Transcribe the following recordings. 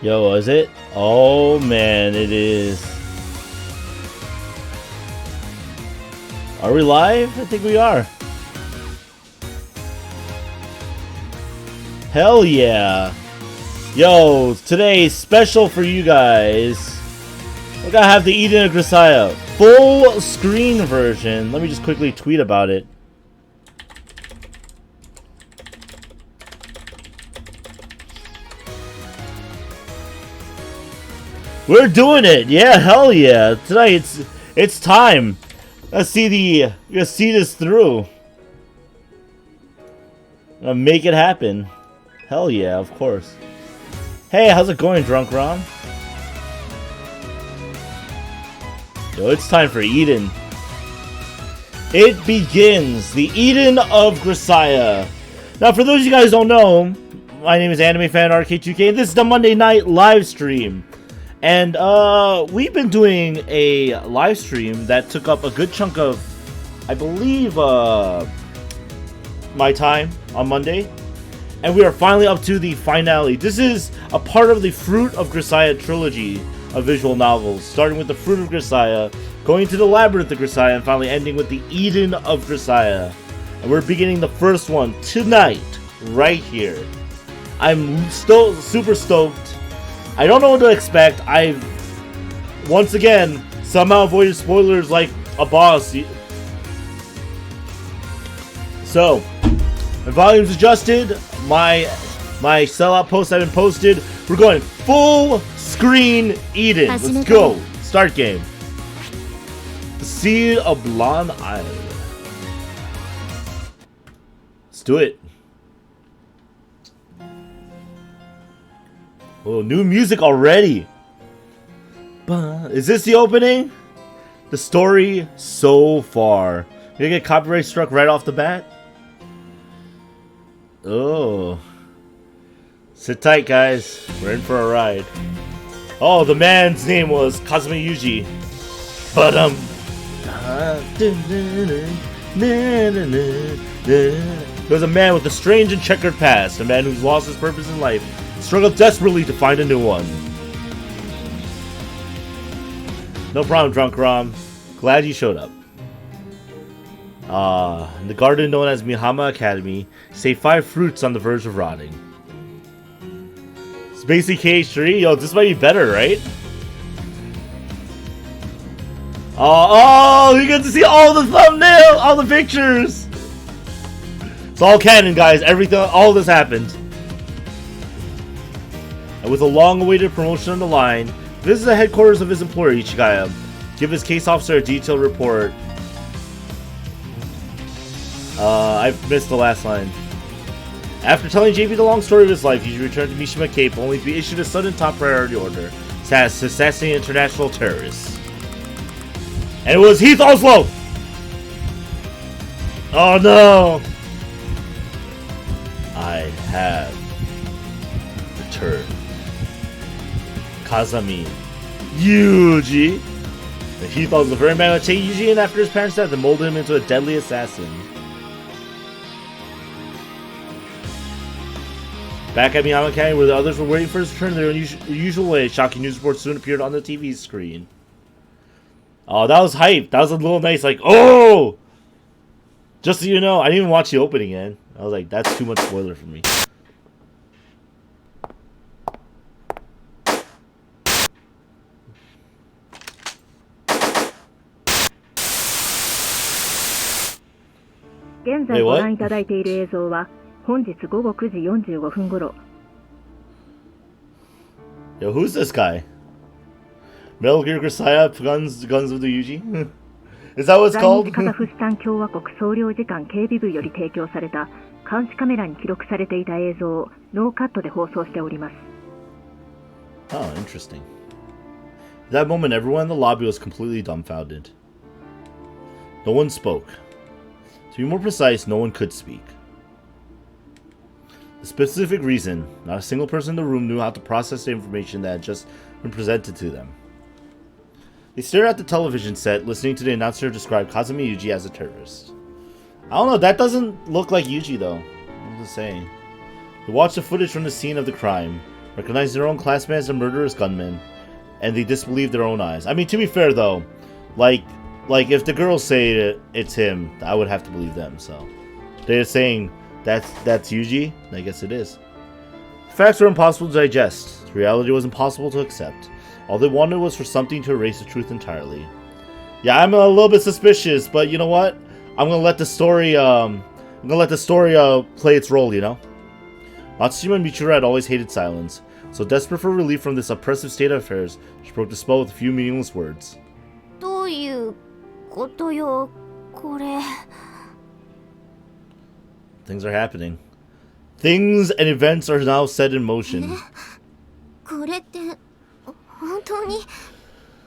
Yo, is it? Oh man, it is. Are we live? I think we are. Hell yeah. Yo, today's special for you guys. We're gonna have the Eden of Grisaia full screen version. Let me just quickly tweet about it. We're doing it, yeah, hell yeah! Tonight it's time. Let's see this through. Make it happen. Hell yeah, of course. Hey, how's it going, Drunk Rom? Yo, it's time for Eden. It begins. The Eden of Grisaia. Now, for those of you guys who don't know, my name is animefanrk2k, and this is the Monday Night Livestream. And we've been doing a live stream that took up a good chunk of, I believe, my time on Monday. And we are finally up to the finale. This is a part of the Fruit of Grisaia trilogy of visual novels, starting with the Fruit of Grisaia, going to the Labyrinth of Grisaia, and finally ending with the Eden of Grisaia. And we're beginning the first one tonight, right here. I'm still super stoked. I don't know what to expect. I've, once again, somehow avoided spoilers like a boss. So, my volume's adjusted. My sellout posts have been posted. We're going full screen Eden. Let's go. Start game. The Sea of Blonde Isle. Let's do it. Oh, new music already. Is this the opening? The story so far. You're gonna get copyright struck right off the bat? Oh. Sit tight, guys. We're in for a ride. Oh, the man's name was Kazumi Yuji. But There was a man with a strange and checkered past, a man who's lost his purpose in life, struggled desperately to find a new one. No problem, Drunk Rom. Glad you showed up. In the garden known as Mihama Academy, save 5 fruits on the verge of rotting. It's basically KH3. Yo, this might be better, right? Oh, you get to see all the thumbnail, all the pictures. It's all canon, guys. Everything, all this happened. And with a long-awaited promotion on the line, visit the headquarters of his employer, Ichigaya. Give his case officer a detailed report. I missed the last line. After telling JP the long story of his life, he returned to Mishima Cape only to be issued a sudden top priority order to assassinate international terrorists. And it was Heath Oslo! Oh no! I have returned. Kazami Yuji. And he thought was the very man who would take Yuji in after his parents' death and molded him into a deadly assassin. Back at Miyama Academy, where the others were waiting for his return in their usual way, shocking news reports soon appeared on the TV screen. Oh, that was hype. That was a little nice, like, oh! Just so you know, I didn't even watch the opening yet. I was like, that's too much spoiler for me. Wait, what? Yo, who's this guy? Metal Gear Grisaia, Guns of the Yuji? Is that what it's called? Oh, interesting. At that moment, everyone in the lobby was completely dumbfounded. No one spoke. To be more precise, no one could speak. The specific reason, not a single person in the room knew how to process the information that had just been presented to them. They stared at the television set, listening to the announcer describe Kazumi Yuji as a terrorist. I don't know, that doesn't look like Yuji though. I'm just saying. They watched the footage from the scene of the crime. recognizing their own classmate as a murderous gunman, and they disbelieve their own eyes. I mean, to be fair though, like if the girls say it's him, I would have to believe them. So they're saying that's Yuji. I guess it is. Facts were impossible to digest. Reality was impossible to accept. All they wanted was for something to erase the truth entirely. Yeah, I'm a little bit suspicious, but you know what? I'm gonna let the story play its role, you know? Matsushima and Michiru had always hated silence, so desperate for relief from this oppressive state of affairs, she broke the spell with a few meaningless words. どういうことよ、これ。 Things are happening. Things and events are now set in motion. これって本当に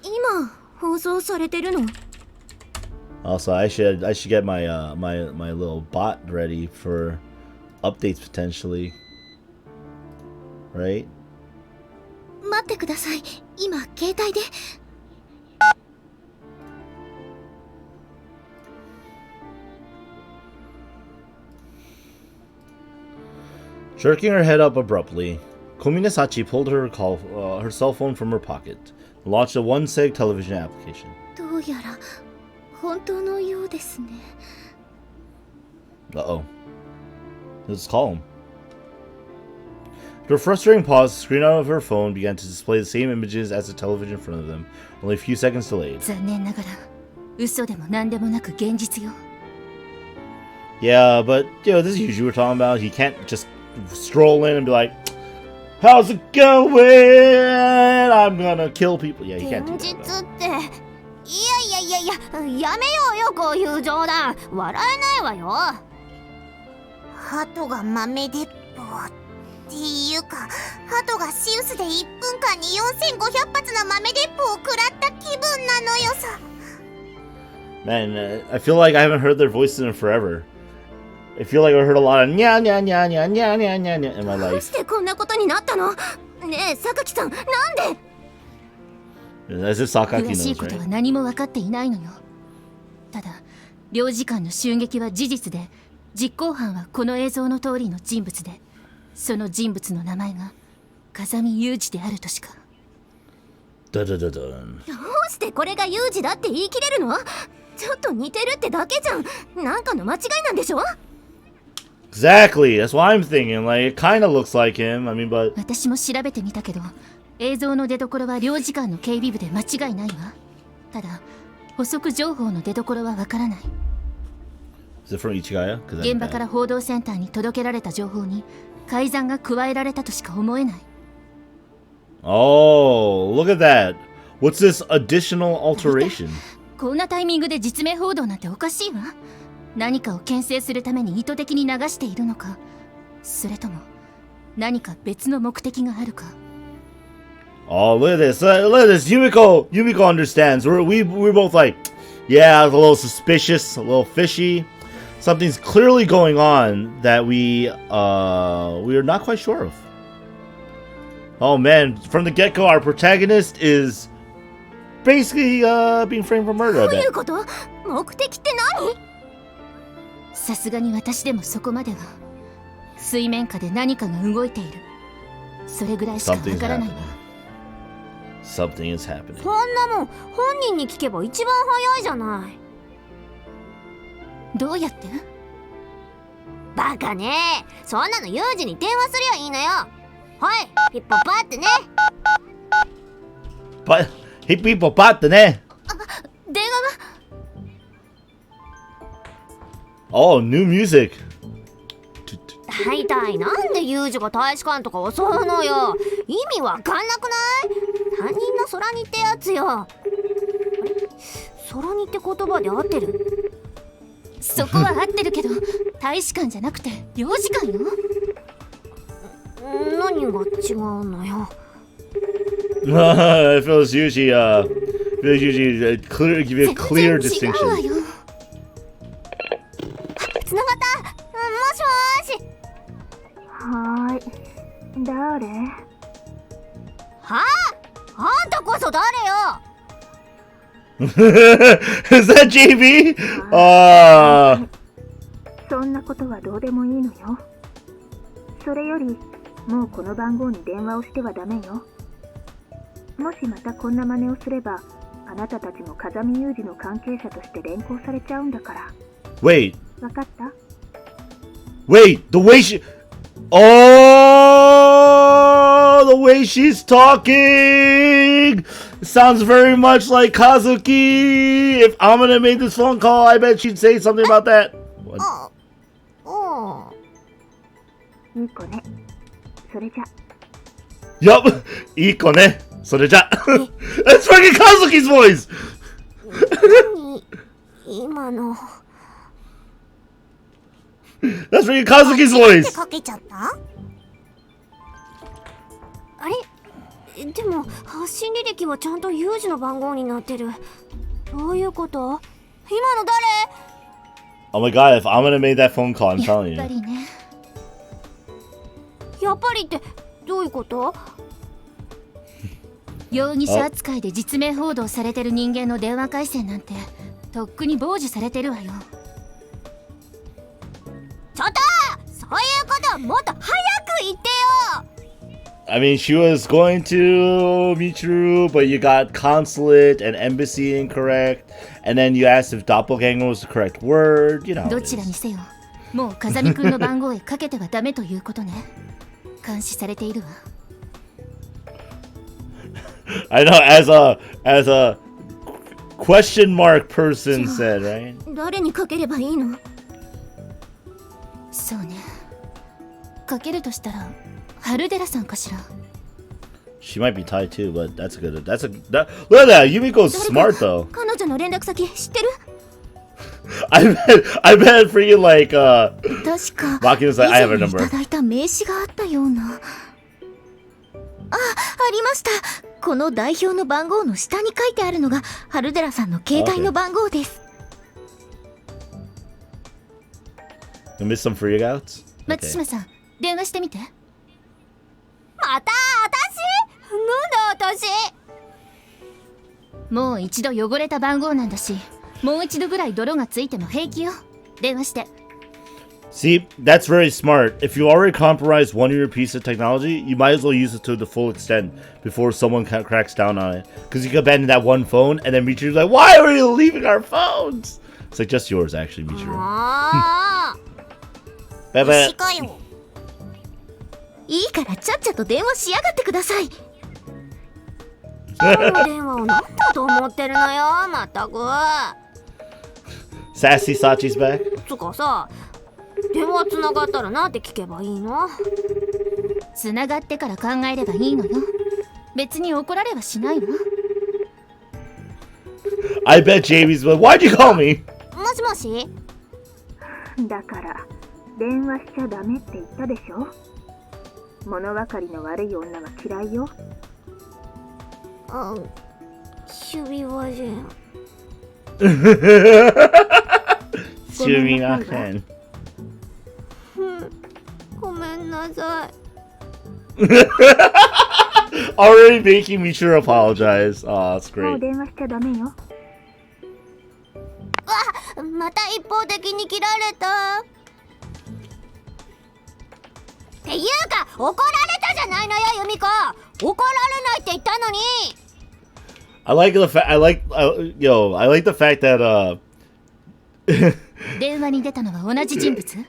今放送されてるの? Also, I should get my my little bot ready for updates potentially. Right? 待ってください。今携帯で。 Jerking her head up abruptly, Kominasachi pulled her cell phone from her pocket and launched a one-seg television application. どうやら本当のようですね。 Uh-oh. Let's call him. After a frustrating pause, the screen out of her phone began to display the same images as the television in front of them, only a few seconds delayed. 残念ながら嘘でも何でもなく現実よ。 Yeah, but, this is usually what we're talking about. He can't just stroll in and be like, how's it going? I'm gonna kill people. Yeah, he can't do 現 that. 実って。いやめようよ、こういう冗談。笑えないわよ。鳩が豆鉄砲っていうか、鳩がシウスで1分間に4500発の豆鉄砲を食らった気分なのよさ。 Man, I feel like I haven't heard their voices in forever. I feel like I heard a lot of nya nya nya nya nya nya nya nya in my どう life. してこんなことになったの？ねえ、榊さん、なんで？ As if Sakaki 詳しい knows, ことは right? 何も分かっていないのよ。ただ、領事館の襲撃は事実で、実行犯はこの映像の通りの人物で、その人物の名前が風見雄二であるとしか。Da da da da. どうしてこれが雄二だって言い切れるの？ちょっと似てるってだけじゃん。なんかの間違いなんでしょ？ Exactly. That's what I'm thinking. Like, it kind of looks like him. I mean, but 私も調べてみたけど、映像の出所は領事館の警備部で間違いないわ。ただ、補足情報の出所はわからない。 is it from Ichigaya? 'Cause 現場から報道センターに届けられた情報に改ざんが加えられたとしか思えない。 Oh, look at that. What's this additional alteration? こんなタイミングで実名報道なんておかしいわ。何かを牽制するために意図的に流しているのか、それとも何か別の目的があるか。 Oh, look at this. Look at this. Yumiko understands. We're both like, yeah, it's a little suspicious, a little fishy. Something's clearly going on that we are not quite sure of. Oh man, from the get-go, our protagonist is basically being framed for murder. どういうこと？目的って何？さすがに私でもそこまでは。水面下で何かが動いている。それぐらいしかわからないわ。 Something is happening. そんなもん本人に聞けば一番早いじゃない。どうやって？バカね。そんなのユージに電話すりゃいいのよ。はい、ピッポパってね。ヒッピッポパってね。電話が。 Oh, new music. 大体なんでユージが大使館とか襲うのよ。意味わかんなくない？他人の空似ってやつよ。あれ？空似って言葉で合ってる？そこは合ってるけど、大使館じゃなくて領事館よ。何が違うのよ。It feels usually give you a clear distinction. つながった。もしもーし。はーい。誰？はあ？あんたこそ誰よ。Is that JB? そんなことはどうでもいいのよ。それよりもうこの番号に電話をしてはダメよ。もしまたこんな真似をすれば、あなたたちも風見雄二の関係者として連行されちゃうんだから。Wait. わかった？ Wait, the way she... Oh, the way she's talking sounds very much like Kazuki. If Amane made this phone call, I bet she'd say something about that. What? いい子ね。それじゃ。Yup. いい子ね。それじゃ。That's fucking Kazuki's voice. 今の That's fucking Kazuki's voice. かけちゃった？あれ？でも発信履歴はちゃんと有事の番号になってる。どういうこと？今の誰？ Oh my god, if Amane made that phone call, I'm telling you. やっぱりってどういうこと？容疑者扱いで実名報道されてる人間の電話回線なんてとっくに傍受されてるわよ。ちょっと！そういうこともっと早く言ってよ！ I mean, she was going to Michiru, but you got consulate and embassy incorrect, and then you asked if doppelganger was the correct word, you know. どちらにせよ、もう風見くんの番号へかけてはダメということね。監視されているわ。I know, as a question mark person said, right? 誰にかければいいの？そうね。かけるとしたら春寺さんかしら。She might be tied too, but that's good. Look at that. Yumiko's smart though. 彼女の連絡先知ってる？ I bet for you like 確か Maki's like, I have her 以前 number. いただいた名刺があったような。ありました。この代表の番号の下に書いてあるのが春寺さんの携帯の番号です。You missed some freakouts? 松島さん、電話してみて。またなんで私？もう一度汚れた番号なんだし、もう一度ぐらい泥がついても平気よ。電話して。See, that's very smart. If you already compromised one of your piece of technology, you might as well use it to the full extent before someone cracks down on it. Because you can abandon that one phone, and then Michiru's like, why are you leaving our phones? It's like, just yours, actually, Michiru. 虫かよ。いいからちゃっちゃと電話しやがってください。電話を何だと思ってるのよ、まったく。Sassy Sachi's back. つかさ、電話つながったらなんて聞けばいいの？つながってから考えればいいのよ。別に怒られはしないわ。I bet Jamie's like, why'd you call me? もしもし？だから電話しちゃダメって言ったでしょ。物分かりの悪い女は嫌いよ。あ、守備はじん。趣味ません。ごめんなさい。Already making me sure apologize. Oh, that's もう great. 電話しちゃダメよ。また一方的に切られた。っていうか怒られたじゃないのよ、由美子。怒られないって言ったのに。I like the fact. I like the fact that 電話に出たのは同じ人物？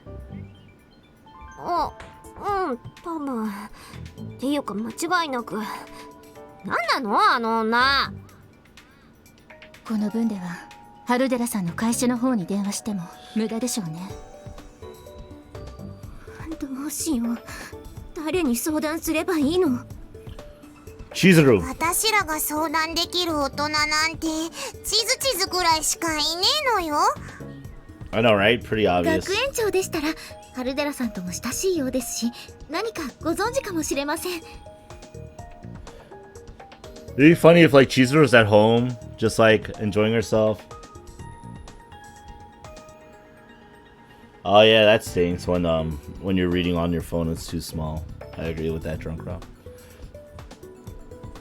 多分。っていうか間違いなく。なんなのあの女。この分では春寺さんの会社の方に電話しても無駄でしょうね。どうしよう。誰に相談すればいいの？Chizuru. 私らが相談できる大人なんてチズくらいしかいねえのよ。 I know, right? Pretty obvious. 学園長でしたら春寺さんとも親しいようですし、何かご存知かもしれません。 It'd be funny if like Chizuru was at home, just like enjoying herself. Oh yeah, that stinks when you're reading on your phone it's too small. I agree with that, Drunk Rob.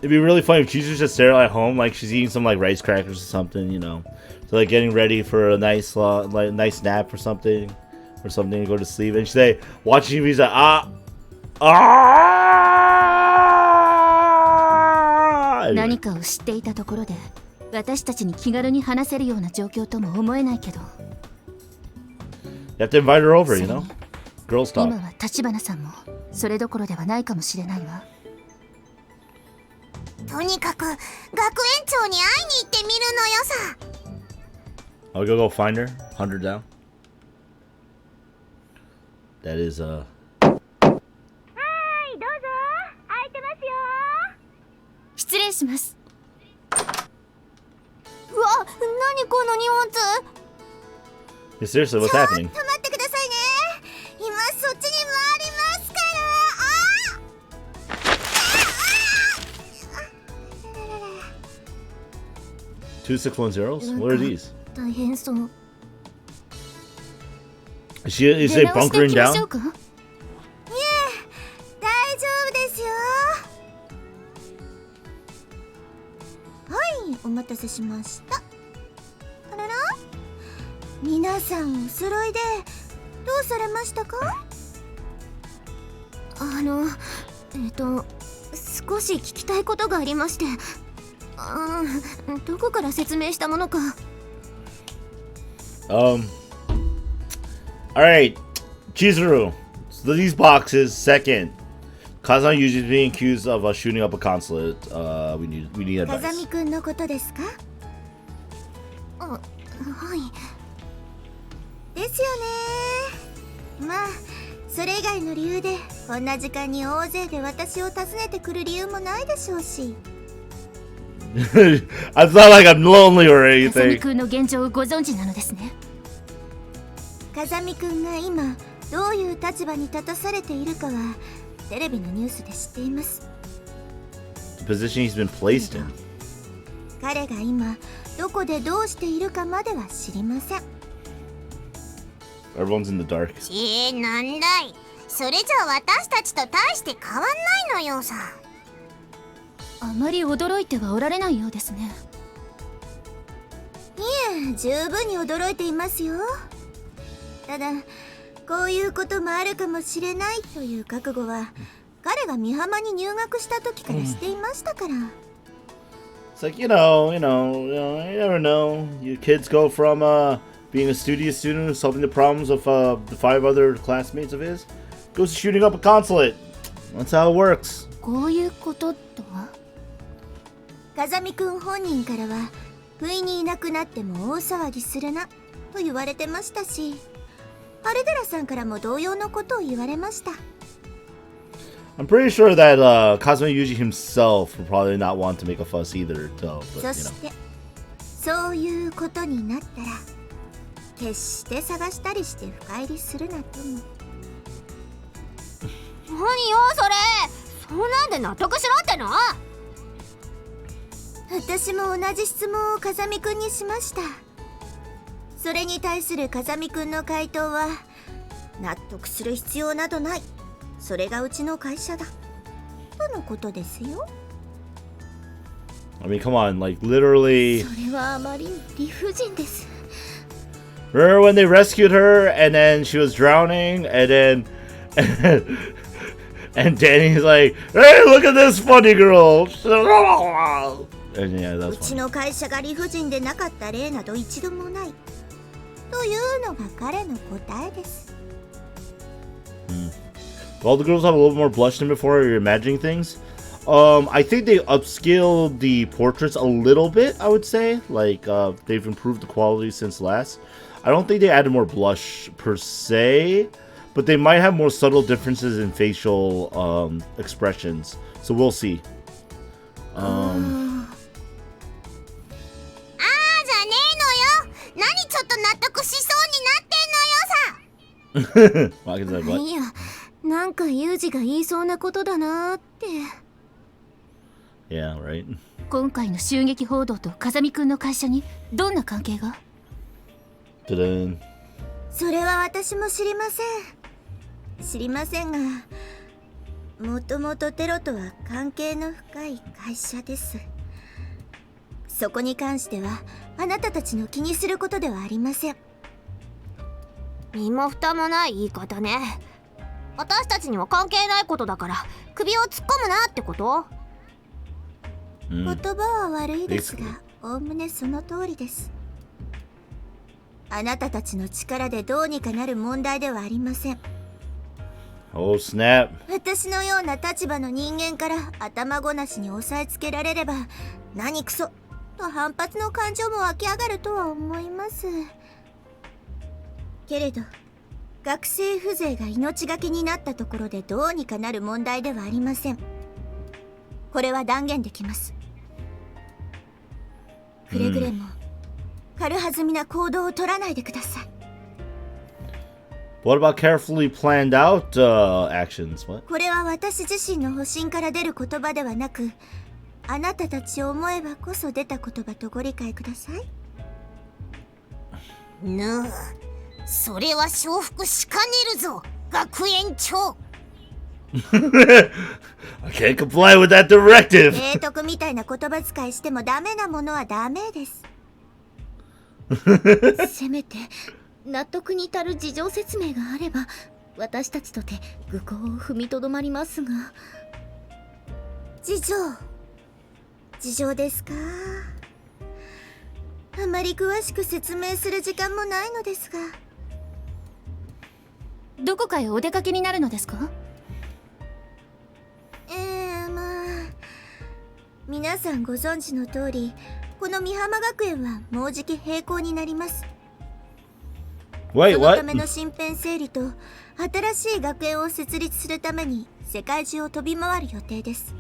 It'd be really funny if Chizuru's just there at home, like she's eating some like rice crackers or something, you know, so like getting ready for a nice nice nap or something to go to sleep, and she's like watching TV, she's like 何かを知っていたところで私たちに気軽に話せるような状況とも思えないけど。 You have to invite her over, you know? Girls 今 talk. は立花さんもそれどころではないかもしれないわ。とにかく学園長に会いに行ってみるのよさ。 I'll go find her, hunt her down. That is, はい、どうぞ。空いてますよ。失礼します。うわ、何この荷物。 Hey, seriously, what's happening? 待ってくださいね。今そっちに回りますから。 2610s? What are these? 大変そう。 Is it 出直してい bunkering きましょ down? うか。大丈夫ですよ。はい、お待たせしました。あらら、皆さんお揃いでどうされましたか？少し聞きたいことがありまして。どこから説明したものか。Alright, Chizuru. So these boxes, second. Kazan usually being accused of shooting up a consulate. We need 風 advice. 見くんのことですか？はい。ですよね。まあそれ以外の理由でこんな時間に大勢で私を訪ねてくる理由もないでしょうし。It's not like I'm lonely or 風見 anything. くんの現状をご存知なのですね。風見くんが今どういう立場に立たされているかはテレビのニュースで知っています。 The position he's been placed in. 彼が今どこでどうしているかまでは知りません。 Everyone's in the dark. なんだい。それじゃあ私たちと大して変わんないのよさ。あまり驚いてはおられないようですね。いえ、十分に驚いていますよ。ただこういうこともあるかもしれないという覚悟は彼が美浜に入学した時からしていましたから。 It's like, you never know. You kids go from being a studious student who's solving the problems of the 5 other classmates of his, goes to shooting up a consulate. That's how it works. こういうこととは。風見くん本人からは不意にいなくなっても大騒ぎするなと言われてましたし、アルデラさんからも同様のことを言われました。 I'm pretty sure that Kazuma Yuji himself will probably not want to make a fuss either, though. そ But, してそういうことになったら決して探したりして深入りするなとも。何よそれ。そんなんで納得しろっての。私も同じ質問を風見くんにしました。それに対する風見くんの回答は、納得する必要などない、それがうちの会社だとのことですよ。 I mean, come on, like, literally. それはあまりに理不尽です。 Remember when they rescued her and then she was drowning and then and Danny's like, hey, look at this funny girl. And yeah, う that's ち funny. の会社が理不尽でなかった例など一度もないというのが彼の答えです。 All the girls have a little more blush than before. You're imagining things. I think they upscaled the portraits a little bit, I would say. Like, they've improved the quality since last. I don't think they added more blush per se, but they might have more subtle differences in facial expressions. So we'll see. じゃねえのよ。何ちょっと納得しそうになってんのよさ。 Why is that what? いや、なんかユージが言いそうなことだなーって。 Yeah, right. 今回の襲撃報道と風見くんの会社にどんな関係が。 Ta-da. それは私も知りません。知りませんが、もともとテロとは関係の深い会社です。そこに関してはあなたたちの気にすることではありません。身も蓋もない言い方ね。私たちには関係ないことだから首を突っ込むなってこと？言葉は悪いですが、おおむねその通りです。あなたたちの力でどうにかなる問題ではありません。Oh snap. 私のような立場の人間から頭ごなしに押さえつけられれば、何クソと反発の感情も湧き上がるとは思います。けれど学生風情が命がけになったところでどうにかなる問題ではありません。これは断言できます。くれぐれも軽はずみな行動を取らないでください。What about carefully planned out actions? What? これは私自身の保身から出る言葉ではなく、あなたたちを思えばこそ出た言葉とご理解ください。ぬそれは承服しかねるぞ、学園長。I can't comply with that directive. 提督みたいな言葉遣いしてもダメなものはダメです。せめて納得に至る事情説明があれば私たちとて愚行を踏みとどまりますが。事情ですか。あまり詳しく説明する時間もないのですが。どこかへお出かけになるのですか？まあ皆さんご存知の通り、この美浜学園はもうじき閉校になります。Wait, その what? ための身辺整理と新しい学園を設立するために世界中を飛び回る予定です。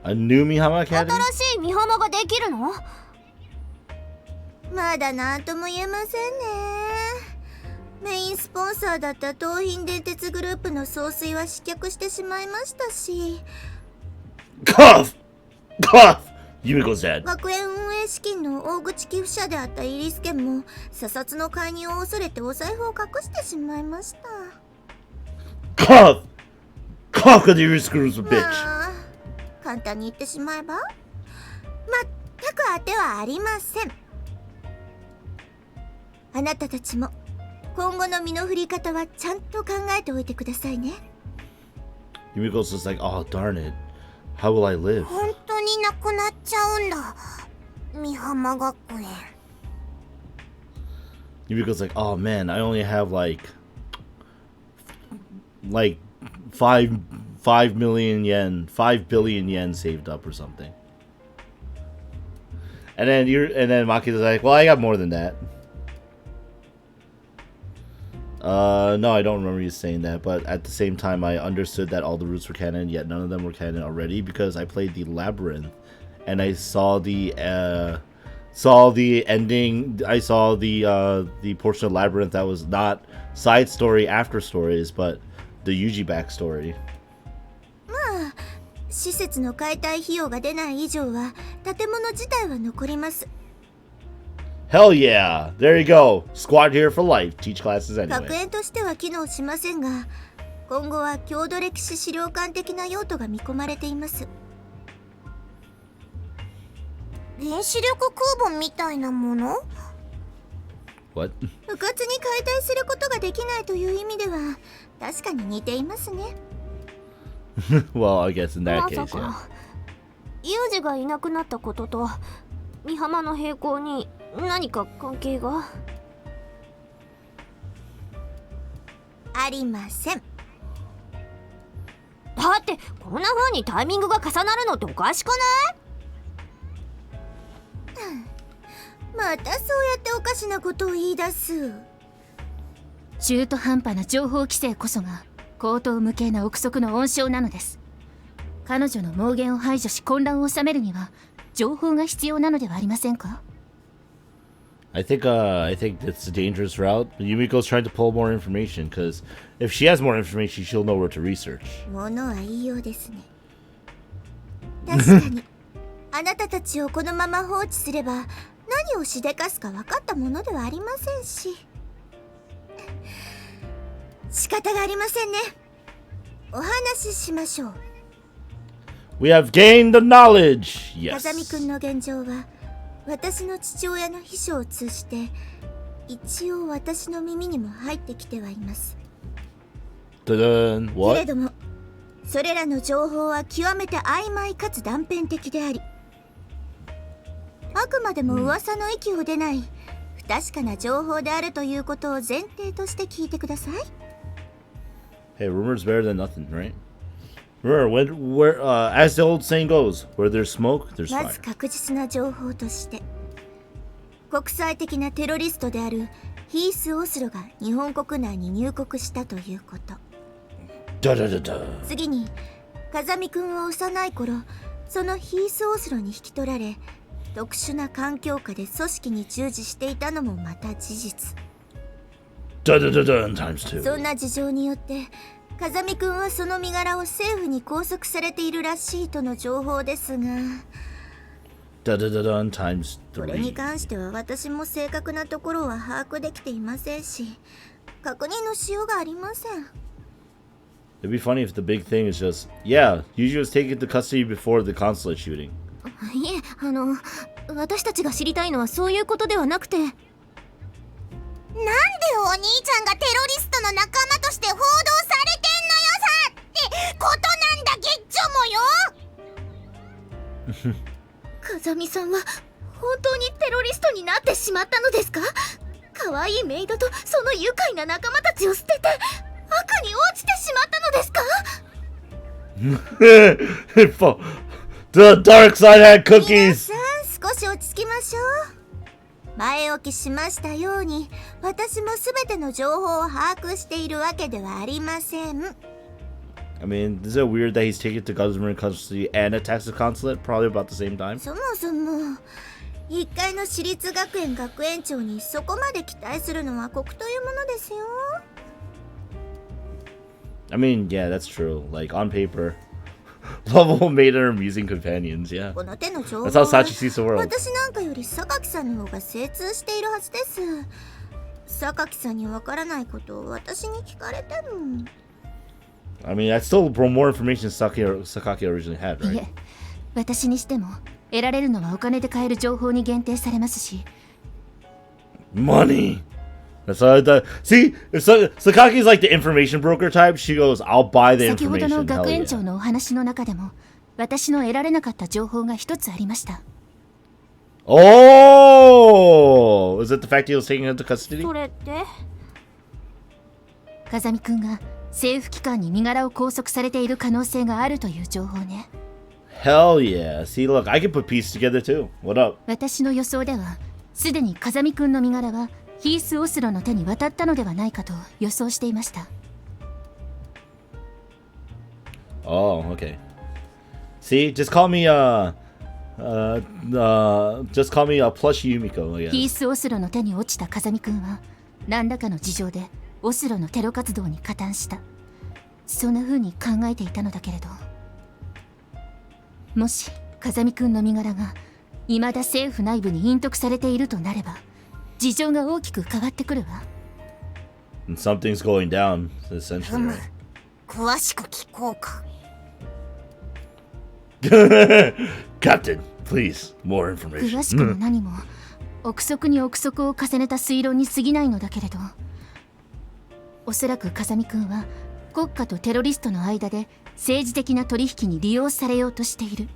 A new Mihama Academy? 新しい美浜ができるの？まだ何とも言えませんね。メインスポンサーだった東浜電鉄グループの総帥は失脚してしまいましたし、Cough! Cough! Yumiko's dead. 学園運営資金の大口寄付者であったイリスケンも査察の介入を恐れてお財布を隠してしまいました。 Cough! Cough! Because Yurisuku's a bitch. まあ簡単に言ってしまえば全く当てはありません。あなたたちも今後の身の振り方はちゃんと考えておいてくださいね。 Yumiko's just like, oh darn it. How will I live? 本当になくなっちゃうんだ、美浜学園。Yumiko's like, oh man, I only have like 5 million yen, 5 billion yen saved up or something. And then Maki's like, well, I got more than that. No, I don't remember you saying that, but at the same time, I understood that all the routes were canon, yet none of them were canon already because I played the Labyrinth, and I saw the ending. I saw the portion of Labyrinth that was not side story after stories, but the Yuji backstory. まあ施設の解体費用が出ない以上は建物自体は残ります。 Hell yeah! There you go. Squad here for life. Teach classes 学 anyway. 園としては機能しませんが、今後は郷土歴史資料館的な用途が見込まれています。原子力空母みたいなもの？ What? うかつに解体することができないという意味では確かに似ていますね。Well, I guess in that ま case, さ yeah. かユージがいなくなったことと美浜の閉校に何か関係が？ありません。だってこんな風にタイミングが重なるのっておかしくない？またそうやっておかしなことを言い出す。中途半端な情報規制こそが荒唐無稽な憶測の温床なのです。彼女の妄言を排除し混乱を収めるには情報が必要なのではありませんか？ I think that's a dangerous route. Yumiko's trying to pull more information because if she has more information, she'll know where to research. ものは言いようですね。確かにあなたたちをこのまま放置すれば何をしでかすか分かったものではありませんし、仕方がありませんね。お話ししましょう。 We have gained the knowledge. Yes. 風見くんの現状は私の父親の秘書を通じて一応私の耳にも入ってきてはいます。Da-dun. け What? れどもそれらの情報は極めて曖昧かつ断片的であり、あくまでも噂の域を出ない不確かな情報であるということを前提として聞いてください。 Hey, rumors better than nothing, right? Remember, as the old saying goes, where there's smoke, there's ま fire. ず確実な情報として、国際的なテロリストであるヒース・オスロが日本国内に入国したということ。 Da-da-da-da. 次に風見くんは幼い頃そのヒース・オスロに引き取られ、特殊な環境下で組織に従事していたのもまた事実。 Da-da-da-dun times そ 2. んな事情によって風見くんはその身柄を政府に拘束されているらしいとの情報ですが、 Da-da-da-dun times これに 3. 関しては私も正確なところは把握できていませんし、確認のしようがありません。 It'd be funny if the big thing is just, yeah, Yuji was taken into custody before the consulate shooting. いえ、私たちが知りたいのはそういうことではなくて、なんでお兄ちゃんがテロリストの仲間として報道されてんのよさってことなんだゲッチョもよ。風見さんは本当にテロリストになってしまったのですか？可愛いメイドとその愉快な仲間たちを捨てて悪に落ちてしまったのですか？ The dark side had 皆 cookies! さん少し落ち着きましょう。前置きしましたように私も全ての情報を把握しているわけではありません。 I mean, is it weird that he's taken to government custody and attacks the consulate probably about the same time? そもそも一階の私立学園学園長にそこまで期待するのは酷というものですよ。 I mean, yeah, that's true. Like, on paper, lovable maiden are amusing companions, yeah. この手の情報 That's how は Sachi sees the world. 私なんかより榊さんの方が精通しているはずです。榊さんにわからないことを私に聞かれても。 I mean, that's still more information Sakaki originally had, い right? え、私にしても得られるのはお金で買える情報に限定されますし、 Money! That's all I thought. See, if Sakaki's like the information broker type, she goes, I'll buy the 先ほどの information. 学 Hell 園長 yeah. のお話の中でも私の得られなかった情報が一つありました。 Oh! Is it the fact he was taken into custody? それって風見くんが政府機関に身柄を拘束されている可能性があるという情報ね。 Hell yeah. See, look, I can put pieces together too. What up? 私の予想ではすでに風見くんの身柄はヒース・オスロの手に渡ったのではないかと予想していました。 Oh, okay. See, just call me plush Yumiko, I ヒー guess. ス・オスロの手に落ちた風見くんは何らかの事情でオスロのテロ活動に加担した、そんな風に考えていたのだけれど、もし風見くんの身柄が未だ政府内部に隠匿されているとなれば事情が大きく変わってくるわ。 And something's going down, essentially. Right? 詳しく聞こうか。 Captain, please, more 詳 information. しくも何も憶測に憶測を重ねた推論に過ぎないのだけれど、おそらく風見くんは国家とテロリストの間で政治的な取引に利用されようとしている。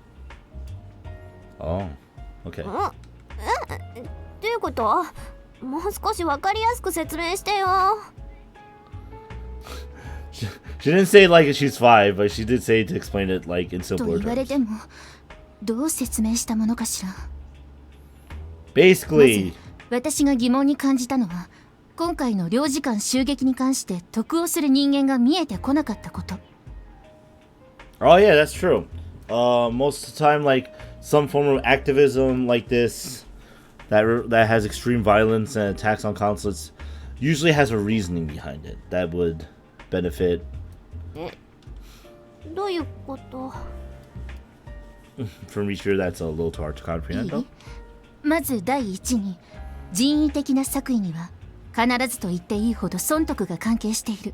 Oh, okay. どういうこと？もう少しわかりやすく説明してよ。 She didn't say like she's 5, but she did say to explain it like in と simpler 言われ terms. てもどう説明したものかしら。 Basically, 私が疑問に感じたのは今回の領事館襲撃に関して得をする人間が見えてこなかったこと。 oh yeah, that's true. Most of the time, like some form of activism like this, that has extreme violence and attacks on consulates, usually has a reasoning behind it that would benefit. どういうこと？ For me, sure that's a little too hard to comprehend. いい Though. まず第一に人為的な作為には必ずと言っていいほど損得が関係している。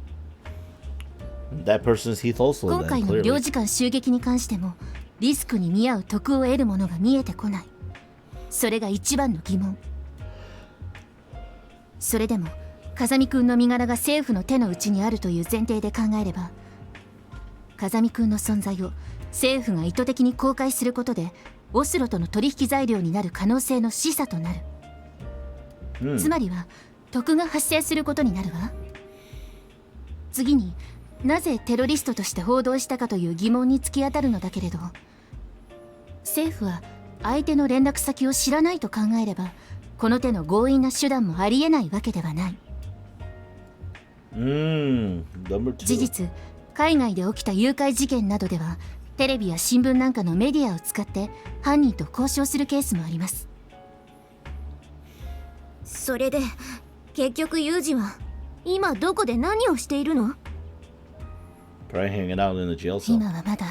That person is Heath Olson. 今 Then, 回の clearly. 領事館襲撃に関してもリスクに見合う得を得るものが見えてこない。それが一番の疑問。それでも風見くんの身柄が政府の手の内にあるという前提で考えれば、風見くんの存在を政府が意図的に公開することでオスロとの取引材料になる可能性の示唆となる、つまりは得が発生することになるわ。次になぜテロリストとして報道したかという疑問に突き当たるのだけれど、政府は相手の連絡先を知らないと考えればこの手の強引な手段もありえないわけではない。事実、海外で起きた誘拐事件などではテレビや新聞なんかのメディアを使って犯人と交渉するケースもあります。それで結局ユージは今どこで何をしているの？ Probably hanging out in the jail cell. 今はまだ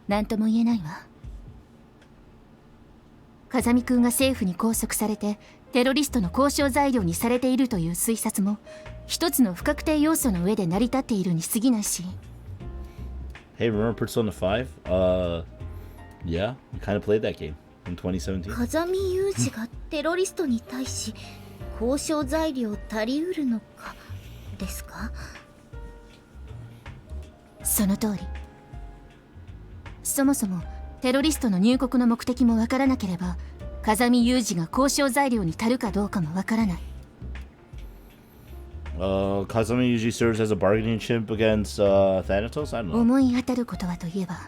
何とも言えないわ。風見くんが政府に拘束されてテロリストの交渉材料にされているという推察も一つの不確定要素の上で成り立っているに過ぎないし。Hey, remember Persona 5? Yeah, we kind of played that game in 2017. 風見雄二がテロリストに対し交渉材料足りうるのかですか？その通り。そもそもテロリストの入国の目的もわからなければ風見雄二が交渉材料に足るかどうかもわからない。Kazami usually serves as a bargaining chip against Thanatos? I don't know. 思い当たることはといえば、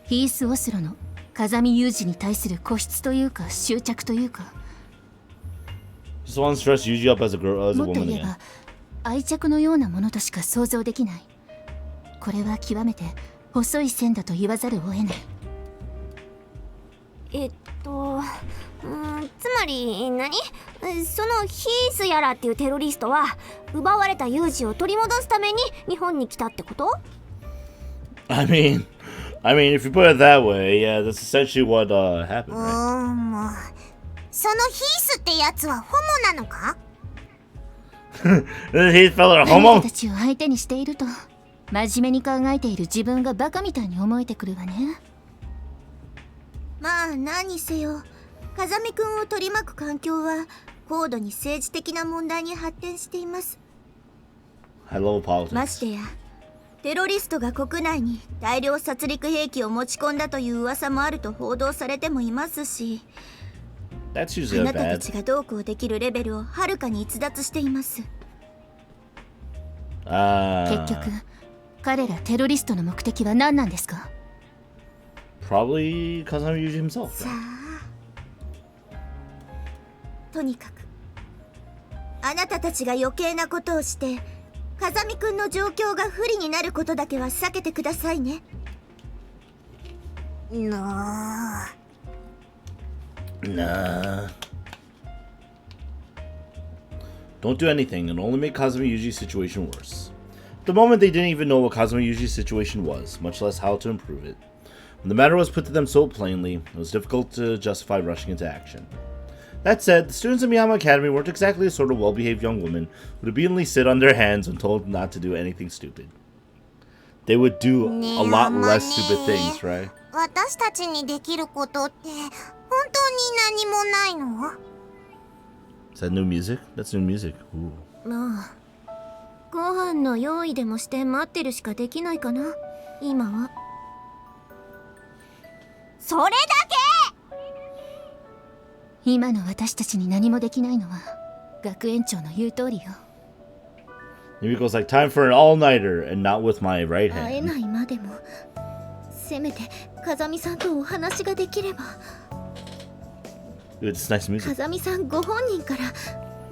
ヒース・オスロの風見雄二に対する固執というか執着というか、 Just wants to dress Yuji up as a girl, as a もっと woman 言え again. ば愛着のようなものとしか想像できない。これは極めて細い線だと言わざるを得ない。つまり何？そのヒースやらっていうテロリストは奪われたユージを取り戻すために日本に来たってこと？ I mean, if you put it that way, yeah, that's essentially what happened, right? もうそのヒースってやつはホモなのか？ He fell a あなた homo? たちを相手にしていると真面目に考えている自分がバカみたいに思えてくるわね。まあ何にせよ風見くんを取り巻く環境は高度に政治的な問題に発展しています。 Hello, ま politics. してやテロリストが国内に大量殺戮兵器を持ち込んだという噂もあると報道されてもいますし、 That's あ usually なたた bad. ちがどうこうできるレベルをはるかに逸脱しています。結局彼らテロリストの目的は何なんですか？ Probably Kazami Yuji himself. さあ、とにかくあなたたちが余計なことをして風見くんの状況が不利になることだけは避けてくださいね。なあ。 Nah. Don't do anything and only make Kazumi Yuji's situation worse. At the moment, they didn't even know what Kazumi Yuji's situation was, much less how to improve it. When the matter was put to them so plainly, it was difficult to justify rushing into action. That said, the students in Miyama Academy weren't exactly the sort of well-behaved young women who would obediently sit on their hands when told not to do anything stupid. They would do a lot less stupid things, right? 私たちにできることって本当に何もないの？ Is that new music? That's new music. Ooh. まあ、ご飯の用意でもして待ってるしかできないかな、今は。それだけ！今の私たちに何もできないのは学園長の言う通りよ。 Yumiko's like, time for an all-nighter and not with my right 会え hand. ないまでもせめて風見さんとお話ができれば。 Dude, it's nice music. 風見さんご本人から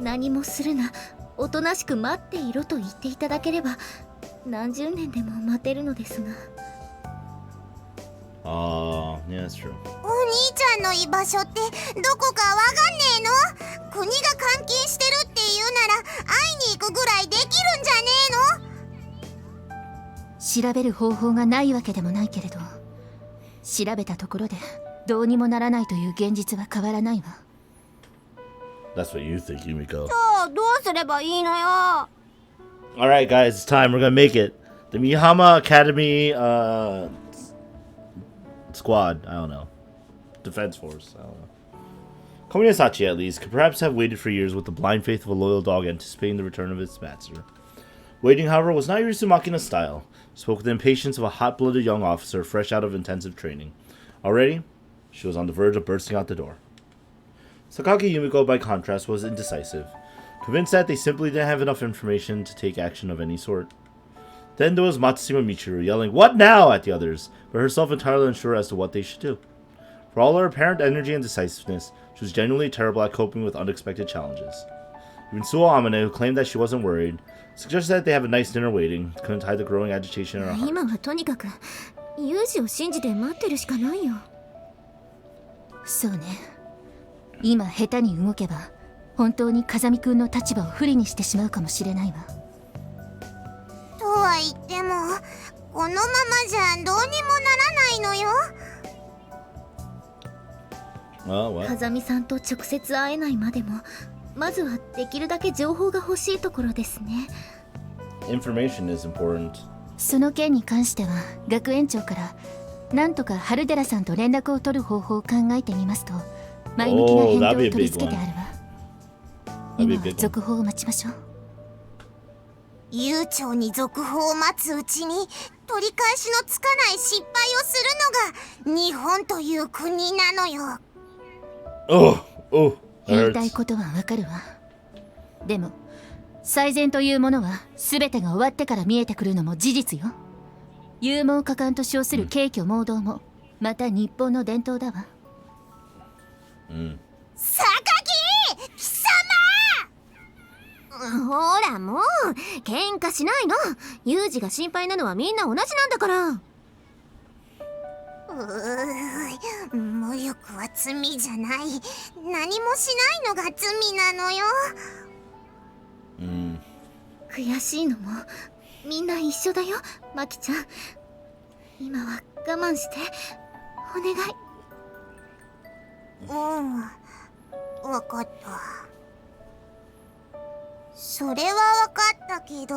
何もするな、おとなしく待っていろと言っていただければ何十年でも待てるのですが。 Yeah, that's true. お兄ちゃんの居場所ってどこかわかんねえの？国が監禁してるっていうなら会いに行くぐらいできるんじゃねえの？調べる方法がないわけでもないけれど、調べたところでどうにもならないという現実は変わらないわ。 That's what you think, Yumiko. じゃあどうすればいいのよ？ Alright, guys, it's time. We're gonna make it. The Miyama Academy, squad. I don't know. Defense Force. I don't know. Komine Sachi, at least, could perhaps have waited for years with the blind faith of a loyal dog anticipating the return of its master. Waiting, however, was not Yurizumakina's style. She spoke with the impatience of a hot-blooded young officer fresh out of intensive training. Already, she was on the verge of bursting out the door. Sakaki Yumiko, by contrast, was indecisive, convinced that they simply didn't have enough information to take action of any sort. Then there was Matsushima Michiru yelling, "What now?" at the others, but herself entirely unsure as to what they should do. For all her apparent energy and decisiveness, she was genuinely terrible at coping with unexpected challenges. Even Suo Amane, who claimed that she wasn't worried, suggested that they have a nice dinner waiting, couldn't hide the growing agitation in her heart. 今はとにかくユージを信じて待ってるしかないよ。そうね。今下手に動けば本当に風見くんの立場を不利にしてしまうかもしれないわ。とは言ってもこのままじゃどうにもならないのよ。風見さんと直接会えないまでもまずはできるだけ情報が欲しいところですね。 Information is important. その件に関しては学園長からなんとか春寺さんと連絡を取る方法を考えてみますと前向きな返答を取り付けてあるわ。今は続報を待ちましょう。悠長に続報を待つうちに取り返しのつかない失敗をするのが日本という国なのよ。言いたいことはわかるわ。でも最善というものは全てが終わってから見えてくるのも事実よ。勇猛果敢と称する軽挙盲導もまた日本の伝統だわ。榊貴様！ほらもう喧嘩しないの。ユージが心配なのはみんな同じなんだから。無欲は罪じゃない。何もしないのが罪なのよ。悔しいのもみんな一緒だよ、マキちゃん。今は我慢してお願い。わかった。それはわかったけど、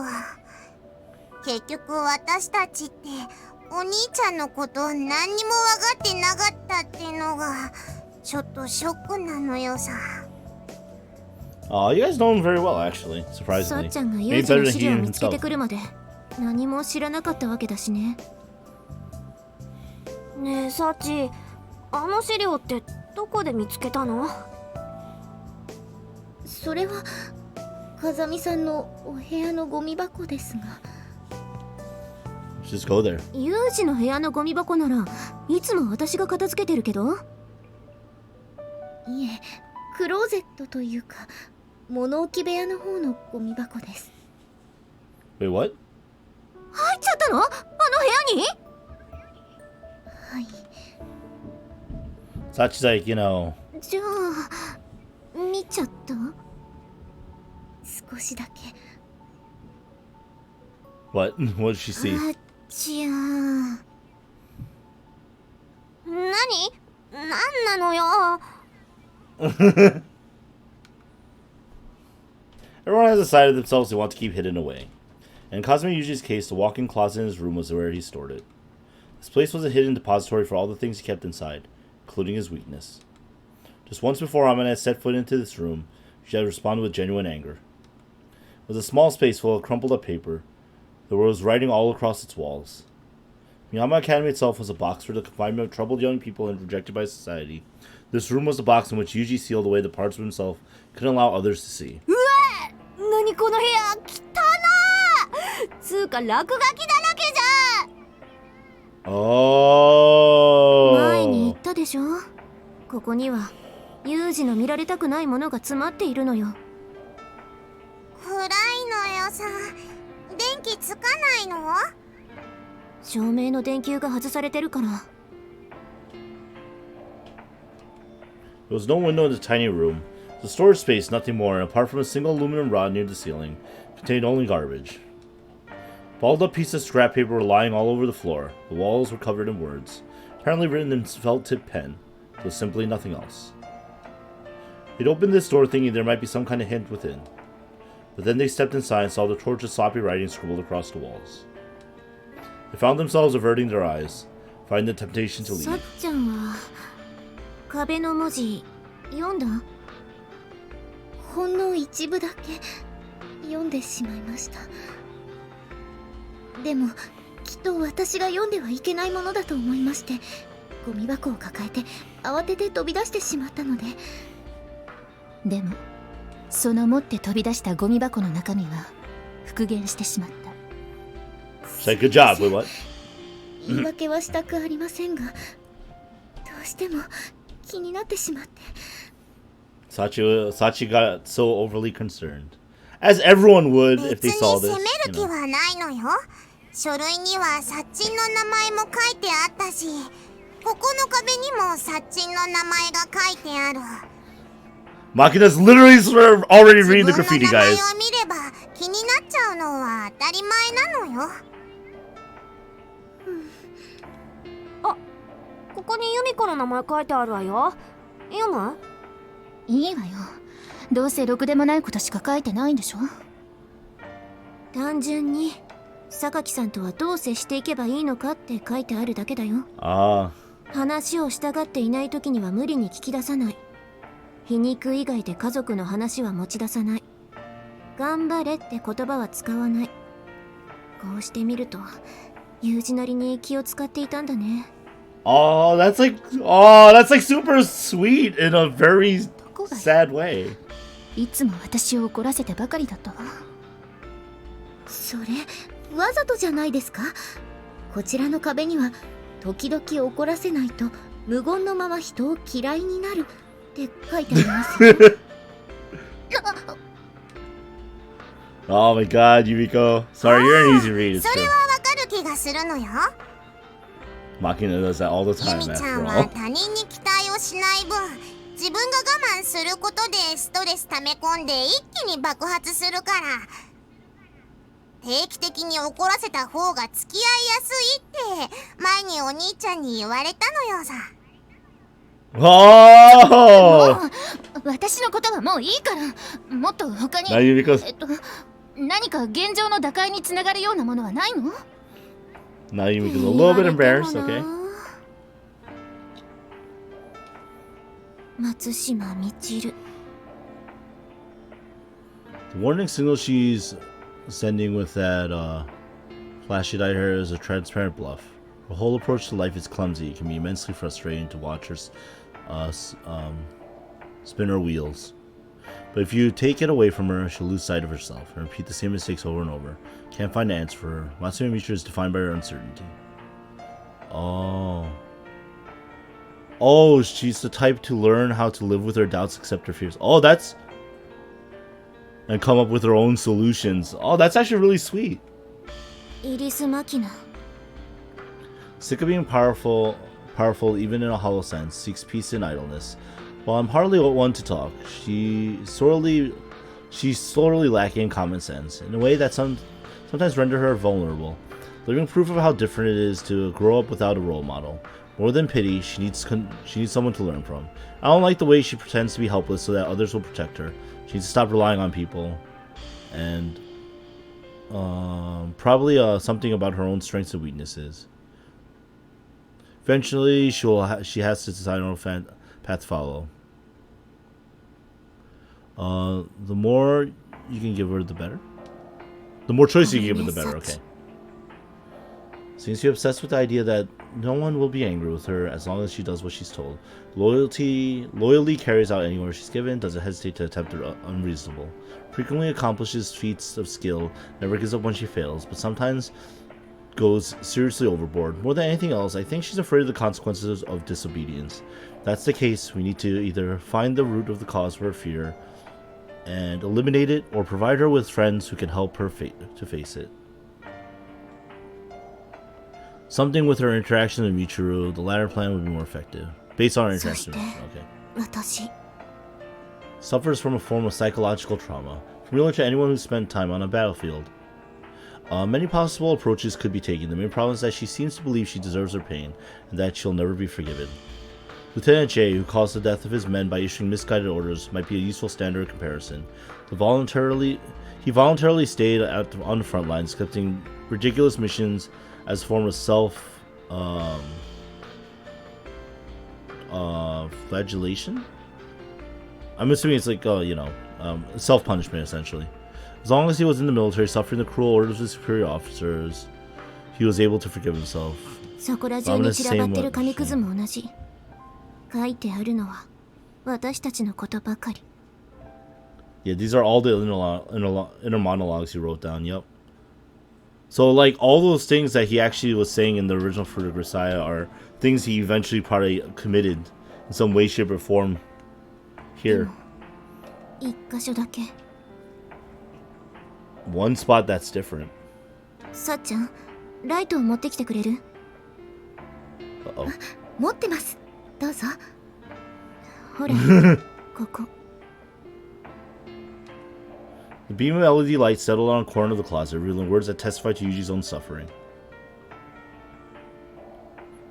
結局私たちってお兄ちゃんのこと何にも分かってなかったってのがちょっとショックなのよさ。You guys know him very well, actually. さ Surprisingly. っちゃんがユー Maybe ジの better than 資 he 料を見つけて himself. くるまで何も知らなかったわけだしね。ねえサチ、あの資料ってどこで見つけたの？それは風見さんのお部屋のゴミ箱ですが。Just go there. ユージの部屋のゴミ箱ならいつも私が片付けてるけど。いえ、クローゼットというか物置部屋の方のゴミ箱です。 Wait, what? 入っちゃったの？あの部屋に？はい。 Sachi's like, you know. じゃあ見ちゃった？少しだけ。 What? What did she see? あっちゃー。なんなのよ。Everyone has decided themselves they want to keep hidden away. In Kazumi Yuji's case, the walk-in closet in his room was where he stored it. This place was a hidden depository for all the things he kept inside, including his weakness. Just once before Amane had set foot into this room, she had responded with genuine anger. It was a small space full of crumpled-up paper. There was writing all across its walls. Miyama Academy itself was a box for the confinement of troubled young people and rejected by society. This room was the box in which Yuji sealed away the parts of himself he couldn't allow others to see. 何この部屋汚ー。つうか落書きだらけじゃん。Oh. 前に言ったでしょ。ここにはユージの見られたくないものが詰まっているのよ。暗いのよさ。電気つかないの？照明の電球が外されてるから。 There was no window in the tiny room. The storage space, nothing more, and apart from a single aluminum rod near the ceiling, contained only garbage. Balled up pieces of scrap paper were lying all over the floor. The walls were covered in words, apparently written in felt-tip pen. There was simply nothing else. They'd opened this door thinking there might be some kind of hint within. But then they stepped inside and saw the tortured, sloppy writing scribbled across the walls. They found themselves averting their eyes, finding the temptation to さっ leave. ちゃんは壁の文字読んだ？ほんの一部だけ読んでしまいました。でもきっと私が読んではいけないものだと思いまして、ゴミ箱を抱えて慌てて飛び出してしまったので。でもその持って飛び出したゴミ箱の中身は復元してしまった。 Say good job. Wait, what? 言い訳はしたくありませんが、どうしても気になってしまって。 Sachi got so overly concerned, as everyone would if they saw this. 別に責める気はないのよ。書類にはサッチンの名前も書いてあったし、ここの壁にもサッチンの名前が書いてある。 Makina's literally sort of already reading the graffiti, 自分の名前 guys. を見れば気になっちゃうのは当たり前なのよ。あ、ここにユミコの名前書いてあるわよ。読む？いいわよ。どうせろくでもないことしか書いてないんでしょ。単純に榊さんとはどう接していけばいいのかって書いてあるだけだよ。Ah. 話をしたがっていない時には無理に聞き出さない。皮肉以外で家族の話は持ち出さない。頑張れって言葉は使わない。こうしてみると友人なりに気を使っていたんだね。Oh, that's like super sweet in a very sad way. いつも私を怒らせてばかりだったわ。それわざとじゃないですか？こちらの壁には時々怒らせないと無言のまま人を嫌いになるって書いてありますよ。Oh my god, Yumiko. Sorry, you're an easy read. It's それ true. はわかる気がするのよ。 Makina does that all the ユ time ミちゃ after んは all. 他人に期待をしない分、自分が我慢することでストレス溜め込んで一気に爆発するから、定期的に怒らせた方が付き合いやすいって前にお兄ちゃんに言われたのよさ。Oh! 私のことはもういいから、もっと他に Now Yumiko's 何か現状の打開につながるようなものはないの？ now Yumiko's a little bit embarrassed, okay? 松島みちる。 The warning signal she's sending with that flashy dyed hair is a transparent bluff. Her whole approach to life is clumsy. It can be immensely frustrating to watch her spin her wheels. But if you take it away from her, she'll lose sight of herself and repeat the same mistakes over and over. Can't find an answer for her. Matsumi Mitra is defined by her uncertainty. Oh, she's the type to learn how to live with her doubts, accept her fears. Oh, that's... and come up with her own solutions. Oh, that's actually really sweet. イリス・マキナ。 Sick of being powerful even in a hollow sense, seeks peace in idleness. While I'm hardly one to talk, she's sorely lacking in common sense, in a way that sometimes render her vulnerable. Living proof of how different it is to grow up without a role model. More than pity, she needs someone to learn from. I don't like the way she pretends to be helpless so that others will protect her. She needs to stop relying on people, and probably something about her own strengths and weaknesses. Eventually, she has to decide on a path to follow. The more you can give her, the better. The more choice you can give her, the better. Okay. Seems to be obsessed with the idea that no one will be angry with her as long as she does what she's told. Loyally carries out any order she's given, doesn't hesitate to attempt the unreasonable. Frequently accomplishes feats of skill, never gives up when she fails, but sometimes goes seriously overboard. More than anything else, I think she's afraid of the consequences of disobedience. If that's the case, we need to either find the root of the cause for her fear and eliminate it, or provide her with friends who can help her to face it. Something with her interaction with Michiru, the latter plan would be more effective. Based on her interaction with Michiru, okay. 私。 Suffers from a form of psychological trauma, familiar to anyone who's spent time on a battlefield. Many possible approaches could be taken. The main problem is that she seems to believe she deserves her pain, and that she'll never be forgiven. Lieutenant J, who caused the death of his men by issuing misguided orders, might be a useful standard of comparison. He voluntarily stayed on the front lines, accepting ridiculous missions as a form of flagellation? I'm assuming it's like, self-punishment, essentially. As long as he was in the military, suffering the cruel orders of his superior officers, he was able to forgive himself. そこら中に散らばってる紙くずも同じ。書いてあるのは私たちのことばかり。Yeah, these are all the inner monologues he wrote down, yep. So, like, all those things that he actually was saying in the original Fruit of Grisaia are things he eventually probably committed in some way, shape, or form here. 一箇所だけ。One spot that's different. さっちゃん、ライトを持ってきてくれる？ Uh-oh. 持ってます。どうぞ。ほら、ここ。The beam of LED light settled on a corner of the closet, revealing words that testify to Yuji's own suffering.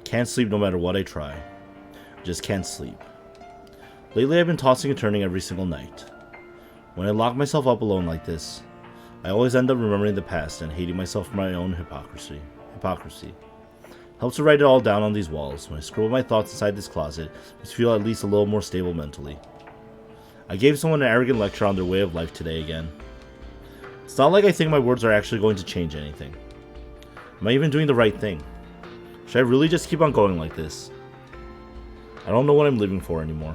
Can't sleep no matter what I try. Just can't sleep. Lately I've been tossing and turning every single night. When I lock myself up alone like this, I always end up remembering the past and hating myself for my own hypocrisy. Helps to write it all down on these walls. When I scribble my thoughts inside this closet, I just feel at least a little more stable mentally. I gave someone an arrogant lecture on their way of life today again. It's not like I think my words are actually going to change anything. Am I even doing the right thing? Should I really just keep on going like this? I don't know what I'm living for anymore.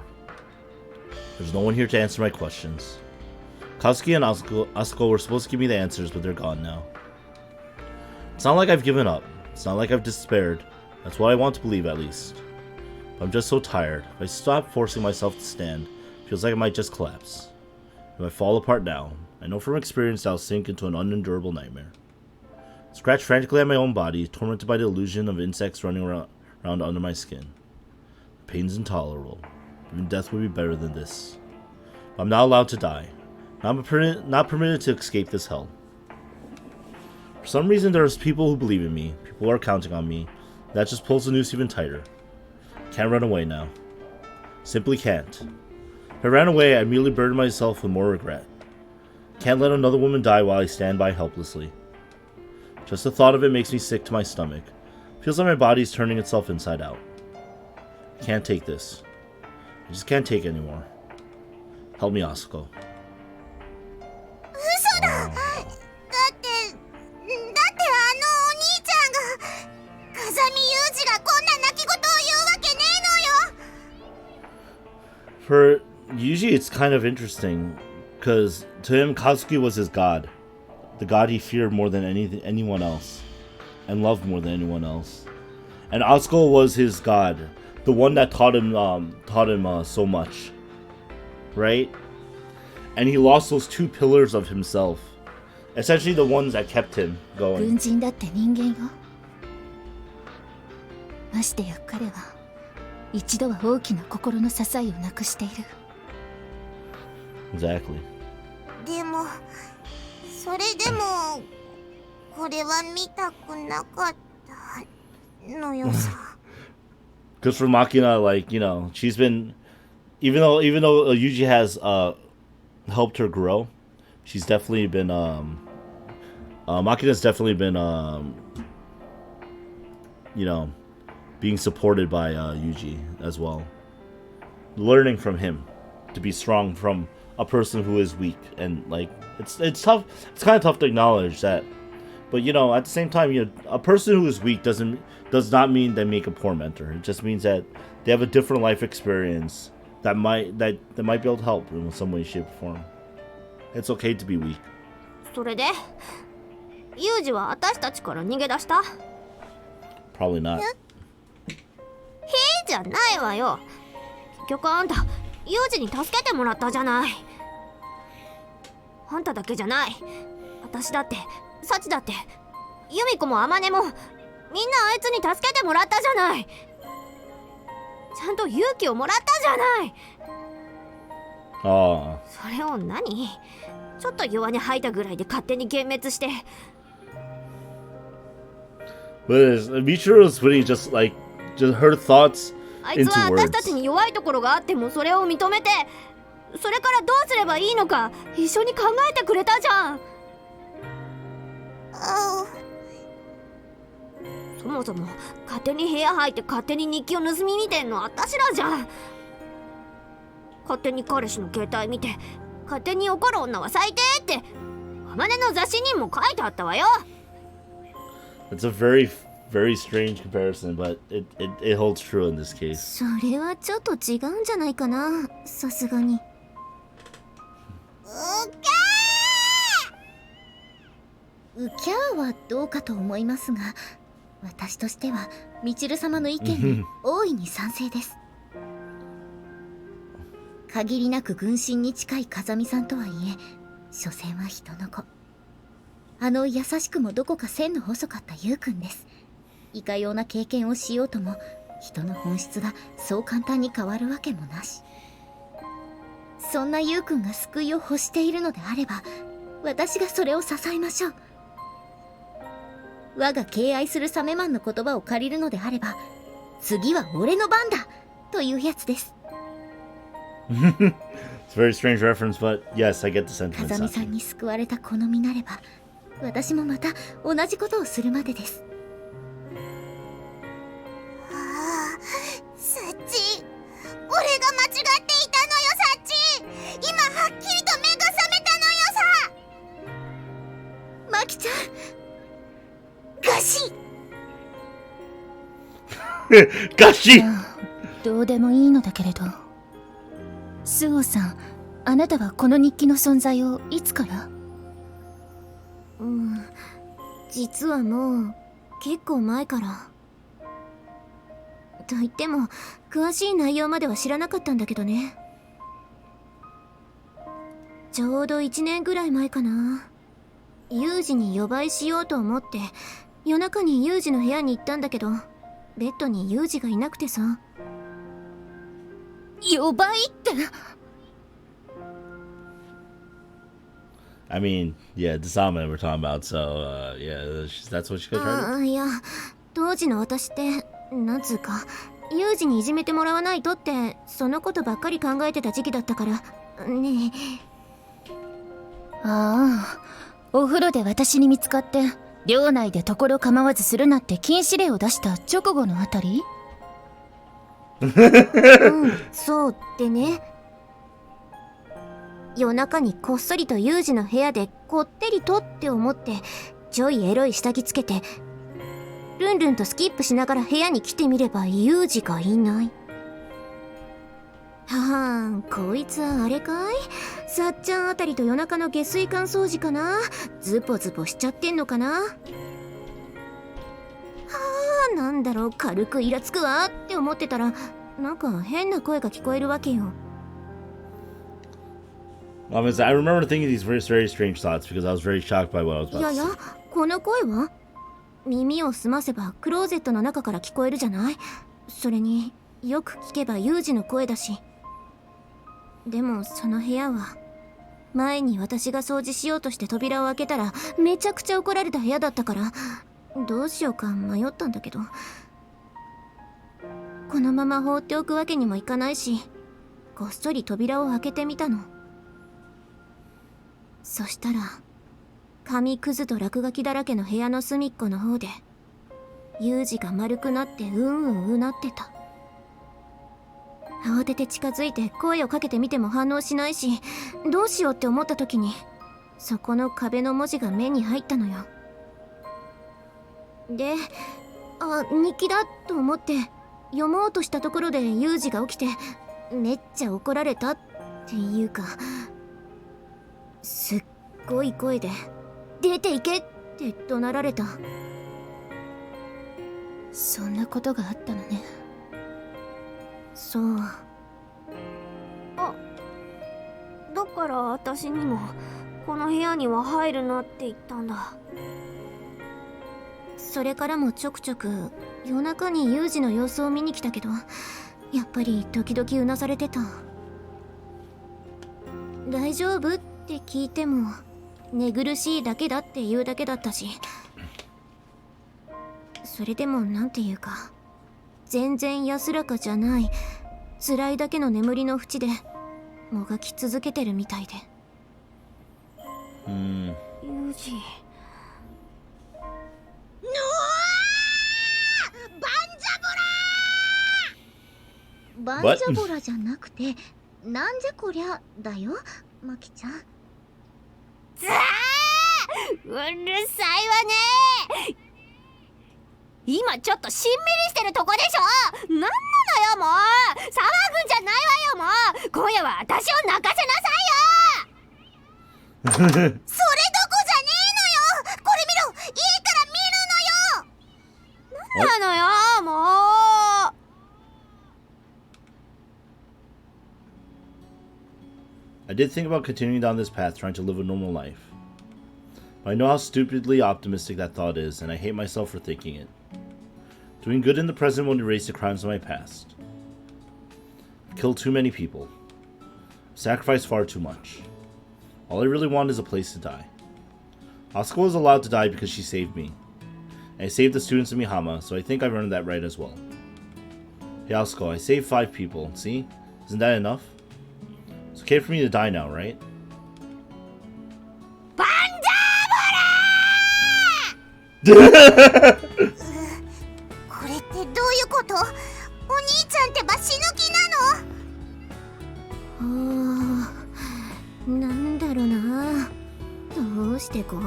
There's no one here to answer my questions. Kazuki and Asuko were supposed to give me the answers, but they're gone now. It's not like I've given up. It's not like I've despaired. That's what I want to believe, at least. But I'm just so tired. If I stop forcing myself to stand, it feels like I might just collapse. If I fall apart now, I know from experience I'll sink into an unendurable nightmare. Scratch frantically at my own body, tormented by the illusion of insects running around under my skin. The pain's intolerable. Even death would be better than this. But I'm not allowed to die. Not permitted to escape this hell. For some reason, there's people who believe in me. People who are counting on me. That just pulls the noose even tighter. Can't run away now. Simply can't. If I ran away, I'd merely burden myself with more regret. Can't let another woman die while I stand by helplessly. Just the thought of it makes me sick to my stomach. Feels like my body's turning itself inside out. I can't take this. I just can't take it anymore. Help me, Asuko. 嘘だ。だってあのお兄ちゃんが風見裕二がこんな泣き言を言うわけねえのよ。 For Yuji, it's kind of interesting, because to him, Kazuki was his god. The god he feared more than anyone else, and loved more than anyone else. And Asuko was his god, the one that taught him so much, right? And he lost those two pillars of himself, essentially the ones that kept him going. 軍人だって人間よ。ましてや彼は一度は大きな心の支えをなくしている。 Exactly. でもそれでもこれは見たくなかったのよさ。Because for Makina, like, she's been, even though Yuji has helped her grow, she's definitely been Makina's definitely been being supported by Yuji as well, learning from him to be strong from a person who is weak. And like it's tough, it's kind of tough to acknowledge that, but at the same time, a person who is weak does not mean they make a poor mentor. It just means that they have a different life experience that might be able to help in some way, shape, or form. It's okay to be weak. それでユージは私たちから逃げ出した？ Probably not. じゃないわよ。結局あんたユージに助けてもらったじゃない。あんただけじゃない。私だってサチだってユミコもアマネもみんなあいつに助けてもらったじゃない。ちゃんと勇気をもらったじゃない。ああ。それを何？ちょっと弱音吐いたぐらいで勝手に幻滅して。 But Michiru was putting just her thoughts あいつ into は私た words. ちに弱いところがあってもそれを認めて、それからどうすればいいのか一緒に考えてくれたじゃん。そもそも勝手に部屋入って勝手に日記を盗み見てんの私らじゃん。勝手に彼氏の携帯見て勝手に怒る女は最低って天音の雑誌にも書いてあったわよ。 It's a very strange comparison, but it holds true in this case. それはちょっと違うんじゃないかな、さすがに。ウキャーはどうかと思いますが、私としてはみちる様の意見に大いに賛成です。限りなく軍神に近い風見さんとはいえ、所詮は人の子。優しくもどこか線の細かった優くんです。いかような経験をしようとも、人の本質がそう簡単に変わるわけもなし。そんな優くんが救いを欲しているのであれば、私がそれを支えましょう。我が敬愛するサメマンの言葉を借りるのであれば、次は俺の番だというやつです。It's a very strange reference, but yes, I get the sentiment. 風見さんに救われた好みなれば、私もまた同じことをするまでです。サッチ、俺が間違っていたのよ、サッチ。今はっきりと目が覚めたのよさ。マキちゃん、ガシガシどうでもいいのだけれど、スオさん、あなたはこの日記の存在をいつから？実はもう結構前から。と言っても詳しい内容までは知らなかったんだけどね。ちょうど1年ぐらい前かな。ユウジに予売しようと思って夜中にユウジの部屋に行ったんだけど、ベッドにユウジがいなくてさ。予売って？ I mean, yeah, the Salmon we're talking about, so, yeah, that's what she got tried. いや、当時の私ってなんつうか、ユウジにいじめてもらわないとってそのことばっかり考えてた時期だったからね。ああ、お風呂で私に見つかって寮内で所構わずするなって禁止令を出した直後のあたり？そうでね。夜中にこっそりとユウジの部屋でこってりとって思ってちょいエロい下着つけてルンルンとスキップしながら部屋に来てみればユウジがいない。こいつはあれかい、さっちゃんあたりと夜中の下水管掃除かな。ズポズポしちゃってんのかな。なんだろう、軽くイラつくわって思ってたらなんか変な声が聞こえるわけよ。I remember thinking these very strange thoughts because I was very shocked by what I was about to いや say. いや、この声は耳を澄ませばクローゼットの中から聞こえるじゃない。それによく聞けばユウジの声だし。でもその部屋は前に私が掃除しようとして扉を開けたらめちゃくちゃ怒られた部屋だったから、どうしようか迷ったんだけど、このまま放っておくわけにもいかないし、こっそり扉を開けてみたの。そしたら紙くずと落書きだらけの部屋の隅っこの方でユウジが丸くなってうなってた。慌てて近づいて声をかけてみても反応しないし、どうしようって思った時にそこの壁の文字が目に入ったのよ。で、日記だと思って読もうとしたところでユウジが起きてめっちゃ怒られたっていうか、すっごい声で出て行けって怒鳴られた。そんなことがあったのね。そう。だから私にもこの部屋には入るなって言ったんだ。それからもちょくちょく夜中にユウジの様子を見に来たけど、やっぱり時々うなされてた。大丈夫って聞いても寝苦しいだけだって言うだけだったし、それでもなんていうか全然安らかじゃない、辛いだけの眠りの淵でもがき続けてるみたいで。ユウジ。バンジャボラじゃなくてなんじゃこりゃだよ、マキちゃん。ずあー、うるさいわね。今ちょっとしんみりしてるとこでしょ。なんなのよもう。騒ぐんじゃないわよもう。今夜は私を泣かせなさいよ。それどこじゃねえのよ。これ見ろ、家から見るのよ。なんなのよもう。I did think about continuing down this path, trying to live a normal life. But I know how stupidly optimistic that thought is, and I hate myself for thinking it. Doing good in the present won't erase the crimes of my past. I've killed too many people. I've sacrificed far too much. All I really want is a place to die. Asuka was allowed to die because she saved me. And I saved the students of Mihama, so I think I've earned that right as well. Hey Asuka, I saved 5 people. See? Isn't that enough? It's okay for me to die now, right? バンダーボラこれってどういうこと？お兄ちゃんってば死ぬ気なの？なんだろうな。どうしてこ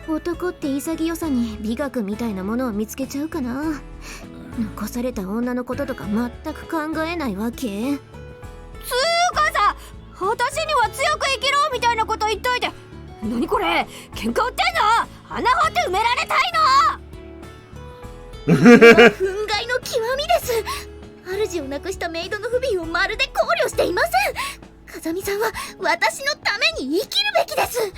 う男って潔さに美学みたいなものを見つけちゃうかな。残された女のこととか全く考えないわけ。つーかさ、私には強く生きろみたいなこと言っといて、何これ、喧嘩売ってんの？穴掘って埋められたいの？憤慨の極みです。主を亡くしたメイドの不憫をまるで考慮していません。風見さんは私のために生きるべきです。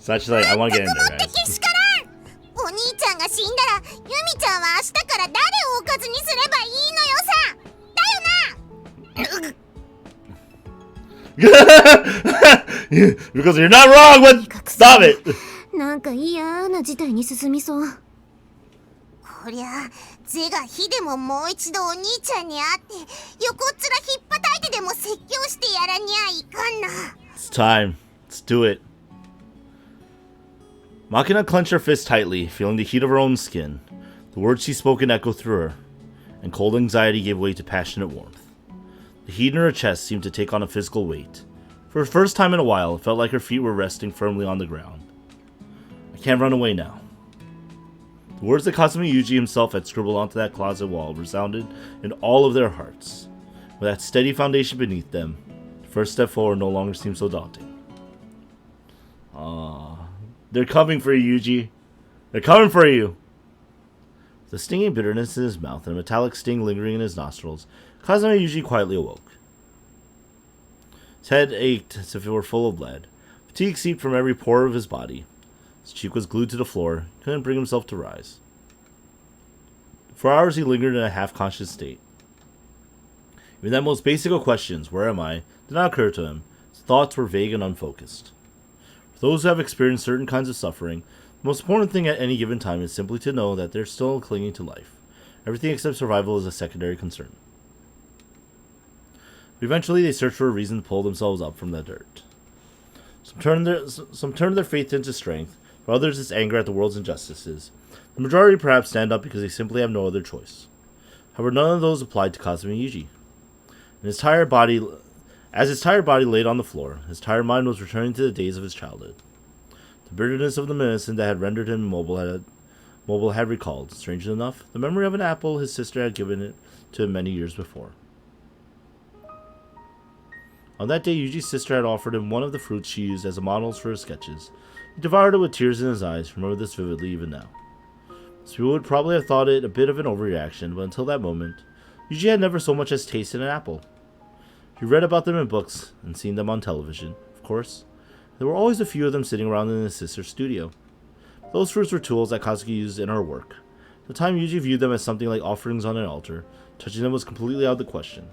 So actually, like, I want to get in there, guys. けしからん。お兄ちゃんが死んだら、ユミちゃんは明日から誰をおかずにすればいいのよさ。だよな。Because you're not wrong, what? Stop it! なんか嫌な事態に進みそう。こりゃゼが火でももう一度お兄ちゃんに会って横っ面ひっぱたいてでも説教してやらにゃいかんな。 It's time. Let's do it. Makina clenched her fist tightly, feeling the heat of her own skin. The words she spoken echoed through her, and cold anxiety gave way to passionate warmth. The heat in her chest seemed to take on a physical weight. For the first time in a while, it felt like her feet were resting firmly on the ground. I can't run away now. The words that Kazumi Yuji himself had scribbled onto that closet wall resounded in all of their hearts. With that steady foundation beneath them, the first step forward no longer seemed so daunting. They're coming for you, Yuji. They're coming for you! With a stinging bitterness in his mouth and a metallic sting lingering in his nostrils, Kazumi Yuji quietly awoke. His head ached as if it were full of lead. Fatigue seeped from every pore of his body. His cheek was glued to the floor. He couldn't bring himself to rise. For hours he lingered in a half-conscious state. Even that most basic of questions, where am I, did not occur to him. His thoughts were vague and unfocused. For those who have experienced certain kinds of suffering, the most important thing at any given time is simply to know that they're still clinging to life. Everything except survival is a secondary concern. Eventually, they search for a reason to pull themselves up from the dirt. Some turn their faith into strength, for others it's anger at the world's injustices. The majority perhaps stand up because they simply have no other choice. However, none of those applied to Kazumi Yuji. As his tired body laid on the floor, his tired mind was returning to the days of his childhood. The bitterness of the medicine that had rendered him immobile had recalled, strangely enough, the memory of an apple his sister had given it to him many years before. On that day, Yuji's sister had offered him one of the fruits she used as models for her sketches. He devoured it with tears in his eyes, remember this vividly even now. Some people would probably have thought it a bit of an overreaction, but until that moment, Yuji had never so much as tasted an apple. He read about them in books, and seen them on television, of course. There were always a few of them sitting around in his sister's studio. Those fruits were tools that Kazuki used in her work. At the time, Yuji viewed them as something like offerings on an altar. Touching them was completely out of the question.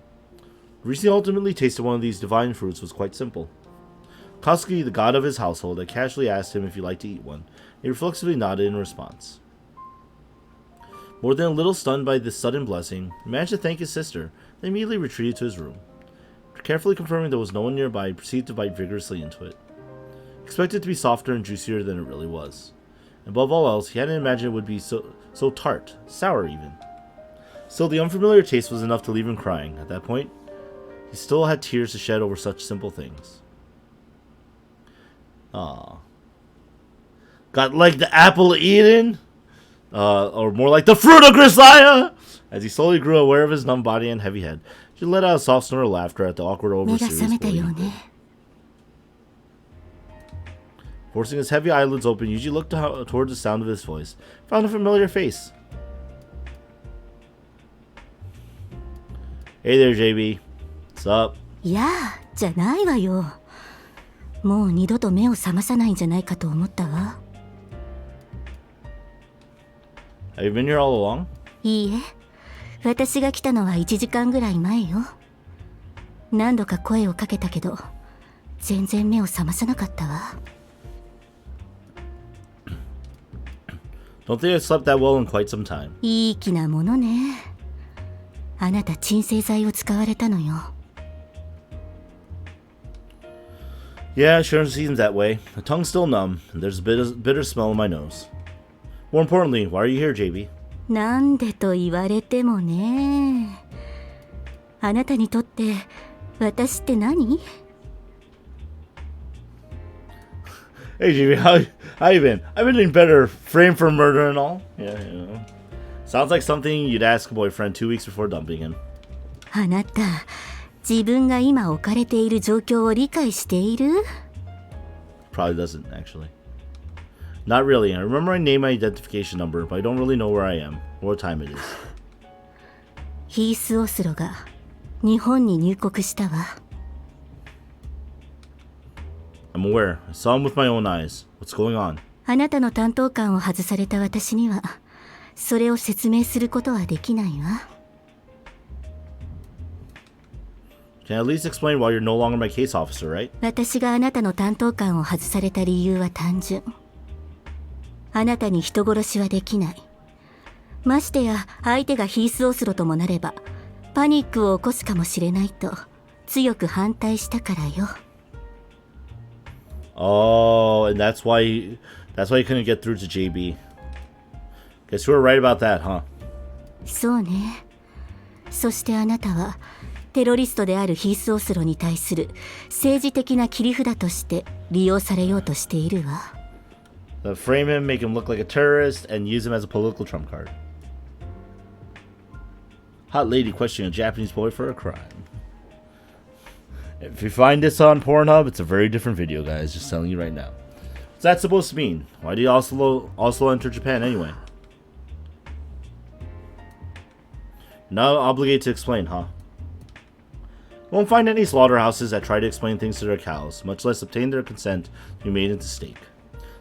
The reason he ultimately tasted one of these divine fruits was quite simple. Kazuki, the god of his household, had casually asked him if he liked to eat one, and he reflexively nodded in response. More than a little stunned by this sudden blessing, he managed to thank his sister, then immediately retreated to his room. Carefully confirming there was no one nearby, he proceeded to bite vigorously into it. He expected it to be softer and juicier than it really was. Above all else, he hadn't imagined it would be so tart, sour even. Still, the unfamiliar taste was enough to leave him crying. At that point, He still had tears to shed over such simple things. Aw. Got like the apple of Eden? Or more like the fruit of Grisaia! As he slowly grew aware of his numb body and heavy head, she let out a soft snort of laughter at the awkward overseas. Forcing his heavy eyelids open, Yuji looked towards the sound of his voice. Found a familiar face. Hey there, JB. What's up? いやあ、じゃないわよ。もう二度と目を覚まさないんじゃないかと思ったわ。Have you been here all along? いいえ、私が来たのは1時間ぐらい前よ。何度か声をかけたけど、全然目を覚まさなかったわ。Don't think I slept that well in quite some time. いい気なものね。あなた鎮静剤を使われたのよ。Yeah, it sure seems that way. The tongue's still numb, and there's a bitter smell in my nose. More importantly, why are you here, JB? なんでと言われてもね。あなたにとって私って何？ Hey, JB, how you been? I've been doing better. Framed for murder and all. Yeah, you know. Sounds like something you'd ask a boyfriend 2 weeks before dumping him. あなた、自分が今置かれている状況を理解している？ Probably doesn't, actually. Not really. I remember my name and identification number, but I don't really know where I am or what time it is. ヒース・オスロが日本に入国したわ。I'm aware. I saw him with my own eyes. What's going on? あなたの担当官を外された私には、それを説明することはできないわ。Can I at least explain why you're no longer my case officer, right? 私があなたの担当官を外された理由は単純。あなたに人殺しはできない。ましてや相手がヒース・オスロともなればパニックを起こすかもしれないと強く反対したからよ。Oh, and that's why you couldn't get through to JB. Guess you were right about that, huh? そうね。そしてあなたはテロリストであるヒース・オスロに対する政治的な切り札として利用されようとしているわ。Frame him, make him look like a terrorist, and use him as a political trump card. Hot lady questioning a Japanese boy for a crime. If you find this on Pornhub, it's a very different video, guys. Just telling you right now. What's that supposed to mean? Why did he also enter Japan anyway? Not obligated to explain, huh? You won't find any slaughterhouses that try to explain things to their cows, much less obtain their consent to be made into steak.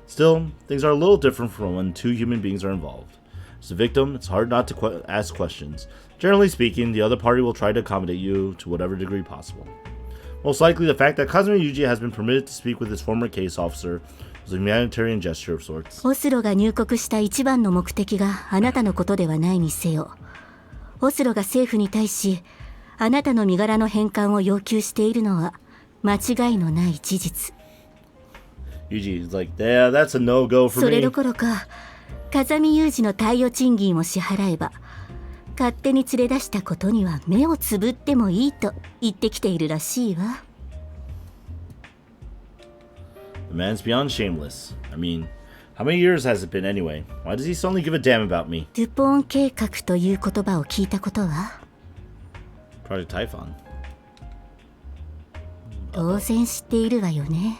Still, things are a little different from when two human beings are involved. As a victim, it's hard not to ask questions. Generally speaking, the other party will try to accommodate you to whatever degree possible. Most likely, the fact that Kazumi Yuji has been permitted to speak with his former case officer was a humanitarian gesture of sorts. オスロが入国した一番の目的があなたのことではないにせよ。オスロが政府に対し、あなたの身柄の返還を要求しているのは間違いのない事実。Yuji is like, yeah, that's a no-go for me. それどころか、風見雄二の貸与賃金を支払えば、勝手に連れ出したことには目をつぶってもいいと言ってきているらしいわ。The man's beyond shameless. I mean, how many years has it been anyway? Why does he suddenly give a damn about me? ドゥポン計画という言葉を聞いたことは？ Project Typhon. 当然知っているわよね。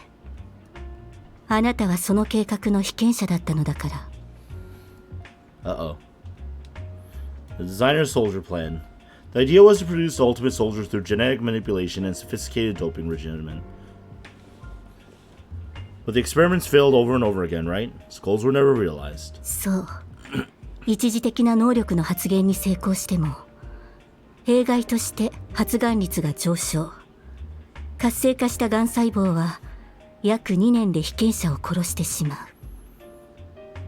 あなたはその計画の被験者だったのだから。Uh-oh. The designer's soldier plan. The idea was to produce the ultimate soldier through genetic manipulation and sophisticated doping regimen. But the experiments failed over and over again, right? His goals were never realized. そう。一時的な能力の発現に成功しても、弊害として発がん率が上昇。活性化したがん細胞は約2年で被験者を殺してしま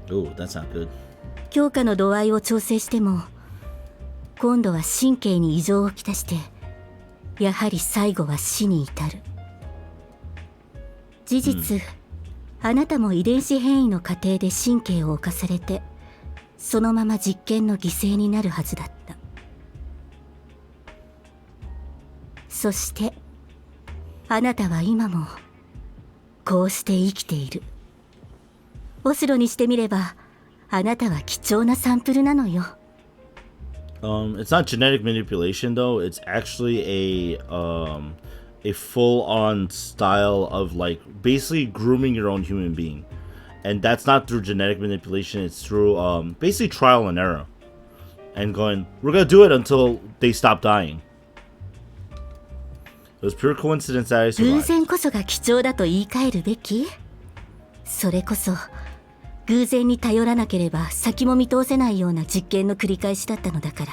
う。Ooh, that's not good. 強化の度合いを調整しても、今度は神経に異常をきたして、やはり最後は死に至る。事実、あなたも遺伝子変異の過程で神経を侵されて、そのまま実験の犠牲になるはずだった。そしてあなたは今もこうして生きている。オスロにしてみればあなたは貴重なサンプルなのよ。It's not genetic manipulation though. It's actually a full-on style of like basically grooming your own human being, and that's not through genetic manipulation. It's through basically trial and error, and going, we're gonna do it until they stop dying. It was pure coincidence that I 偶 survived. 然こそが貴重だと言い換えるべき。それこそ偶然に頼らなければ先も見通せないような実験の繰り返しだったのだから。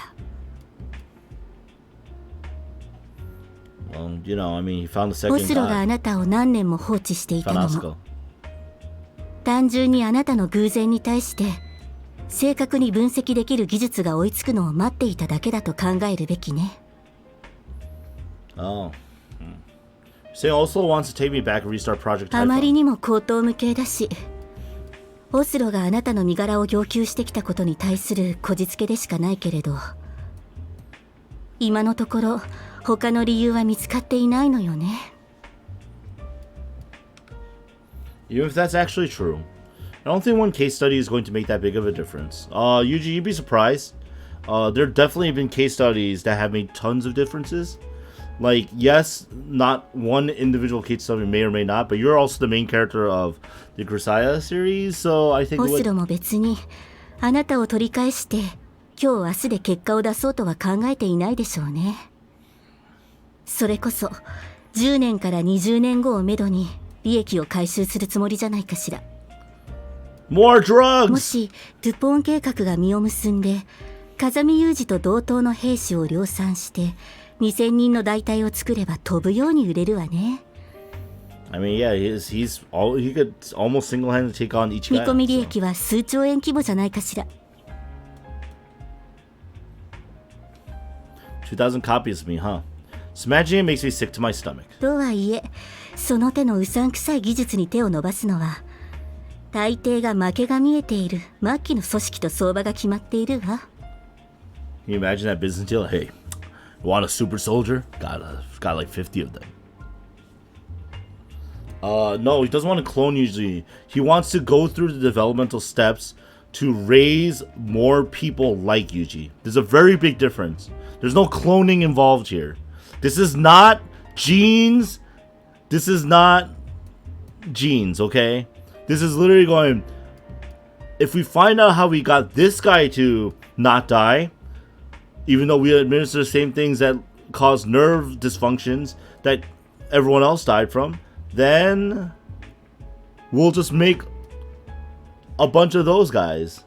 Well, you know, I mean, he found the オ second スロがあ guy. なたを何年も放置していたの Fanasco. も単純にあなたの偶然に対して正確に分析できる技術が追いつくのを待っていただけだと考えるべきね。 Oh. Say also wants to take me back and restart Project あまり Typhon. にも口頭無形だし、オスロがあなたの身柄を要求してきたことに対するこじつけでしかないけれど、今のところ他の理由は見つかっていないのよね。 Even if that's actually true, I don't think one case study is going to make that big of a difference. Yuji, you'd be surprised. There definitely have been case studies that have made tons of differences. Like, yes, not one individual case study may or may not, but you're also the main character of the Grisaia series, so I think オ it ス would... ロも別にあなたを取り返して今日明日で結果を出そうとは考えていないでしょうね。それこそ10年から20年後をめどに利益を回収するつもりじゃないかしら。 More も drugs! しドゥポン計画が実を結んで風見有事と同等の兵士を量産して2000人の大隊を作れば飛ぶように売れるわね。 I mean, yeah, he could almost single-handedly take on each 見 guy. 込み利 So. 益は数兆円規模じゃないかしら。 2,000 copies of me, huh? Just imagining it makes me sick to my stomach. とはいえその手のうさんくさい技術に手を伸ばすのは大抵が負けが見えている末期の組織と相場が決まっているわ。 Can you imagine that business deal? Hey, you want a super soldier? Got like 50 of them. No, he doesn't want to clone usually. He wants to go through the developmental steps to raise more people like Yuji. There's a very big difference. There's no cloning involved here. This is not genes. This is not genes, okay? This is literally going, if we find out how we got this guy to not die, even though we administer the same things that cause nerve dysfunctions that everyone else died from, then we'll just make a bunch of those guys.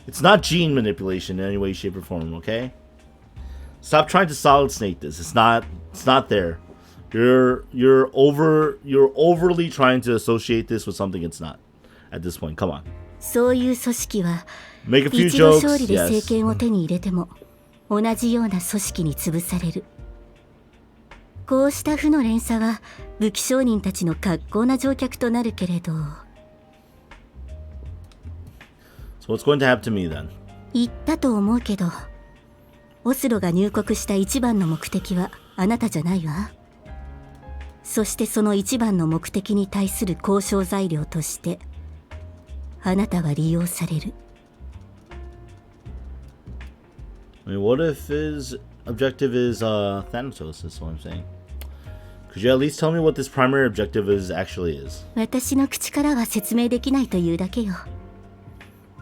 It's not gene manipulation in any way, shape, or form, okay? Stop trying to solid snake this. It's not there. You're overly trying to associate this with something it's not at this point. Come on. そういう組織は Make a few 一度 jokes. 勝利で政 Yes. 権を手に入れても同じような組織に潰される。こうした負の連鎖は武器商人たちの格好な乗客となるけれど、 So what's going to happen to me then? 言ったと思うけどオスロが入国した一番の目的はあなたじゃないわ。そしてその一番の目的に対する交渉材料としてあなたは利用される。 I mean, what if his objective is Thanatos? Is what I'm saying. Could you at least tell me what this primary objective actually is? 私の口からは説明できないというだけよ。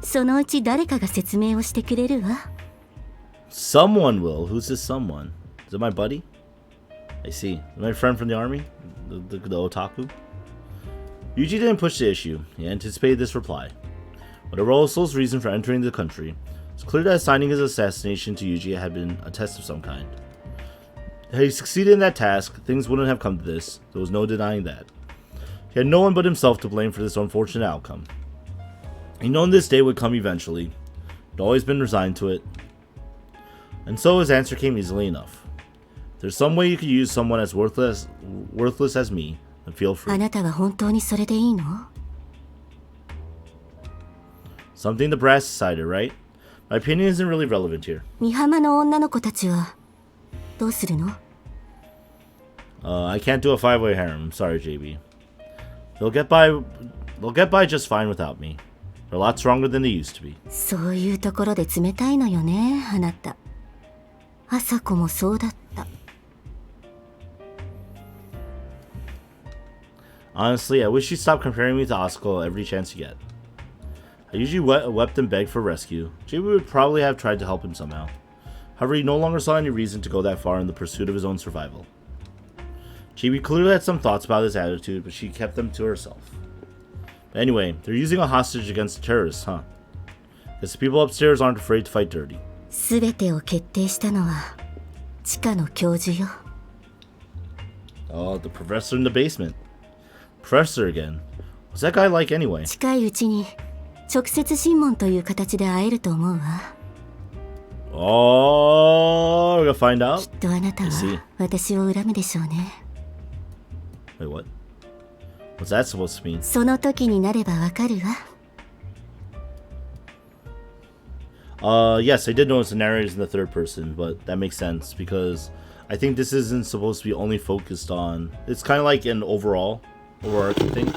そのうち誰かが説明をしてくれるわ。 Someone will. Who's this someone? Is it my buddy? I see. My friend from the army? The otaku? Yuji didn't push the issue. He anticipated this reply. Whatever Oso's reason for entering the country, it's clear that assigning his assassination to Yuji had been a test of some kind. Had he succeeded in that task, things wouldn't have come to this. There was no denying that. He had no one but himself to blame for this unfortunate outcome. He'd known this day would come eventually. He'd always been resigned to it. And so his answer came easily enough. If there's some way you could use someone as worthless as me, then feel あ free. なたは本当にそれでいいの？ Something the brass decided, right? My opinion isn't really relevant here. 美浜の女の子たちはどうするの？ I can't do a 5-way harem. I'm sorry, JB. They'll get by just fine without me. They're a lot stronger than they used to be. そういうところで冷たいのよね、あなた。朝子もそうだった。Honestly, I wish you'd stop comparing me to Asuko every chance you get. I usually wept and begged for rescue. JB would probably have tried to help him somehow. However, he no longer saw any reason to go that far in the pursuit of his own survival. JB clearly had some thoughts about his attitude, but she kept them to herself. But anyway, they're using a hostage against the terrorists, huh? Guess the people upstairs aren't afraid to fight dirty. すべてを決定したのは地下の教授よ。Oh, the professor in the basement. Professor again. What's that guy like anyway? 近いうちに直接審問という形で会えると思うわ。Oh, we're gonna find out? きっとあなたは私を恨むでしょうね。Wait, what? What's that supposed to mean? その時になればわかるわ。Yes, I did notice the narrator's in the third person, but that makes sense because I think this isn't supposed to be only focused on. It's kind of like an overarching thing.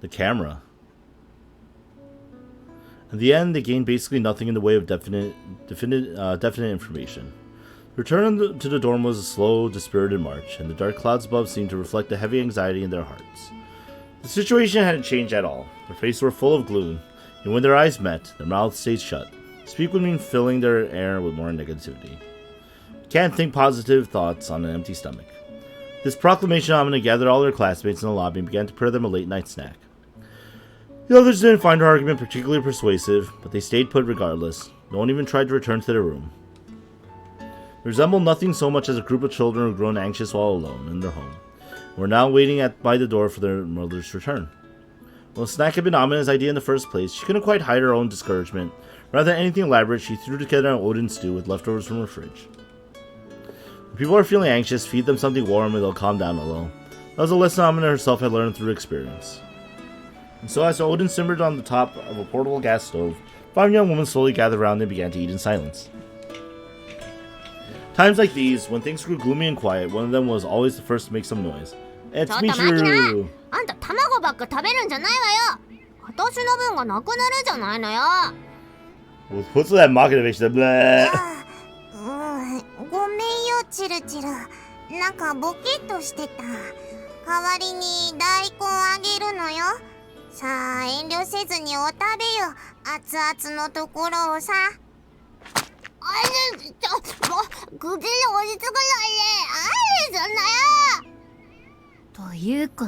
The camera. In the end, they gained basically nothing in the way of definite information. Return to the dorm was a slow, dispirited march, and the dark clouds above seemed to reflect the heavy anxiety in their hearts. The situation hadn't changed at all. Their faces were full of gloom, and when their eyes met, their mouths stayed shut. Speak would mean filling their air with more negativity. Can't think positive thoughts on an empty stomach. This proclamation Amina gathered all their classmates in the lobby and began to prepare them a late night snack. The others didn't find her argument particularly persuasive, but they stayed put regardless. No one even tried to return to their room. They resembled nothing so much as a group of children who had grown anxious while alone in their home. Were now waiting by the door for their mother's return. While the snack had been Amina's idea in the first place, she couldn't quite hide her own discouragement. Rather than anything elaborate, she threw together an Odin stew with leftovers from her fridge. When people are feeling anxious, feed them something warm and they'll calm down a little. That was a lesson Amina herself had learned through experience. And so as the Odin simmered on the top of a portable gas stove, 5 young women slowly gathered around and began to eat in silence. Times like these, when things grew gloomy and quiet, one of them was always the first to make some noise. It's Michiru! あんた卵ばっか食べるんじゃないわよ。私の分がなくなるじゃないのよ。What's that motivation? Blah. ごめんよチルチル。なんかボケっとしてた。代わりに大根あげるのよ。さあ遠慮せずにお食べよ。熱々のところをさ。くじり落ち着くないで。あれじゃないよ。というか、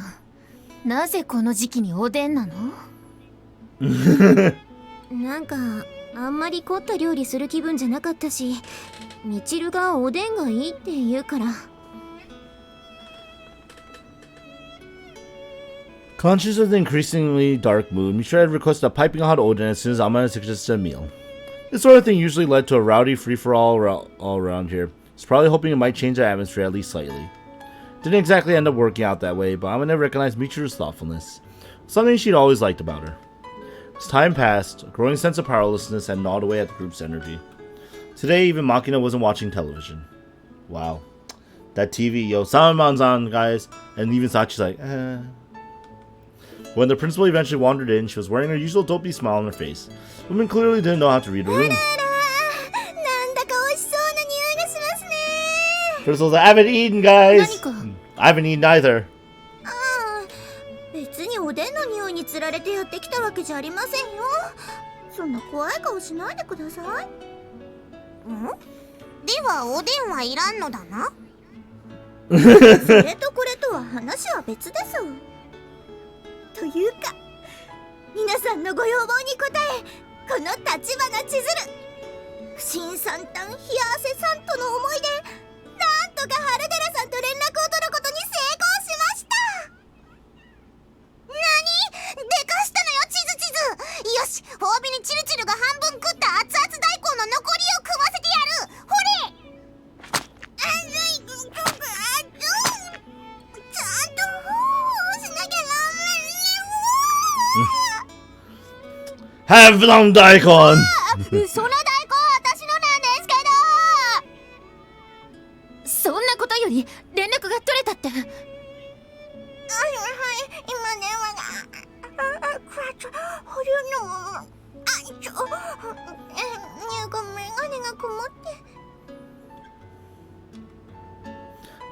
なぜこの時期におでんなの？なんかあんまり凝った料理する気分じゃなかったし、みちるがおでんがいいって言うから。Conscious of the increasingly dark mood, Michiru had requested a piping hot Odin as soon as Amina suggested a meal. This sort of thing usually led to a rowdy free-for-all all around here. He's probably hoping it might change the atmosphere at least slightly. Didn't exactly end up working out that way, but Amina recognized Michiru's thoughtfulness, something she'd always liked about her. As time passed, a growing sense of powerlessness had gnawed away at the group's energy. Today, even Makina wasn't watching television. Wow. That TV, yo, Samaman's on, guys. And even Sachi's like, When the principal eventually wandered in, she was wearing her usual dopey smile on her face. Women clearly didn't know how to read a room. Principal's like, I haven't eaten, guys! I haven't eaten either. 別におでんの匂いにつられてやってきたわけじゃありませんよ。そんな怖い顔しないでください。ではおでんはいらんのだな。それとこれとは話は別です。というか、皆さんのご要望に応え、この立花千鶴、不審三端冷や汗さんとの思いで、なんとか春寺さんと連絡を取ることに成功しました。何？でかしたのよチズチズ。よし、褒美にチルチルが半分食った熱々大根の残りを食わせてやる。ほれ！ちゃんとしなきゃダメね。Have some daikon! その大根私の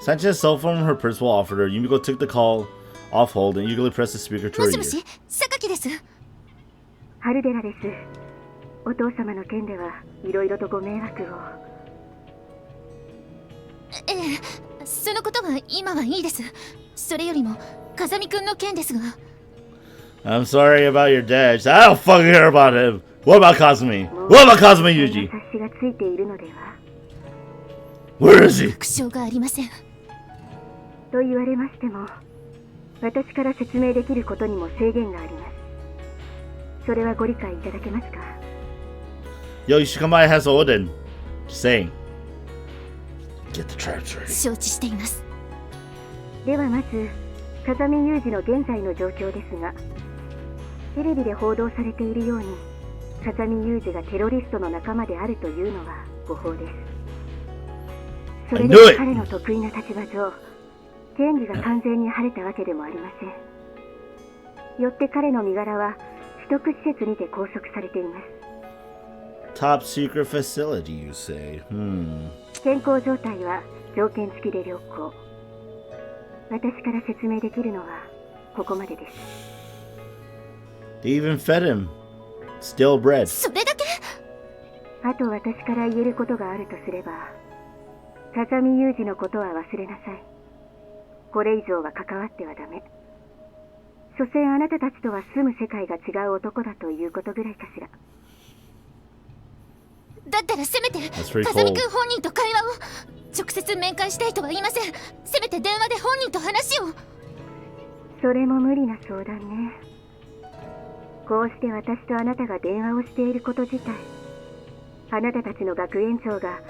Sanche's cell phone her principal offered her. Yumiko took the call off hold and eagerly pressed the speaker to も her し ear. もし榊です。ハルデラです。お父様の件ではいろいろとご迷惑を。ええ、そのことは今はいいです。それよりも風見くんの件ですが。I'm sorry about your dad. I don't fucking care about him. What about Kazumi? What about Kazumi Yuji? 察しがついているのでは Where is he? 確証がありません。と言われましても、私から説明できることにも制限があります。それはご理解いただけますか？ Yo, you should come by and have some Odin. Just saying. Get the traps ready. 承知しています。ではまず、風見雄二の現在の状況ですが、テレビで報道されているように、風見雄二がテロリストの仲間であるというのは誤報です。それでも彼の得意な立場上、嫌疑が完全に晴れたわけでもありません。よって彼の身柄は秘匿施設にて拘束されています。Top secret facility, you say? 健康状態は条件付きで良好。私から説明できるのはここまでです。They even fed him stale bread. それだけ？あと私から言えることがあるとすれば、風見雄二のことは忘れなさい。これ以上は関わってはダメ。所詮あなたたちとは住む世界が違う男だということぐらいかしら。だったらせめて That's 風 pretty 見 cold. くん本人と会話を。直接面会したいとは言いません。せめて電話で本人と話を。それも無理な相談ね。こうして私とあなたが電話をしていること自体、あなたたちの学園長が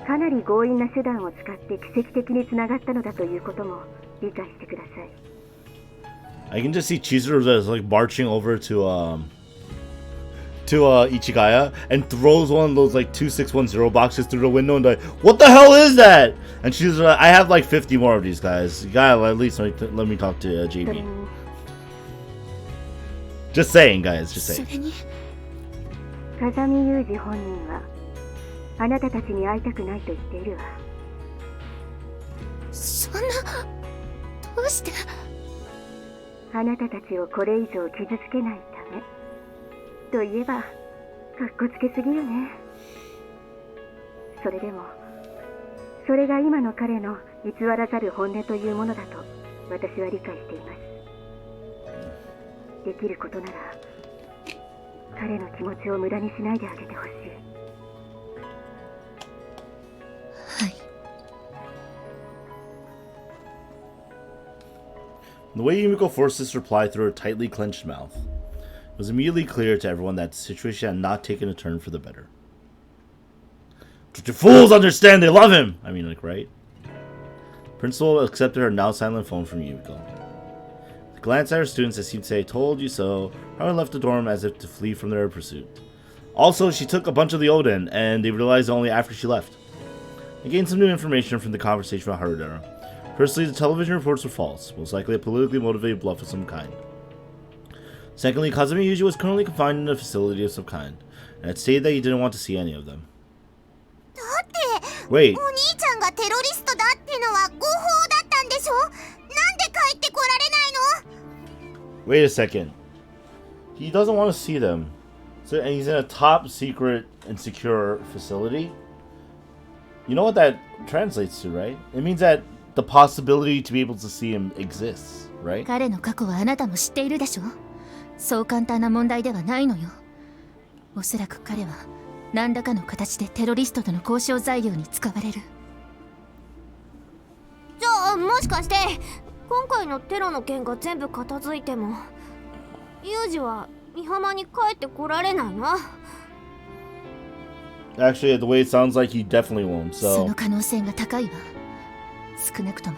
かなり強引な手段を使って奇跡的につながったのだということも理解してください。I can just see Chizuru that's like marching over to Ichigaya and throws one of those like 2610 boxes through the window and like, what the hell is that? And she's like, I have like 50 more of these guys. You gotta at least let me talk to それ JB. に Just saying, guys. Just そ saying. れに風見雄二本人はあなたたちに会いたくないと言っているわ。そんな、どうして？あなたたちをこれ以上傷つけないためといえばかっこつけすぎよね。それでもそれが今の彼の偽らざる本音というものだと私は理解しています。できることなら彼の気持ちを無駄にしないであげてほしい。はい。 The way Yumiko forced this reply through her tightly clenched mouth, it was immediately clear to everyone that the situation had not taken a turn for the better. Don't you fools understand? They love him! I mean, like, right? Principal accepted her now silent phone from Yumiko. The glance at her students that seemed to say, told you so, Haru left the dorm as if to flee from their pursuit. Also, she took a bunch of the Oden, and they realized only after she left. They gained some new information from the conversation with Harudera. Firstly, the television reports were false, most likely a politically motivated bluff of some kind. Secondly, Kazumi Yuji was currently confined in a facility of some kind, and had stated that he didn't want to see any of them. だって Wait, お兄ちゃんがテロリストだってのは誤報だったんでしょ。なんで帰ってこられないの？ wait a second. He doesn't want to see them. So, and he's in a top secret and secure facility? You know what that translates to, right? It means that the possibility to be able to see him exists, right? 彼の過去はあなたも知っているでしょ。そう簡単な問題ではないのよ。おそらく彼は何らかの形でテロリストとの交渉材料に使われる。じゃあもしかして今回のテロの件が全部片付いてもユージは美浜に帰ってこられないな。 Actually, the way it sounds like he definitely won't, そ so... の可能性が高いわ。少なくとも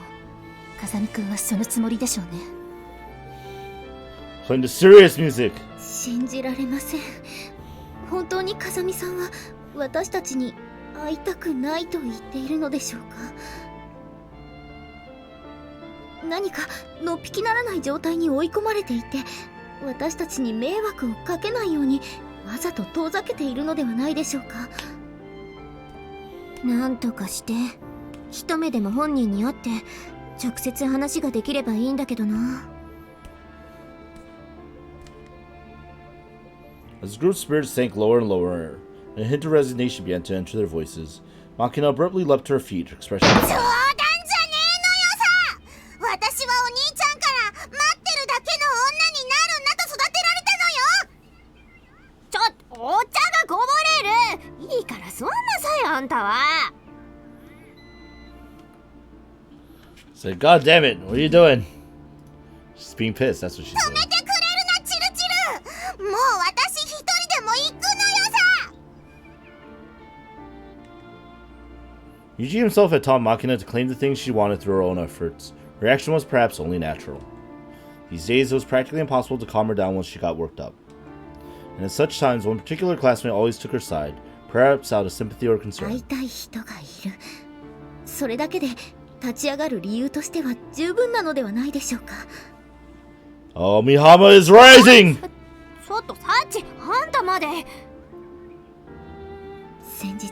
風見くんはそのつもりでしょうね。Playing the serious music! 信じられません。本当に風見さんは私たちに会いたくないと言っているのでしょうか。何かのっぴきならない状態に追い込まれていて、私たちに迷惑をかけないようにわざと遠ざけているのではないでしょうか。なんとかして一目でも本人に会って直接話ができればいいんだけどな。As the group's spirits sank lower and lower, and a hint of resignation began to enter their voices, Makina abruptly leapt to her feet, her expression. 冗談じゃねえのよさ。私はお兄ちゃんから待ってるだけの女になるなと育てられたのよ。ちょっとお茶がこぼれる。いいからそんなさい、あんたは。Say, God damn it, what are you doing? She's being pissed, that's what she 止 said. めてくれるな、チルチル。もう私一人でも行くのよさ。 Yuji himself had taught Makina to claim the things she wanted through her own efforts. Her reaction was perhaps only natural. These days, it was practically impossible to calm her down once she got worked up. And at such times, one particular classmate always took her side, perhaps out of sympathy or 会 concern. いたい人がいる。それだけで立ち上がる理由としては十分なのではないでしょうか。 Oh, Mihama is rising! ちょっとサチ、あんたまで。先日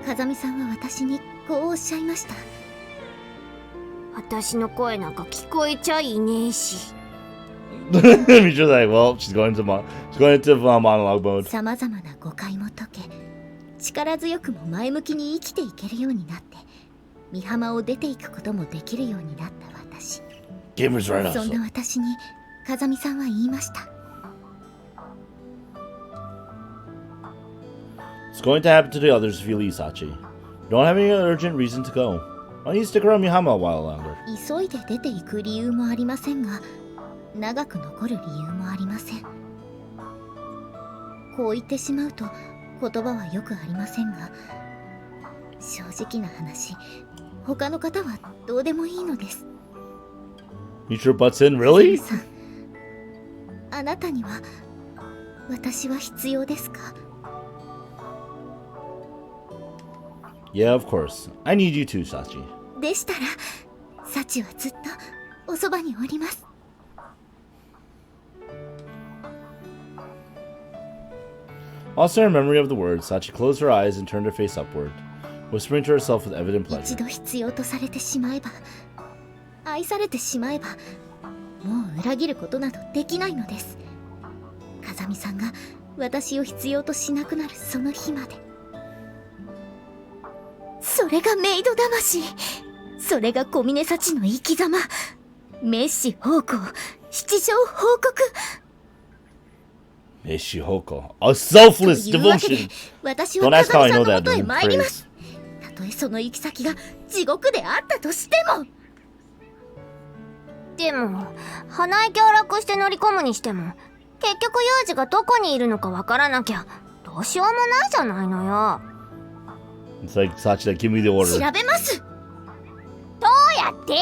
風見さんは私にこうおっしゃいました。私の声なんか聞こえちゃいねえし。Mitra's like, well, she's going into monologue mode. さまざまな誤解も解け、力強くも前向きに生きていけるようになって、美浜を出ていくこともできるようになった私。 Gamer's right そん also. な私に風見さんは言いました。 It's going to happen to the others if you leave, Sachi. You don't have any urgent reason to go. Why don't you stick around Mihama a while longer? 急いで出ていく理由もありませんが、長く残る理由もありません。こう言ってしまうと言葉はよくありませんが、正直な話、他の方はどうでもいいのです。 Mitra butts in, really? さん、あなたには私は必要ですか？ Yeah, of course. I need you too, Sachi. でしたら、サチはずっとおそばにおります。 Also in memory of the words, Sachi closed her eyes and turned her face upward, whispering to herself with evident 一 pleasure. 度必要とされてしまえば、愛されてしまえば、もう裏切ることなどできないのです。風見さんが私を必要としなくなるその日まで。それがメイド魂、それが小峰幸の生き様、メッシ奉公、七条報告。 Meshihoko. A selfless というわけで devotion. 私は Don't ask 風 how I 見さ know んの that 元へ in 参りま praise. す。たとえその行き先が地獄であったとしても。でも花井協力して乗り込むにしても、結局ユージがどこにいるのかわからなきゃどうしようもないじゃないのよ。 It's like Sachi, like, give me the 調 order. べます。どうやって？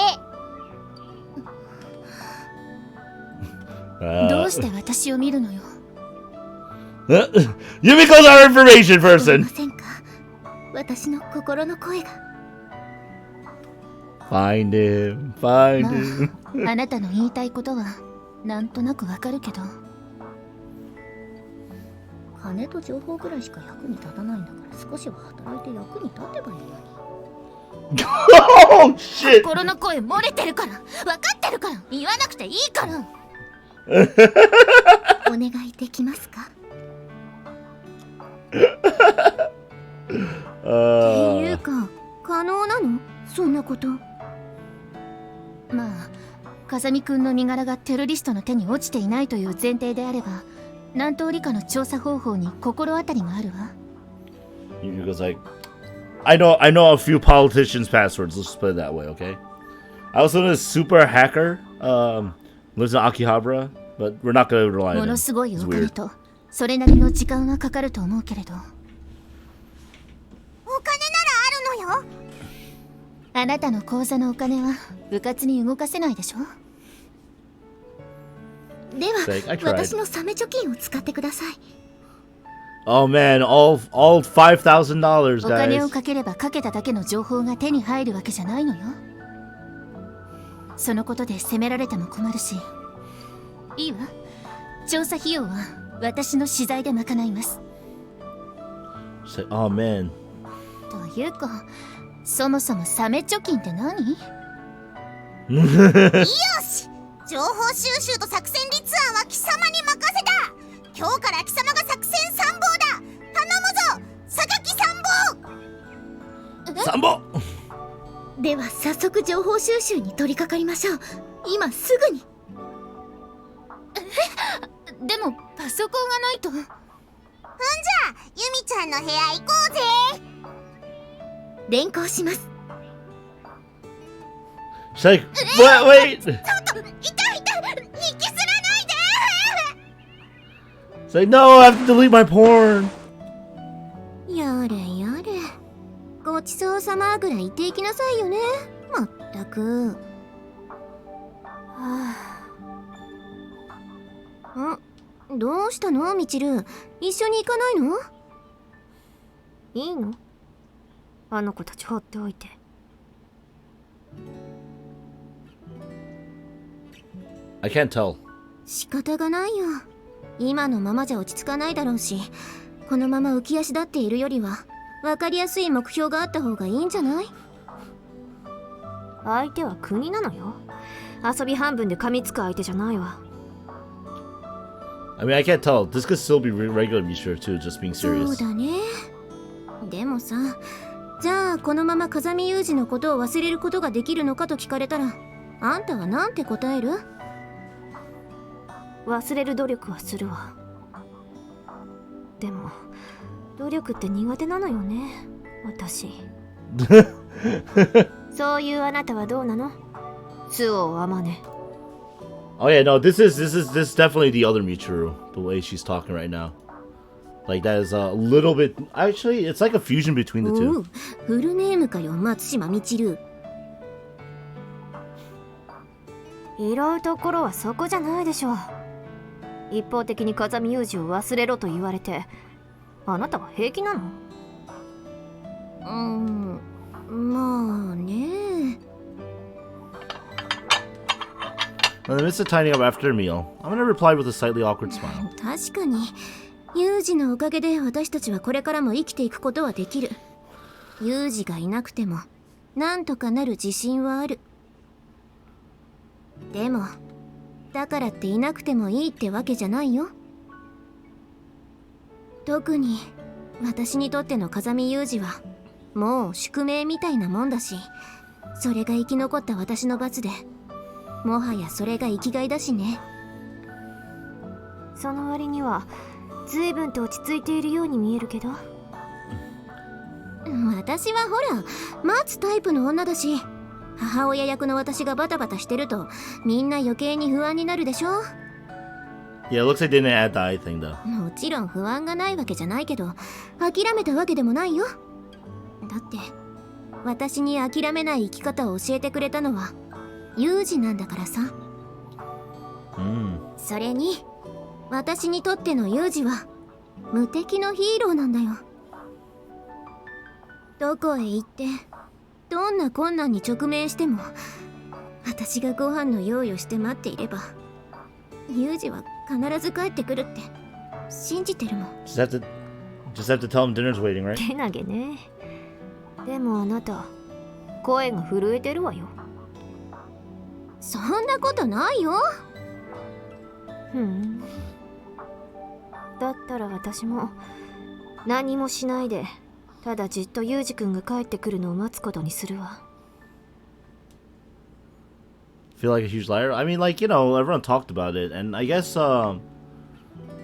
どうして私を見るのよ。Yumiko's our information 聞こえ person. ませんか？私の心の声が。 Find him. Find ま him. あ、あなたの言いたいことはなんとなくわかるけど、金と情報ぐらいしか役に立たないんだから少しは働いて役に立てばいいのに。 Oh shit. 心の声漏れてるから、わかってるから、言わなくていいから。お願いできますか？っていうか可能なの？そんなこと。まあ、風見くんの身柄がテロリストの手に落ちていないという前提であれば、何通りかの調査方法に心当たりがあるわ。 Yumiko's like, I know a few politicians' passwords. Let's just put it that way, okay? I also know this super hacker lives in Akihabara, but we're not gonna rely も on の him. すごい He's お金 weird. と、それなりの時間はかかると思うけれど、お金ならあるのよ。あなたの口座のお金は部活に動かせないでしょ。では Like, I tried. 私のサメ貯金を使ってください。 Oh man, all $5,000, お金 guys. をかければかけただけの情報が手に入るわけじゃないのよ。そのことで責められても困るし、いいわ。調査費用は私の資材で賄います。 She's like, oh man. というか、そもそもサメ貯金って何？よし、情報収集と作戦立案は貴様に任せた。今日から貴様が作戦参謀だ。頼むぞ榊参謀。参謀。では早速情報収集に取り掛かりましょう。今すぐに。でもパソコンがないと。じゃあユミちゃんの部屋行こうぜ。連行します。She's like, wait. ちょっと痛い息すらないで。It's like, no, I have to delete my porn. やれやれ、ごちそうさまぐらい言っていきなさいよね。まったく。どうしたのみちる、一緒に行かないの？いいの？あの子たち放っておいて。I can't tell. 仕方がないよ。今のままじゃ落ち着かないだろうし、このまま浮き足立っているよりは分かりやすい目標があった方がいいんじゃない？相手は国なのよ。遊び半分で噛みつく相手じゃないわ。I mean, I can't tell. This could still be regular Mishra too, just being そう serious. だね。でもさ、じゃあこのまま風見雄二のことを忘れることができるのかと聞かれたら、あんたはなんて答える？忘れる努力はするわ。でも努力って苦手なのよね、私。そういうあなたはどうなの？巣をあまね。Oh yeah, no, this is definitely the other Michiru, the way she's talking right now. Like that is a little bit. Actually, it's like a fusion between the お two. う、フルネームかよ、松島みちる。拾うところはそこじゃないでしょう。一方的に風見雄二を忘れろと言われて、あなたは平気なの？まあね。In the midst of tidying up after a meal, I'm gonna reply with a slightly awkward smile. 確かに雄二のおかげで私たちはこれからも生きていくことはできる。雄二がいなくてもなんとかなる自信はある。でもだからっていなくてもいいってわけじゃないよ。特に私にとっての風見雄二はもう宿命みたいなもんだし、それが生き残った私の罰で、もはやそれが生きがいだしね。その割には随分と落ち着いているように見えるけど。私はほら待つタイプの女だし、母親役の私がバタバタしてるとみんな余計に不安になるでしょ。 Yeah, it looks like they didn't add the eye thing though. もちろん不安がないわけじゃないけど、諦めたわけでもないよ。だって私に諦めない生き方を教えてくれたのは雄二なんだからさ。それに私にとっての雄二は無敵のヒーローなんだよ。どこへ行ってどんな困難に直面しても、私がご飯の用意をして待っていれば雄二は必ず帰ってくるって信じてるもん。Just have to tell him dinner's waiting, right? けなげね。でもあなた声が震えてるわよ。そんなことないよ。だったら私も何もしないで、ただじっとユウジ君が帰ってくるのを待つことにするわ。Feel like a huge liar? I mean, like, you know, everyone talked about it, and I guess I'll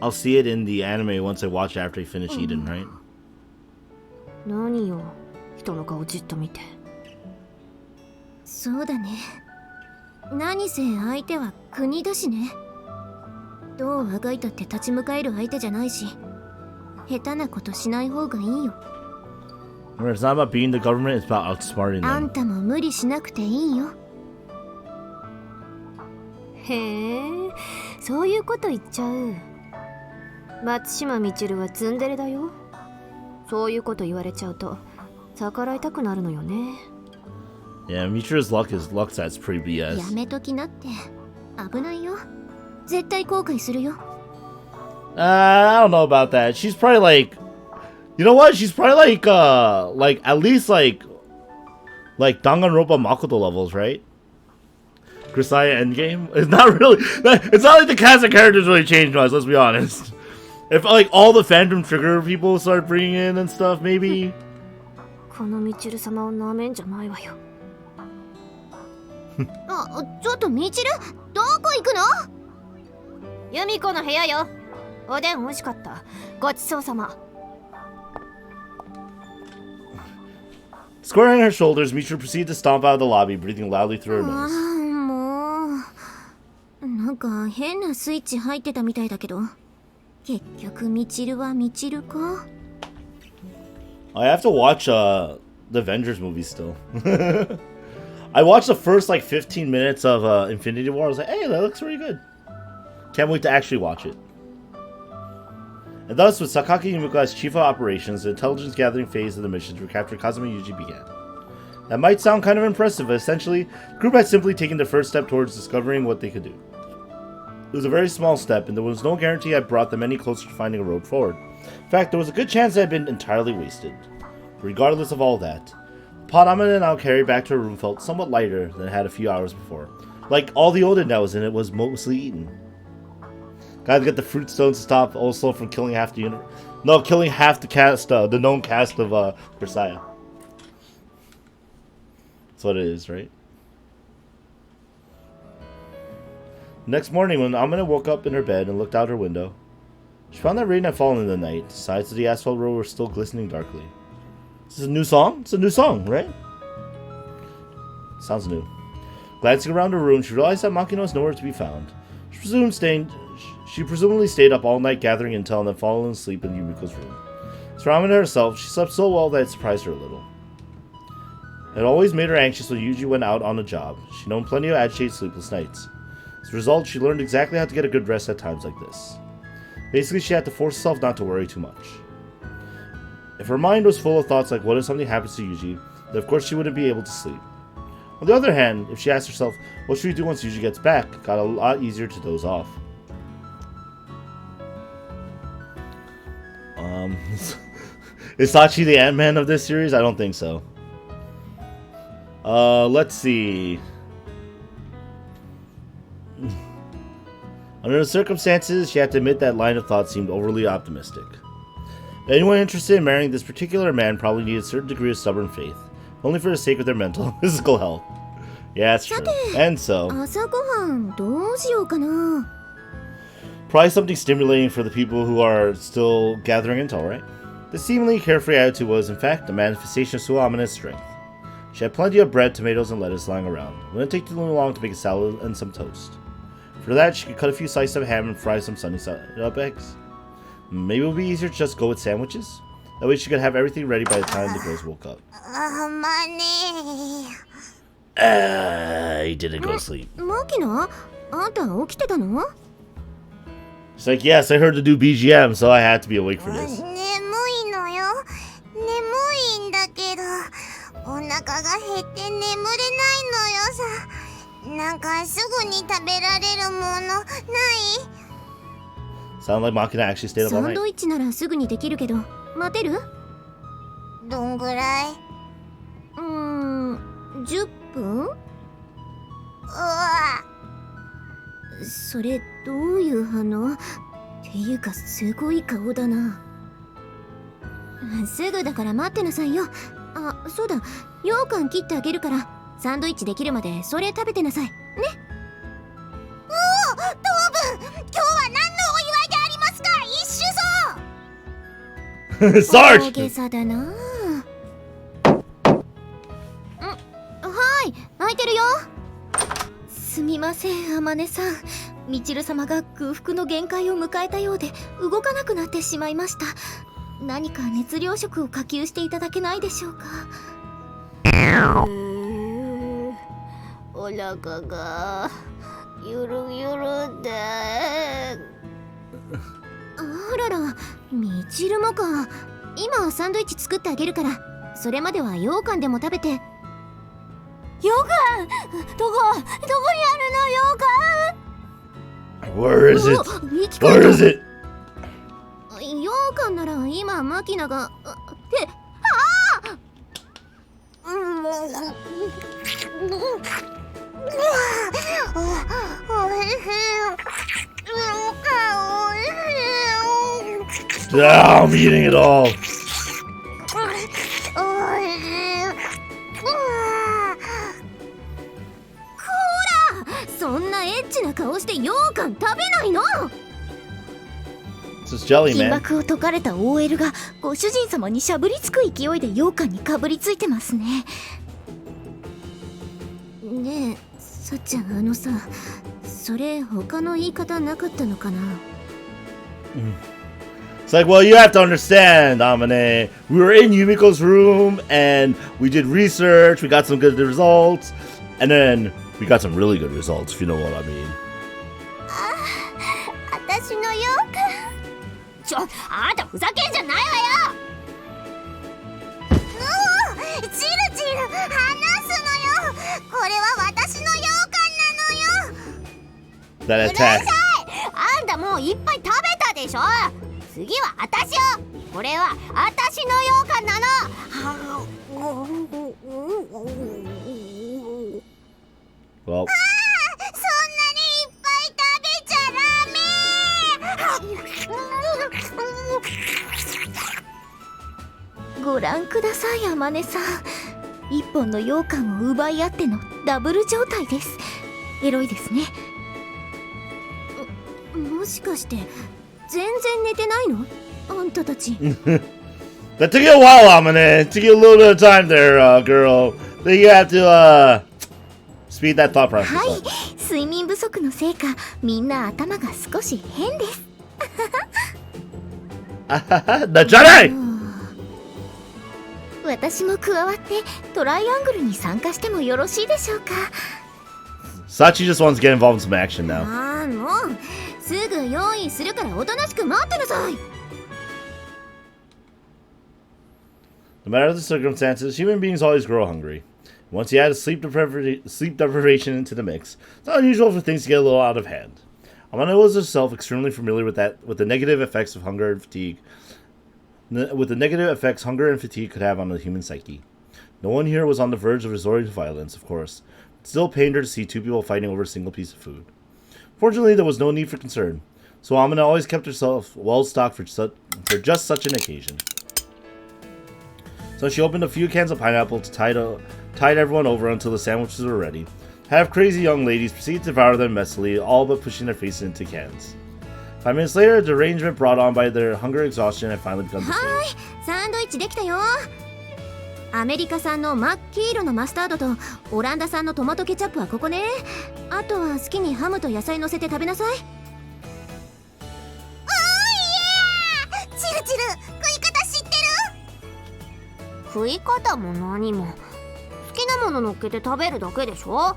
see it in the anime once I watch it after I finish Eden, right? 何よ、人の顔じっと見て。そうだね。何せ相手は国だしね。どうあがいたって立ち向かえる相手じゃないし、下手なことしない方がいいよ。Remember, it's not about being the government, it's about outsmarting あ them. んたも無理しなくていいよ。へえ、そういうこと言っちゃう。松島みちるはツンデレだよ。そういうこと言われちゃうと逆らいたくなるのよね。Yeah, Michiru's luck that's pretty や BS. めときなって。危ないよ。絶対後悔するよ。I don't know about that. She's probably like, you know what? She's probably like at least like Like Danganronpa Makoto levels, right? Grisaia Endgame? It's not really... It's not like the cast of characters really changed much, let's be honest. If like all the Phantom Trigger people start bringing in and stuff, maybe... このみちる様をなめんじゃないわよ。あ、ちょっとみちる、どこ行くの？由美子の部屋よ。おでん美味しかった。ごちそうさま。Squaring her shoulders, Michiru proceeded to stomp out of the lobby, breathing loudly through her nose. もうなんか変なスイッチ入ってたみたいだけど、結局みちるはみちるか？ I have to watch the Avengers movie still. I watched the first like 15 minutes of Infinity War. I was like, hey, that looks really good. Can't wait to actually watch it. And thus, with Sakaki Yumiko as chief of operations, the intelligence gathering phase of the mission to recapture Kazuma Yuji began. That might sound kind of impressive, but essentially, the group had simply taken the first step towards discovering what they could do. It was a very small step, and there was no guarantee it brought them any closer to finding a road forward. In fact, there was a good chance it had been entirely wasted. Regardless of all that, the pot Amina now carried back to her room felt somewhat lighter than it had a few hours before. Like, all the Oden that was in it was mostly eaten. Gotta get the fruit stones to stop also from killing half the unit. No, killing half the cast, the known cast of Grisaia. That's what it is, right? Next morning, when Amina woke up in her bed and looked out her window, she found that rain had fallen in the night. Sides of the asphalt road were still glistening darkly. This is a new song? It's a new song, right? Sounds new. Glancing around her room, she realized that Makino was nowhere to be found. She presumably stayed up all night gathering intel and then fallen asleep in Yumiko's room. Surrounded herself, she slept so well that it surprised her a little. It always made her anxious when Yuji went out on a job. She'd known plenty of agitated sleepless nights. As a result, she learned exactly how to get a good rest at times like this. Basically, she had to force herself not to worry too much. If her mind was full of thoughts like what if something happens to Yuji, then of course she wouldn't be able to sleep. On the other hand, if she asked herself, what should we do once Yuji gets back, it got a lot easier to doze off. Is Sachi the Ant-Man of this series? I don't think so. Let's see. Under the circumstances, she had to admit that line of thought seemed overly optimistic. Anyone interested in marrying this particular man probably needed a certain degree of stubborn faith, only for the sake of their mental and physical health. Yeah, that's true. And so, probably something stimulating for the people who are still gathering intel, right? The seemingly carefree attitude was, in fact, a manifestation of Suamina's strength. She had plenty of bread, tomatoes, and lettuce lying around. It wouldn't take too long to make a salad and some toast. For that, she could cut a few slices of ham and fry some sunny-side-up eggs. Maybe it would be easier to just go with sandwiches? That way she could have everything ready by the time the girls woke up. He didn't go to sleep. She's like, yes, I heard the new BGM, so I had to be awake for this. Sound like Makina actually stayed up all night. サンドイッチならすぐにできるけど、待てる？どんぐらい？ 10分？ うわ。それどういう反応？っていうかすごい顔だな。すぐだから待ってなさいよ。あ、そうだ。羊羹切ってあげるからサンドイッチできるまでそれ食べてなさい。ね。おお、糖分。今日は何のお祝いでありますか？一種ぞ。大げさだな。はい、開いてるよ。すみません、あまねさん。みちる様が空腹の限界を迎えたようで動かなくなってしまいました。何か熱量食を下給していただけないでしょうか。お腹がゆるゆるで。あらら、みちるもか。今サンドイッチ作ってあげるから、それまでは羊羹でも食べて。羊羹？どこにあるの羊羹？ Where is it? Where is it? 羊羹なら今マキナが。って、Ah, I'm eating it all. そんなエッチな顔して羊羹食べないの。 It's just jelly, 金 man. 箔を解かれた OL がご主人様にしゃぶりつく勢いで羊羹にかぶりついてますね。ねえ、さっちゃん、さ、それ他の言い方なかったのかな。It's like, well, you have to understand, Amane. We were in Yumiko's room and we did research. We got some good results, and then we got some really good results, if you know what I mean. 私の羊羹。あんたふざけんじゃないわよ。チルチル離すのよ。これは私の羊羹なのよ。 That attack. あんたもういっぱい食べたでしょ。次は私よ。これは私の羊羹なの。 Well, そんなにいっぱい食べちゃダメ。ご覧ください、あまねさん。一本の羊羹を奪い合ってのダブル状態です。エロいですね。もしかして全然寝てないの？あんたたち。 that took you a while, Amane. It took you a little bit of time there, girl. Then you have to speed that thought process はい up. 睡眠不足のせいかみんな頭が少し変です。 The Jedi! 私も加わってトライアングルに参加してもよろしいでしょうか。 Sachi just wants to get involved in some action now. ああ、もうすぐ用意するからおとなしく待ってなさい。 No matter the circumstances, human beings always grow hungry. Once you add sleep deprivation into the mix, it's not unusual for things to get a little out of hand. Amanda was herself extremely familiar with the negative effects of hunger and fatigue. With the negative effects hunger and fatigue could have on the human psyche. No one here was on the verge of resorting to violence, of course. It still pained her to see two people fighting over a single piece of food. Fortunately, there was no need for concern, so Amanda always kept herself well stocked for just such an occasion. So she opened a few cans of pineapple to tide everyone over until the sandwiches were ready. Half crazy young ladies proceeded to devour them messily, all but pushing their faces into cans. 5 minutes later, a derangement brought on by their hunger and exhaustion had finally begun to fade. はい、サンドイッチできたよ。アメリカ産の真っ黄色のマスタードとオランダ産のトマトケチャップはここね。あとは好きにハムと野菜乗せて食べなさい。チルチル食い方知ってる？食い方も何も好きなもの乗っけて食べるだけでしょ。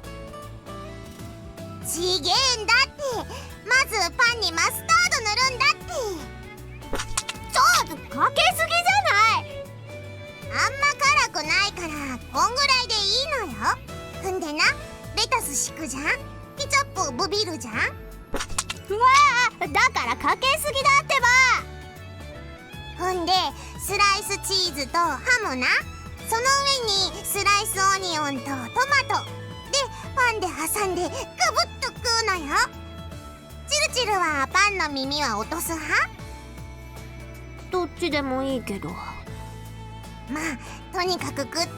ちげえんだって。まずパンにマスタード塗るんだって。ちょっとかけすぎじゃない。あんま辛くないからこんぐらいでいいのよ。んでな、レタス敷くじゃん。ケチャップブビるじゃん。うわあ、だからかけすぎだってば。ほんでスライスチーズとハムな。その上にスライスオニオンとトマトでパンで挟んでガブッと食うのよ。チルチルはパンの耳は落とす派？どっちでもいいけど。まあとにかく食ってみ。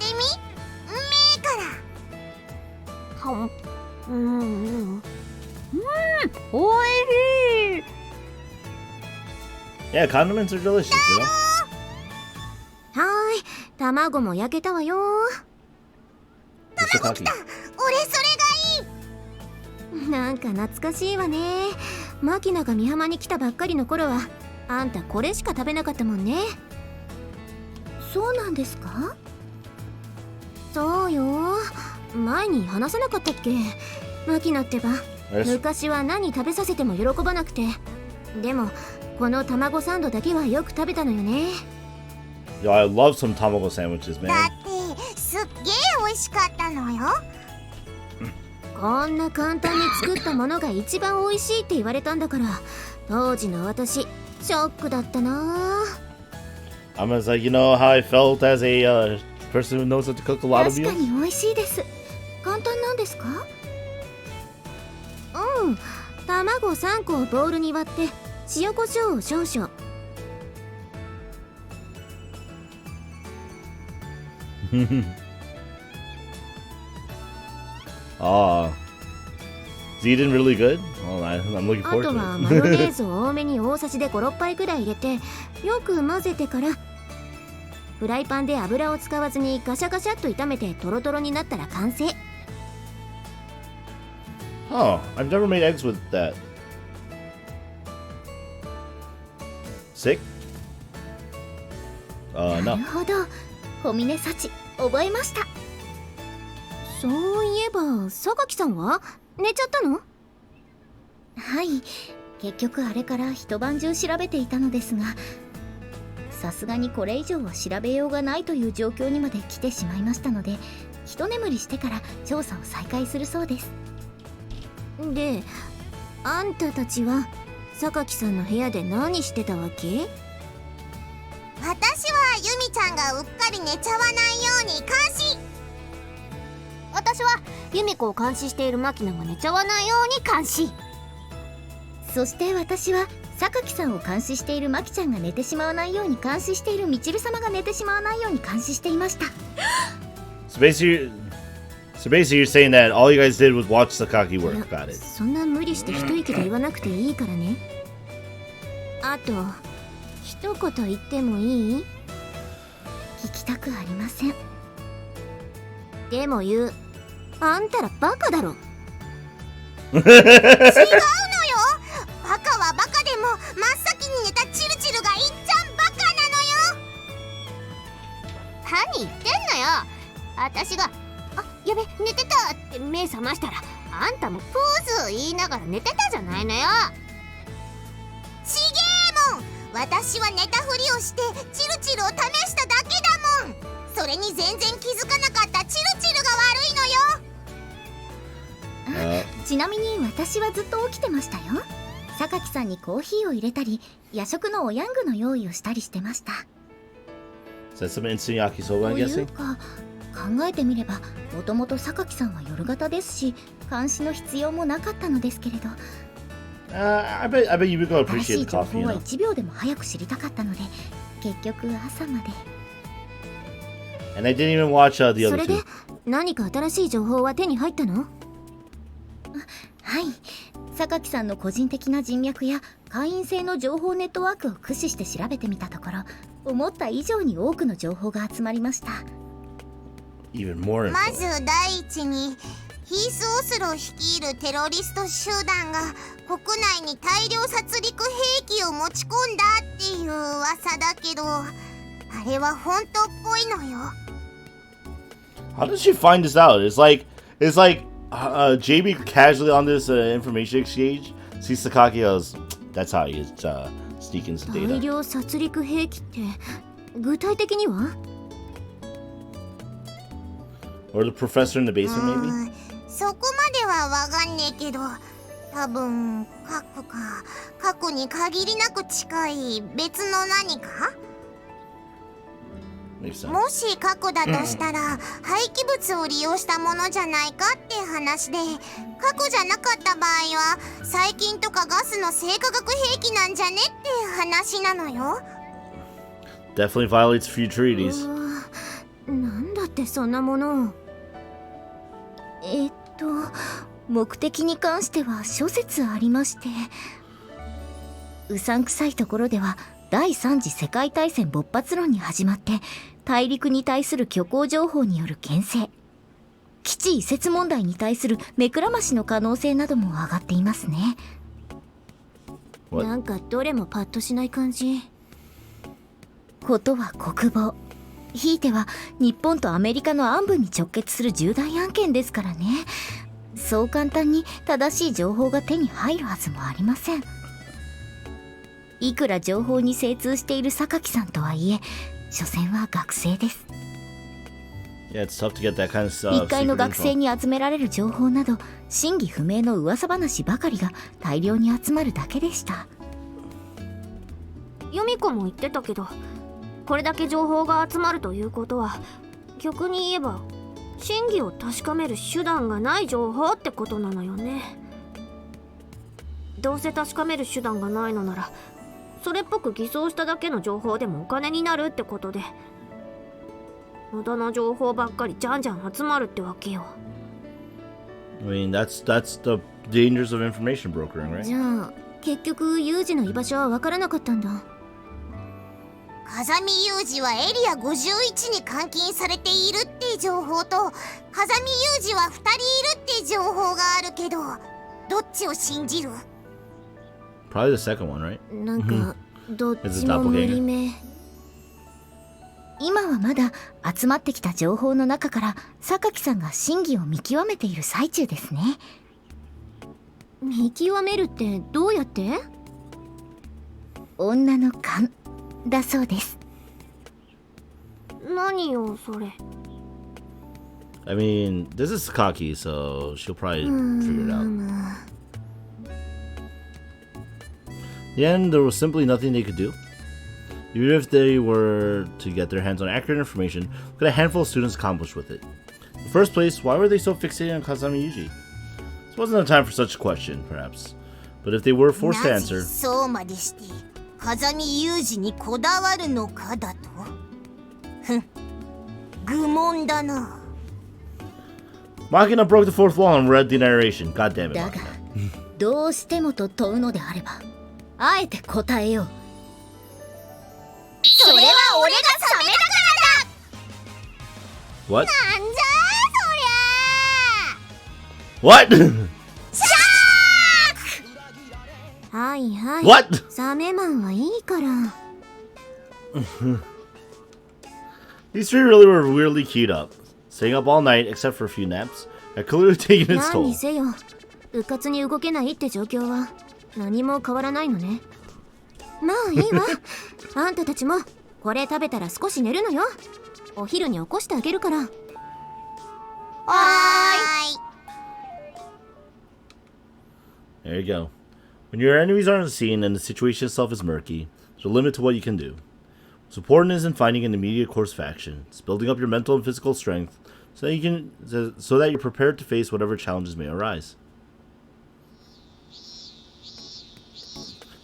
うめえから。はん、おいしい。 Yeah, condiments are delicious, you know? はーい、卵も焼けたわよ。 You're so cocky. 俺それがいい。なんか懐かしいわね。マキナが美浜に来たばっかりの頃はあんたこれしか食べなかったもんね。そうなんですか？そうよ、前に話さなかったっけ？マキナってば Yes. 昔は何食べさせても喜ばなくて、でもこの卵サンドだけはよく食べたのよね。 Yo, I love some tamago sandwiches, だ man. ってすっげえ美味しかったのよ。こんな簡単に作ったものが一番美味しいって言われたんだから、当時の私ショックだったな。 I'm just like, you know how I felt as a person who knows how to cook a lot of 確か meals. に美味しいです。簡単なんですか？うん、卵3個をボウルに割って塩コショウを少々。Is Eden really good? Well, I'm looking あ forward と to はマヨネ it. ーズを多めに大さじで5、6杯くらい入れてよく混ぜてからフライパンで油を使わずにガシャガシャっと炒めてトロトロになったら完成。 Oh, I've never made eggs with that. Sick? な No. るほど、小峰幸覚えました。そういえば榊さんは寝ちゃったの？はい、結局あれから一晩中調べていたのですが、さすがにこれ以上は調べようがないという状況にまで来てしまいましたので、一眠りしてから調査を再開するそうです。で、あんたたちは榊さんの部屋で何してたわけ？私はユミちゃんがうっかり寝ちゃわないように監視。私は由美子を監視しているマキナが寝ちゃわないように監視。そして私は榊さんを監視しているマキちゃんが寝てしまわないように監視しているみちる様が寝てしまわないように監視していました。 So basically, you're saying that all you guys did was watch Sakaki work. Got it. そんな無理して一息で言わなくていいからね。あと一言言ってもいい？聞きたくありません。でも言う。あんたらバカだろ。違うのよ。バカはバカでも真っ先に寝たチルチルがいっちゃんバカなのよ。何言ってんのよ。私が「あ、やべ寝てた」って目覚ましたらあんたもプーズ言いながら寝てたじゃないのよ。ちげえもん。私は寝たふりをしてチルチルを試しただけだもん。それに全然気づかなかったチルチルが悪いのよ。ちなみに私はずっと起きてましたよ。榊さんにコーヒーを入れたり夜食のおヤングの用意をしたりしてました。 Is that some instant yakisoba, I'm という guessing? か考えてみればもともと榊さんは夜型ですし監視の必要もなかったのですけれど、 I bet you would go 新し appreciate い the 情 coffee, 報 you は know? 1秒でも早く知りたかったので結局朝まで。 And I didn't even watch the そ other れで two. 何か新しい情報は手に入ったの？はい、榊さんの個人的な人脈や会員制の情報ネットワークを駆使して調べてみたところ、思った以上に多くの情報が集まりました。 Even more ま info. ず第一にヒース・オスロ率いるテロリスト集団が国内に大量殺戮兵器を持ち込んだっていう噂だけど、あれは本当っぽいのよ。 How did she find this out? It's like JB casually on this information exchange sees Sakaki goes, that's how he is sneaking some 大 data. 量殺戮兵器って具体的には？ Or the professor in the basement, maybe? そこまではわかんねえけど、多分核か核に限りなく近い別の何か。 Makes sense. もし核だとしたら廃棄物を利用したものじゃないかって話で、核じゃなかった場合は細菌とかガスの生化学兵器なんじゃねって話なのよ。 Definitely violates a few treaties. なんだってそんなものを。目的に関しては諸説ありまして、うさんくさいところでは第三次世界大戦勃発論に始まって大陸に対する虚構情報による牽制、基地移設問題に対する目くらましの可能性なども上がっていますね。 What? なんかどれもパッとしない感じ。ことは国防、ひいては日本とアメリカの安部に直結する重大案件ですからね。そう簡単に正しい情報が手に入るはずもありません。いくら情報に精通している榊さんとはいえ、所詮は学生です。 Yeah, it's tough to get that kind of 一階の secret 学生 info. に集められる情報など真偽不明の噂話ばかりが大量に集まるだけでした。由美子も言ってたけど、これだけ情報が集まるということは逆に言えば真偽を確かめる手段がない情報ってことなのよね。どうせ確かめる手段がないのならそれっぽく偽装しただけの情報でもお金になるってことで、無駄な情報ばっかりじゃんじゃん集まるってわけよ。I mean, that's the dangers of information brokering, right? じゃあ結局ユージの居場所は分からなかったんだ。風見ユージはエリア51に監禁されているって情報と、風見ユージは2人いるって情報があるけど、どっちを信じる？ Probably the second one, right? なんかどっちも無理め。今はまだ集まってきた情報の中から榊さんが真偽を見極めている最中ですね。見極めるってどうやって？女の勘だそうです。何よそれ。I mean, this is Sakaki, so she'll probably figure it out. In the end, there was simply nothing they could do. Even if they were to get their hands on accurate information, what could a handful of students accomplish with it? In the first place, why were they so fixated on Kazami Yuji? This wasn't the time for such a question, perhaps. But if they were forced to answer... そうまでして風見ユージにこだわるのかだと。ふん、愚問だな。Machina broke the fourth wall and read the narration. God damn it, だが Machina. どうしてもと問うのであればあえて答えよう。それは俺がサメだからだ。 What? なんじゃそりゃ。 What? はいはい。 What? サメマンはいいから。These three really were weirdly keyed up. Staying up all night, except for a few naps, had clearly taken its 何 toll. にせようかつに動けないって状況は何も変わらないのね。まあいいわ。あんたたちもこれ食べたら少し寝るのよ。お昼に起こしてあげるから。はーい。 There you go. When your enemies are on the scene and the situation itself is murky, there's a limit to what you can do. What's important isn't finding an immediate course of action. It's building up your mental and physical strength so that you're prepared to face whatever challenges may arise.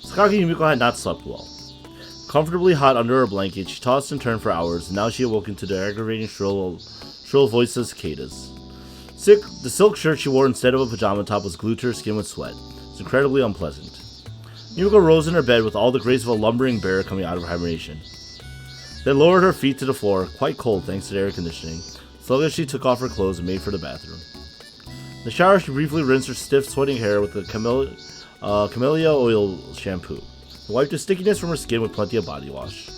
Sakaki Yumiko had not slept well. Comfortably hot under her blanket, she tossed and turned for hours, and now she awoke to the aggravating shrill voices of cicadas. The silk shirt she wore instead of a pajama top was glued to her skin with sweat. It's incredibly unpleasant. Yumiko rose in her bed with all the grace of a lumbering bear coming out of hibernation. Then lowered her feet to the floor, quite cold thanks to the air conditioning. Slowly she took off her clothes and made for the bathroom. In the shower, she briefly rinsed her stiff, sweating hair with the camellia oil shampoo, and wiped the stickiness from her skin with plenty of body wash.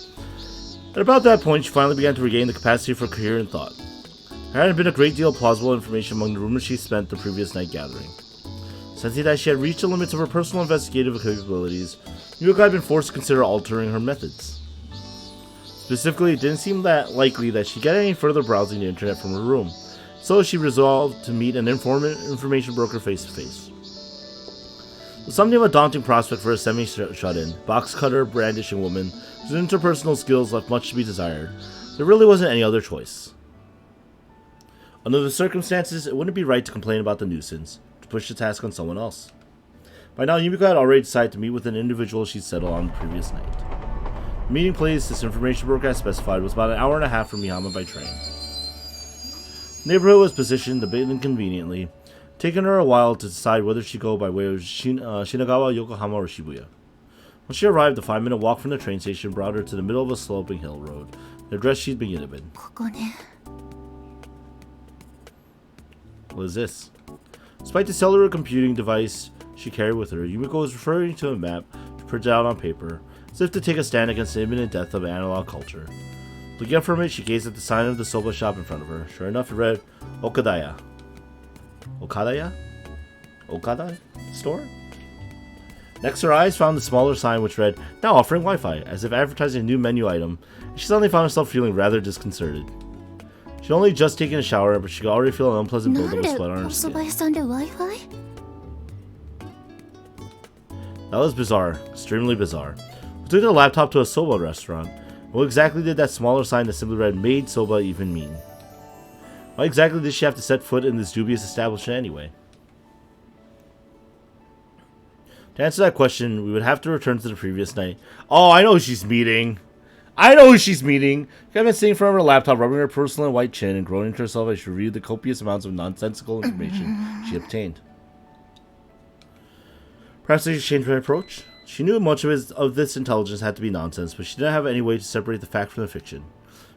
At about that point, she finally began to regain the capacity for coherent thought. There hadn't been a great deal of plausible information among the rumors she spent the previous night gathering. Sensing that she had reached the limits of her personal investigative capabilities, Yumiko had been forced to consider altering her methods. Specifically, it didn't seem that likely that she'd get any further browsing the internet from her room, so she resolved to meet an information broker face to face. With something of a daunting prospect for a semi-shut-in, box cutter, brandishing woman whose interpersonal skills left much to be desired, there really wasn't any other choice. Under the circumstances, it wouldn't be right to complain about the nuisance, to push the task on someone else. By now, Yumiko had already decided to meet with an individual she'd settled on the previous night. The meeting place this information broker had specified was about an hour and a half from Miyama by train. The neighborhood was positioned a bit inconveniently, taking her a while to decide whether she'd go by way of Shinagawa, Yokohama, or Shibuya. When she arrived, the 5-minute walk from the train station brought her to the middle of a sloping hill road, the address she'd been given. ここね。 What is this? Despite the cellular computing device she carried with her, Yumiko was referring to a map she printed out on paper, as if to take a stand against the imminent death of analog culture. Looking up from it, she gazed at the sign of the soba shop in front of her. Sure enough, it read, Okadaya. Okadaya? Okada store? Next, her eyes found the smaller sign which read, now offering Wi-Fi, as if advertising a new menu item, and she suddenly found herself feeling rather disconcerted. She'd only just taken a shower, but she could already feel an unpleasant buildup of sweat on her お蕎 skin. 麦屋さんで Wi-Fi？ That was bizarre, extremely bizarre. We took the laptop to a soba restaurant. What exactly did that smaller sign that simply read "Made Soba" even mean? Why exactly did she have to set foot in this dubious establishment anyway? To answer that question, we would have to return to the previous night. Oh, I know who she's meeting. I know who she's meeting. She's been sitting in front of her laptop, rubbing her porcelain white chin and groaning to herself as she reviewed the copious amounts of nonsensical information she obtained. Perhaps they should change my approach? She knew much of this intelligence had to be nonsense, but she didn't have any way to separate the fact from the fiction.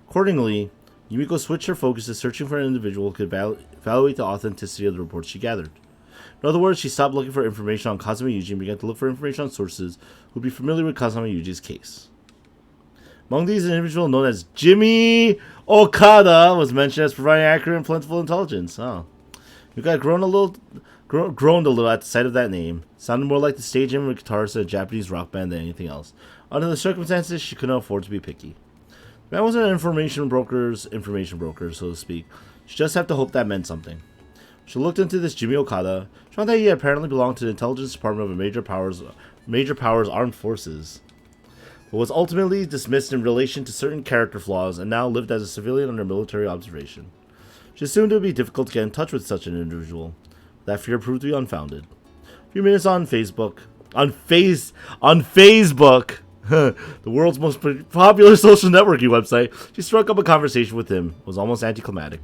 Accordingly, Yumiko switched her focus to searching for an individual who could evaluate the authenticity of the reports she gathered. In other words, she stopped looking for information on Kazama Yuji and began to look for information on sources who would be familiar with Kazama Yuji's case. Among these, an individual known as Jimmy Okada was mentioned as providing accurate and plentiful intelligence. Oh. Yumiko had groaned a little at the sight of that name. It sounded more like the stage name of a guitarist at a Japanese rock band than anything else. Under the circumstances, she couldn't afford to be picky. The man wasn't an information broker, so to speak. She just had to hope that meant something. She looked into this Jimmy Okada. She found that he apparently belonged to the intelligence department of a major powers armed forces, but was ultimately dismissed in relation to certain character flaws and now lived as a civilian under military observation. She assumed it would be difficult to get in touch with such an individual. That fear proved to be unfounded. A few minutes on Facebook, the world's most popular social networking website, she struck up a conversation with him. It was almost anticlimactic.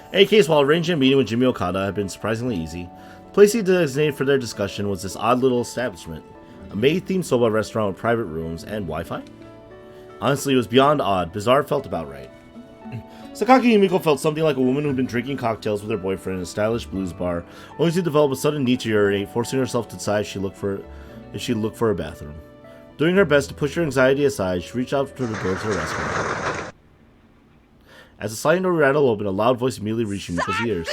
In any case, while arranging a meeting with Jimmy Okada had been surprisingly easy, the place he designated for their discussion was this odd little establishment. A maid-themed soba restaurant with private rooms and Wi-Fi? Honestly, it was beyond odd. Bizarre felt about right. Sakaki Yumiko felt something like a woman who'd been drinking cocktails with her boyfriend in a stylish blues bar, only to develop a sudden need to urinate, forcing herself to decide if she looked for a bathroom. Doing her best to push her anxiety aside, she reached out to the door to the restaurant. As the sliding door rattled open, a loud voice immediately reached Yumiko's ears.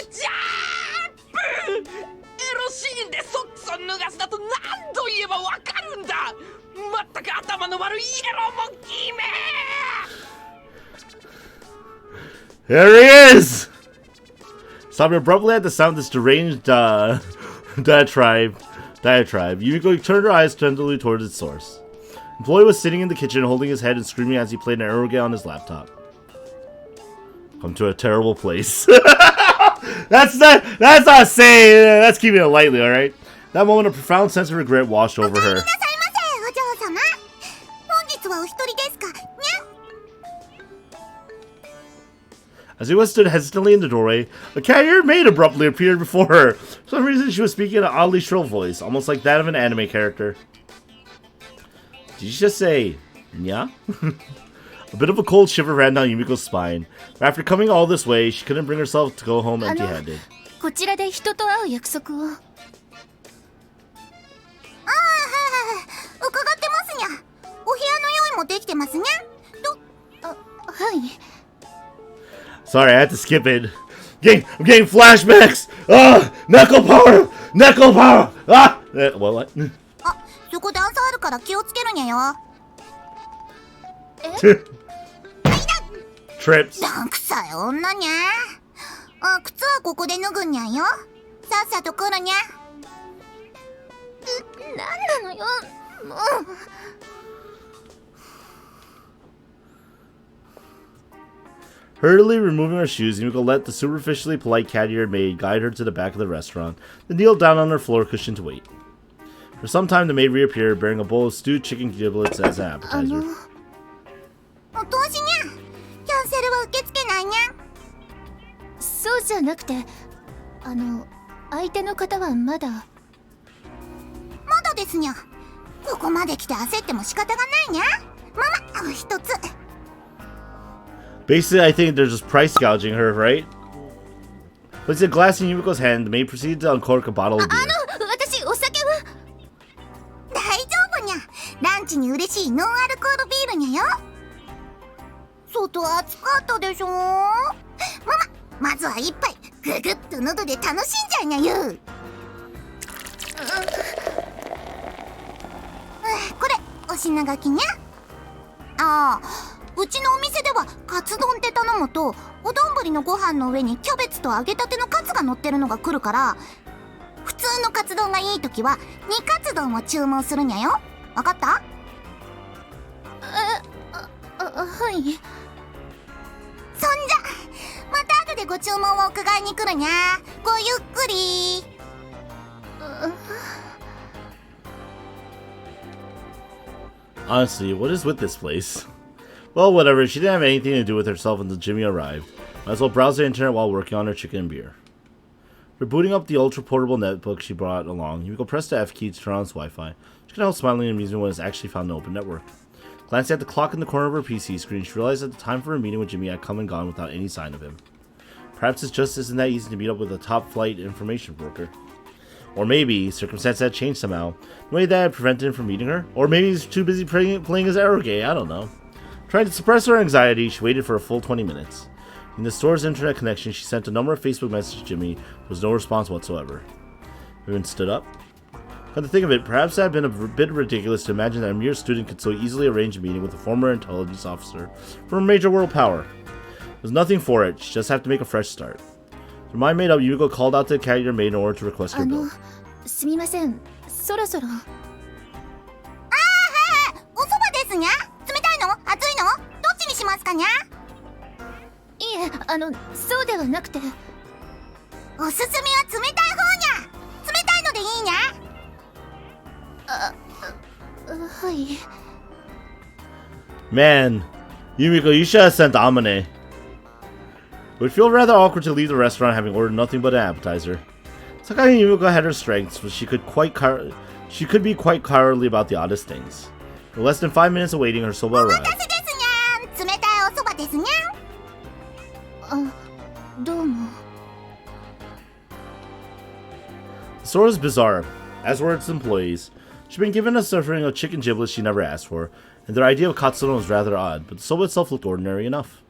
There he is! Stopping abruptly at the sound of this deranged diatribe, Yumiko turned her eyes tenderly towards its source. The employee was sitting in the kitchen holding his head and screaming as he played an aeroge on his laptop. Come to a terrible place. That's not saying, that's keeping it lightly, alright? That moment, a profound sense of regret washed over her. As Iwa stood hesitantly in the doorway, a carrier maid abruptly appeared before her. For some reason, she was speaking in an oddly shrill voice, almost like that of an anime character. Did you just say, nya? A bit of a cold shiver ran down Yumiko's spine. But after coming all this way, she couldn't bring herself to go home empty-handed. こちらで人と会う約束を。伺ってますにゃ。お部屋の用意もできてますにゃ。はい。 Sorry, I had to skip it. I'm getting flashbacks! Ah! Knuckle power! Knuckle power! Ah! What? あ、そこ段差あるから気をつけるにゃよ。Trips. どんくさい女にゃ。あ、靴はここで脱ぐにゃよ。さっさと来るにゃ。なんなのよ、もう。Hurriedly removing her shoes, Yumiko let the superficially polite cat-eared maid guide her to the back of the restaurant, then kneeled down on her floor cushion to wait. For some time, the maid reappeared, bearing a bowl of stewed chicken giblets as an appetizer. お通しにゃ。キャンセルは受け付けないにゃ。そうじゃなくて、相手の方はまだ。まだですにゃ。ここまで来て焦っても仕方がないにゃ。ママ、一つ。 Basically, I think they're just price gouging her, right? Placing a glass in Yumiko's hand, the maid proceeded to uncork a bottle of beer. 私、お酒は大丈夫にゃ。ランチに嬉しいノンアルコールビールにゃよ。外暑かったでしょ。ママ、まずは一杯ググッと喉で楽しんじゃいにゃよ。これお品書きにゃ。ああ、うちのお店ではカツ丼って頼むとお丼のご飯の上にキャベツと揚げたてのカツが乗ってるのが来るから、普通のカツ丼がいい時は煮カツ丼を注文するにゃよ。わかった？はい。そんじゃでご注文を伺いに来るにゃ。ごゆっくり。Honestly, what is with this place? Well, whatever, she didn't have anything to do with herself until Jimmy arrived. Might as well browse the internet while working on her chicken and beer. For booting up the ultra-portable netbook she brought along, Yumiko pressed the F key to turn on its Wi-Fi. She couldn't help smiling in amusement when it's actually found an open network. Glancing at the clock in the corner of her PC screen, she realized that the time for her meeting with Jimmy had come and gone without any sign of him. Perhaps it just isn't that easy to meet up with a top-flight information broker. Or maybe circumstances had changed somehow, in a way that had prevented him from meeting her. Or maybe he's too busy playing his eroge, I don't know. Trying to suppress her anxiety, she waited for a full 20 minutes. In the store's internet connection, she sent a number of Facebook messages to Jimmy. There was no response whatsoever. Everyone stood up. Come to think of it, perhaps it had been a bit ridiculous to imagine that a mere student could so easily arrange a meeting with a former intelligence officer from a major world power. There's nothing for it, she just had to make a fresh start. Her mind made up, Yumiko called out to the carrier maid in order to request her bill. すみません、そろそろ。おそばですにゃ。冷たいの？熱いの？どっちにしますかにゃ？いえ、そうではなくて。おすすめは冷たい方にゃ。冷たいのでいいにゃ。はい。Man, Yumiko, you should have sent Amane. It would feel rather awkward to leave the restaurant having ordered nothing but an appetizer. Sakai Yumiko had her strengths, but she could be quite cowardly about the oddest things. In less than 5 minutes of waiting, her soba arrived. 冷たいおそばですにゃ。どうも。The store was bizarre, as were its employees. She'd been given a serving of chicken giblets she never asked for, and their idea of katsudon was rather odd, but the soba itself looked ordinary enough.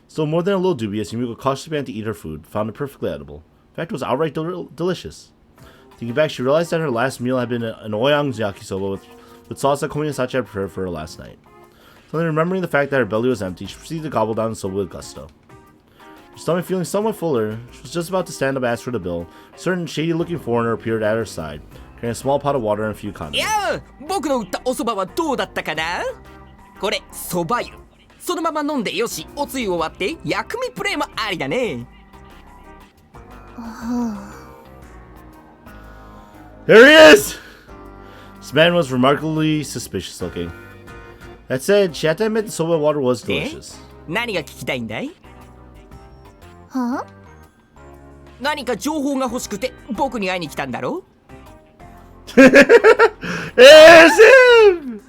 Still more than a little dubious, Yumiko cautiously began to eat her food, found it perfectly edible. In fact, it was outright delicious. Thinking back, she realized that her last meal had been an oyang yakisoba with sauce that Kominasachi had prepared for her last night. Suddenly remembering the fact that her belly was empty, she proceeded to gobble down the soba with gusto. Her stomach feeling somewhat fuller, she was just about to stand up and ask for the bill. A certain shady-looking foreigner appeared at her side, carrying a small pot of water and a few condiments. いや、僕の売ったおそばはどうだったかな？これ、そば湯。そのまま飲んでよし、おつゆを割って薬味プレイもありだね。There he is! This man was remarkably suspicious looking. That said, she had to admit the soba water was delicious. 何が聞きたいんだい？はあ？何か情報が欲しくて僕に会いに来たんだろ？ There's him!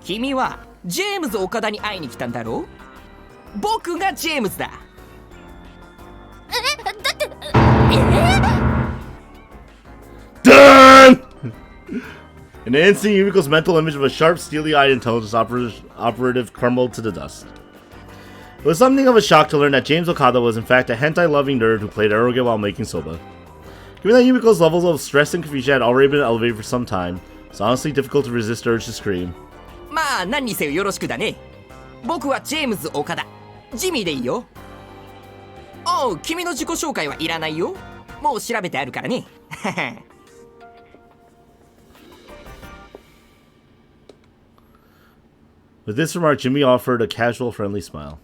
君はジェームズ岡田に会いに来たんだろ？僕がジェームズだ。だって、Done! In an instant, Yumiko's mental image of a sharp, steely-eyed intelligence operative crumbled to the dust. It was something of a shock to learn that James Okada was in fact a hentai-loving nerd who played eroge while making soba. Given that Yumiko's levels of stress and confusion had already been elevated for some time, it's honestly difficult to resist the urge to scream. まあ何にせよよろしくだね。僕はジェームズ岡田。ジミーでいいよ。おう、君の自己紹介はいらないよ。もう調べてあるからね。With this remark, Jimmy offered a casual, friendly smile.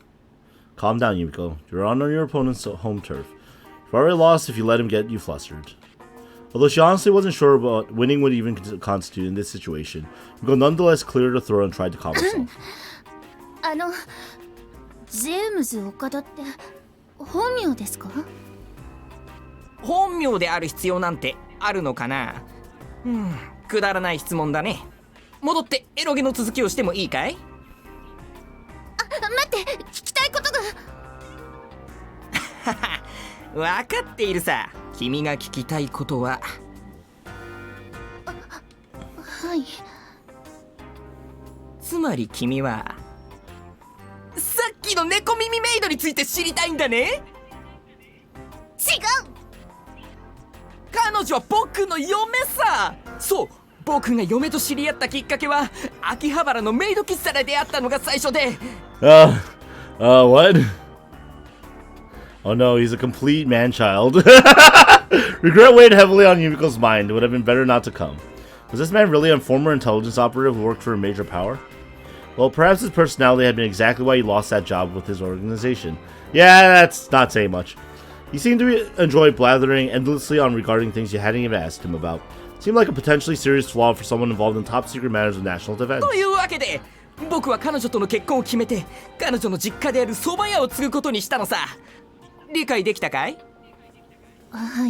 Calm down, Yumiko. You're on your opponent's home turf. You've already lost if you let him get you flustered. Although she honestly wasn't sure what winning would even constitute in this situation, Yumiko nonetheless cleared her throat and tried to calm herself. ジェームズ岡田って本名ですか？本名である必要なんてあるのかな？くだらない質問だね。戻ってエロゲの続きをしてもいいかい？待って、聞きたいことが。わかっているさ。君が聞きたいことは。はい。つまり君はさっきの猫耳メイドについて知りたいんだね？違う。彼女は僕の嫁さ。そう、僕が嫁と知り合ったきっかけは秋葉原のメイド喫茶で出会ったのが最初で。What? Oh no, he's a complete man-child. Regret weighed heavily on Yumiko's mind. It would have been better not to come. Was this man really a former intelligence operative who worked for a major power? Well, perhaps his personality had been exactly why he lost that job with his organization. Yeah, that's not saying much. He seemed to enjoy blathering endlessly on regarding things you hadn't even asked him about. Seemed like a potentially serious flaw for someone involved in top secret matters of national defense. というわけで僕は彼女との結婚を決めて彼女の実家である蕎麦屋を継ぐことにしたのさ。理解できたかい？は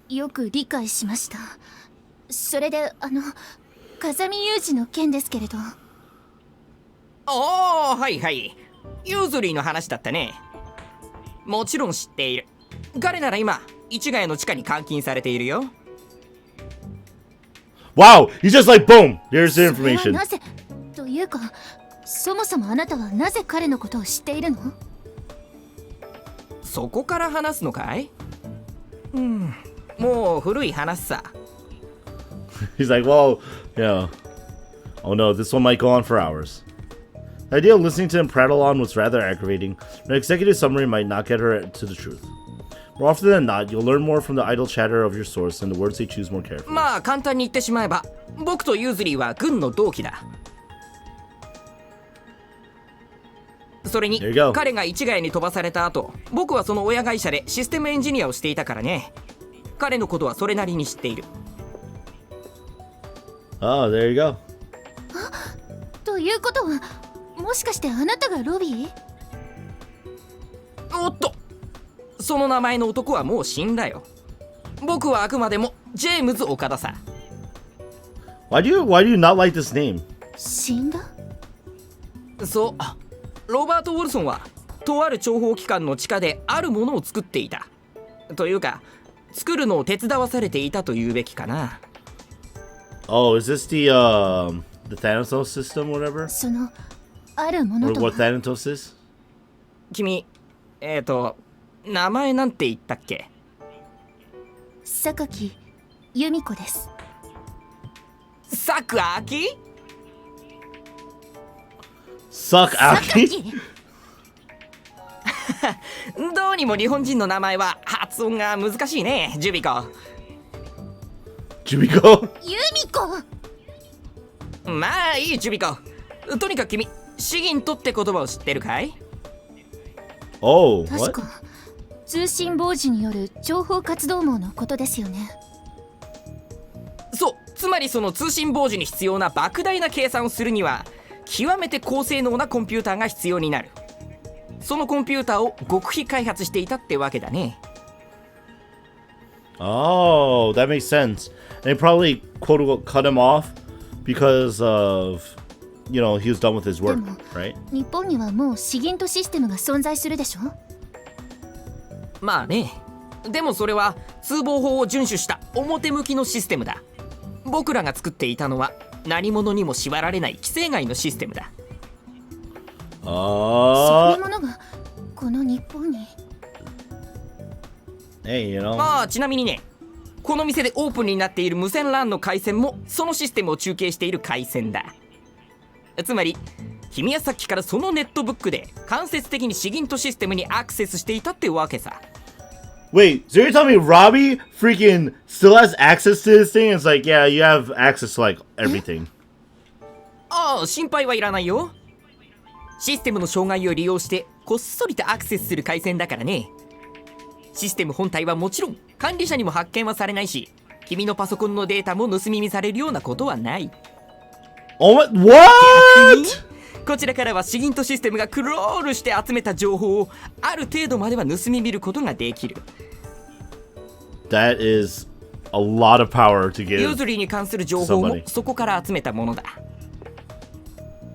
い、よく理解しました。それで風見雄二の件ですけれど。おー、はいはい、ユーズリーの話だったね。もちろん知っている。彼なら今市ヶ谷の地下に監禁されているよ。Wow, he's just like boom. There's the それは information. なぜというか、そもそもあなたはなぜ彼のことを知っているの？そこから話すのかい？もう古い話さ。He's like, well, yeah. Oh no, this one might go on for hours. The idea of listening to him prattle on was rather aggravating. An executive summary might not get her to the truth. More often than not, you'll learn more from the idle chatter of your source and the words they choose more carefully. まあ簡単に言ってしまえば僕とユーズリーは軍の同期だ。それに There you go. 彼が市ヶ谷に飛ばされた後、僕はその親会社でシステムエンジニアをしていたからね。彼のことはそれなりに知っている。Oh, there you go. ということは、もしかしてあなたがロビー？おっと、その名前の男はもう死んだよ。僕はあくまでもジェームズ岡田さ。 Why do you not like this name? 死んだ？そう、ロバート・ウォルソンはとある諜報機関の地下であるものを作っていた。というか作るのを手伝わされていたと言うべきかな。Oh, is this the Thanatos system, whatever? そのあるもの Or とは what Thanatos is? 君、名前なんて言ったっけ？榊由美子です。サクアキ？ Suck Aki? どうにも日本人の名前は発音が難しいね、ジュビコ。Jumiko? 由美子。まあいい、ジュビコ。とにかく君、シギントって言葉を知ってるかい？ Oh, 確 what? か通信傍受による情報活動網のことですよね。そう、つまりその通信傍受に必要な莫大な計算をするには極めて高性能なコンピューターが必要になる。そのコンピューターを極秘開発していたってわけだね。Oh, that makes sense. And they probably quote unquote cut him off because of, you know, he was done with his work, right? 日本にはもうシギントシステムが存在するでしょ？まあね。でもそれは通報法を遵守した表向きのシステムだ。僕らが作っていたのは何者にも縛られない規制外のシステムだ。そういうものがこの日本に。Hey, you know. まあちなみにね、この店でオープンになっている無線 LAN の回線もそのシステムを中継している回線だ。つまり君はさっきからそのネットブックで間接的にシギントシステムにアクセスしていたってわけさ。Wait, so you're telling me Robbie freaking still has access to this thing? It's like, yeah, you have access to like everything. ああ、心配はいらないよ。システムの障害を利用してこっそりとアクセスする回線だからね。システム本体はもちろん管理者にも発見はされないし、君のパソコンのデータも盗み見されるようなことはない。Oh, what? こちらからはシギントシステムがクロールして集めた情報をある程度までは盗み見ることができる。That is a lot of power to ユー give ズリーに関する情報も somebody. そこから集めたものだ。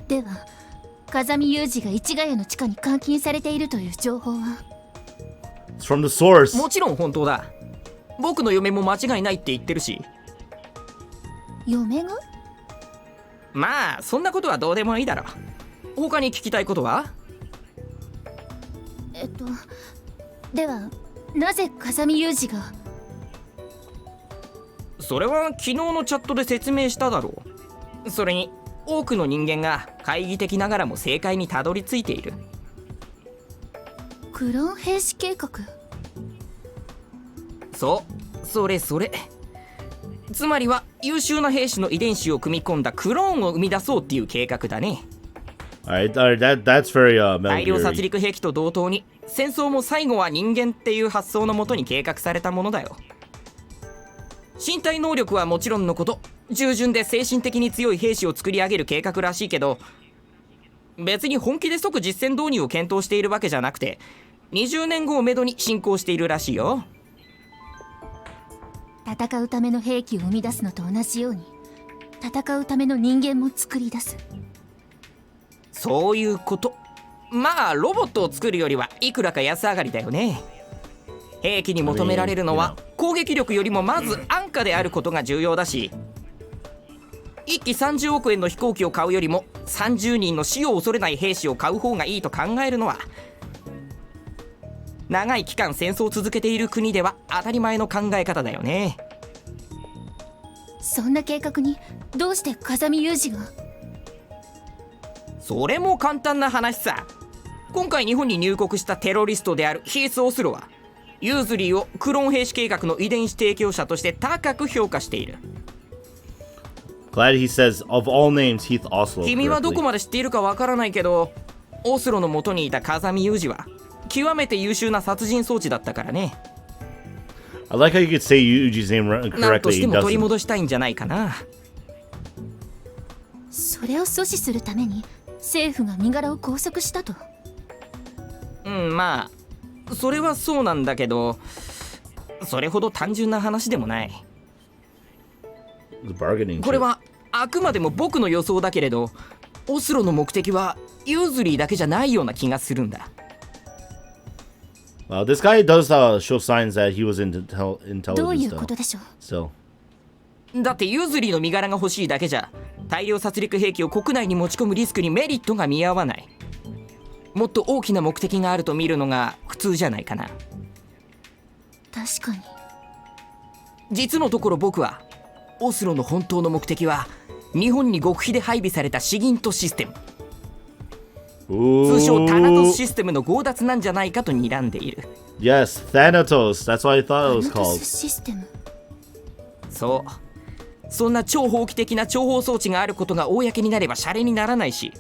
では風見雄二が市ヶ谷の地下に監禁されているという情報は？ It's from the source. もちろん本当だ。僕の嫁も間違いないって言ってるし。嫁が？まあそんなことはどうでもいいだろう。他に聞きたいことは？ではなぜ風見雄二が？それは昨日のチャットで説明しただろう。それに多くの人間が懐疑的ながらも正解にたどり着いている。クローン兵士計画？そう、それ。つまりは優秀な兵士の遺伝子を組み込んだクローンを生み出そうっていう計画だね。Alright, that's very Metal 大量殺 Gear-y. 戮兵器と同等に戦争も最後は人間っていう発想のもとに計画されたものだよ。身体能力はもちろんのこと、従順で精神的に強い兵士を作り上げる計画らしいけど、別に本気で即実戦導入を検討しているわけじゃなくて、20年後をめどに進行しているらしいよ。戦うための兵器を生み出すのと同じように、戦うための人間も作り出す。そういうこと。まあロボットを作るよりはいくらか安上がりだよね。兵器に求められるのは攻撃力よりもまず安価であることが重要だし、1機30億円の飛行機を買うよりも30人の死を恐れない兵士を買う方がいいと考えるのは、長い期間戦争を続けている国では当たり前の考え方だよね。そんな計画にどうして風見雄二が？それも簡単な話さ。今回日本に入国したテロリストであるヒース・オスロはユーズリーをクローン兵士計画の遺伝子提供者として高く評価している。 Glad he says of all names Heath Oslo. 君はどこ correctly. まで知っているかわからないけど、オスロの元にいた風見雄二は極めて優秀な殺人装置だったからね。 I like how you could say Yuji's name なんと correctly. し He ても取り doesn't. 戻したいんじゃないかな。それを阻止するために政府が身柄を拘束したと？まあそれはそうなんだけど、それほど単純な話でもない。 The bargaining これ chip. はあくまでも僕の予想だけれど、オスロの目的はユーズリーだけじゃないような気がするんだ。This guy does show signs that he was into どうい intelligence うこと though. でしょう？ Still. だってユーズリーの身柄が欲しいだけじゃ大量殺戮兵器を国内に持ち込むリスクにメリットが見合わない。もっと大きな目的があると見るのが普通じゃないかな。確かに。実のところ僕はオスロの本当の目的は日本に極秘で配備されたシギントシステム、通称タナトスシステムの強奪なんじゃないかと睨んでいる。 Yes, Thanatos. That's what I thought it was タナト called. スシステム。そう、そんな超法規的な諜報装置があることが公になればシャレにならないし、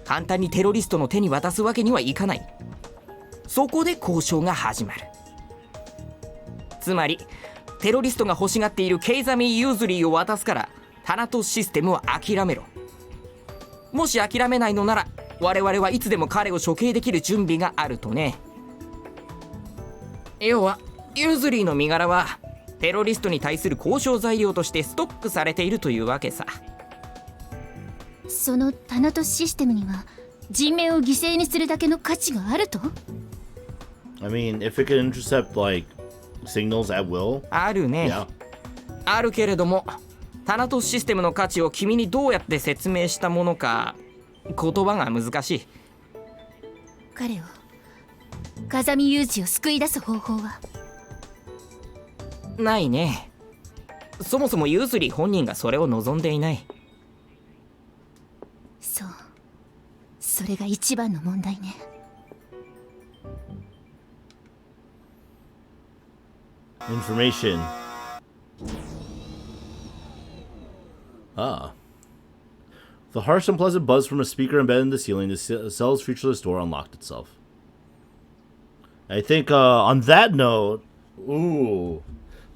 簡単にテロリストの手に渡すわけにはいかない。そこで交渉が始まる。つまりテロリストが欲しがっているケイザミー・ユーズリーを渡すからタナトスシステムを諦めろ。もし諦めないのなら我々はいつでも彼を処刑できる準備があるとね。要はユーズリーの身柄はテロリストに対する交渉材料としてストックされているというわけさ。そのタナトスシステムには人命を犠牲にするだけの価値があると？ I mean, if it could intercept like signals at will. あるね、 Yeah. あるけれどもタナトスシステムの価値を君にどうやって説明したものか言葉が難しい。彼を、風見雄二を救い出す方法は？ないね。そもそもユーズリー本人がそれを望んでいない。そう、それが一番の問題ね。Information. The harsh, unpleasant buzz from a speaker embedded in the ceiling, the cell's featureless door unlocked itself. I think on that note, ooh,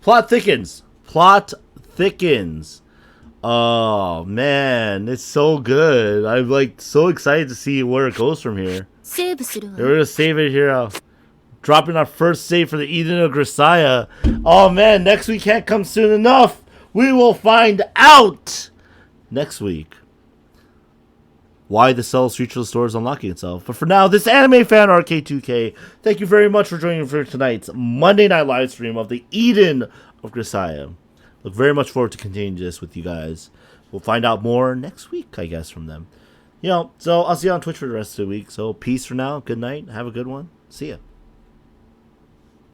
plot thickens. Plot thickens. Oh man, it's so good. I'm like so excited to see where it goes from here. セーブするわ。 We're gonna save it here. Dropping our first save for the Eden of Grisaia. Oh man, next week can't come soon enough. We will find out next week why the cell's featureless door is unlocking itself. But for now, this animefanrk2k, thank you very much for joining me for tonight's Monday Night Livestream of the Eden of Grisaia. Look very much forward to continuing this with you guys. We'll find out more next week, I guess, from them. You know, so I'll see you on Twitch for the rest of the week. So peace for now. Good night. Have a good one. See ya.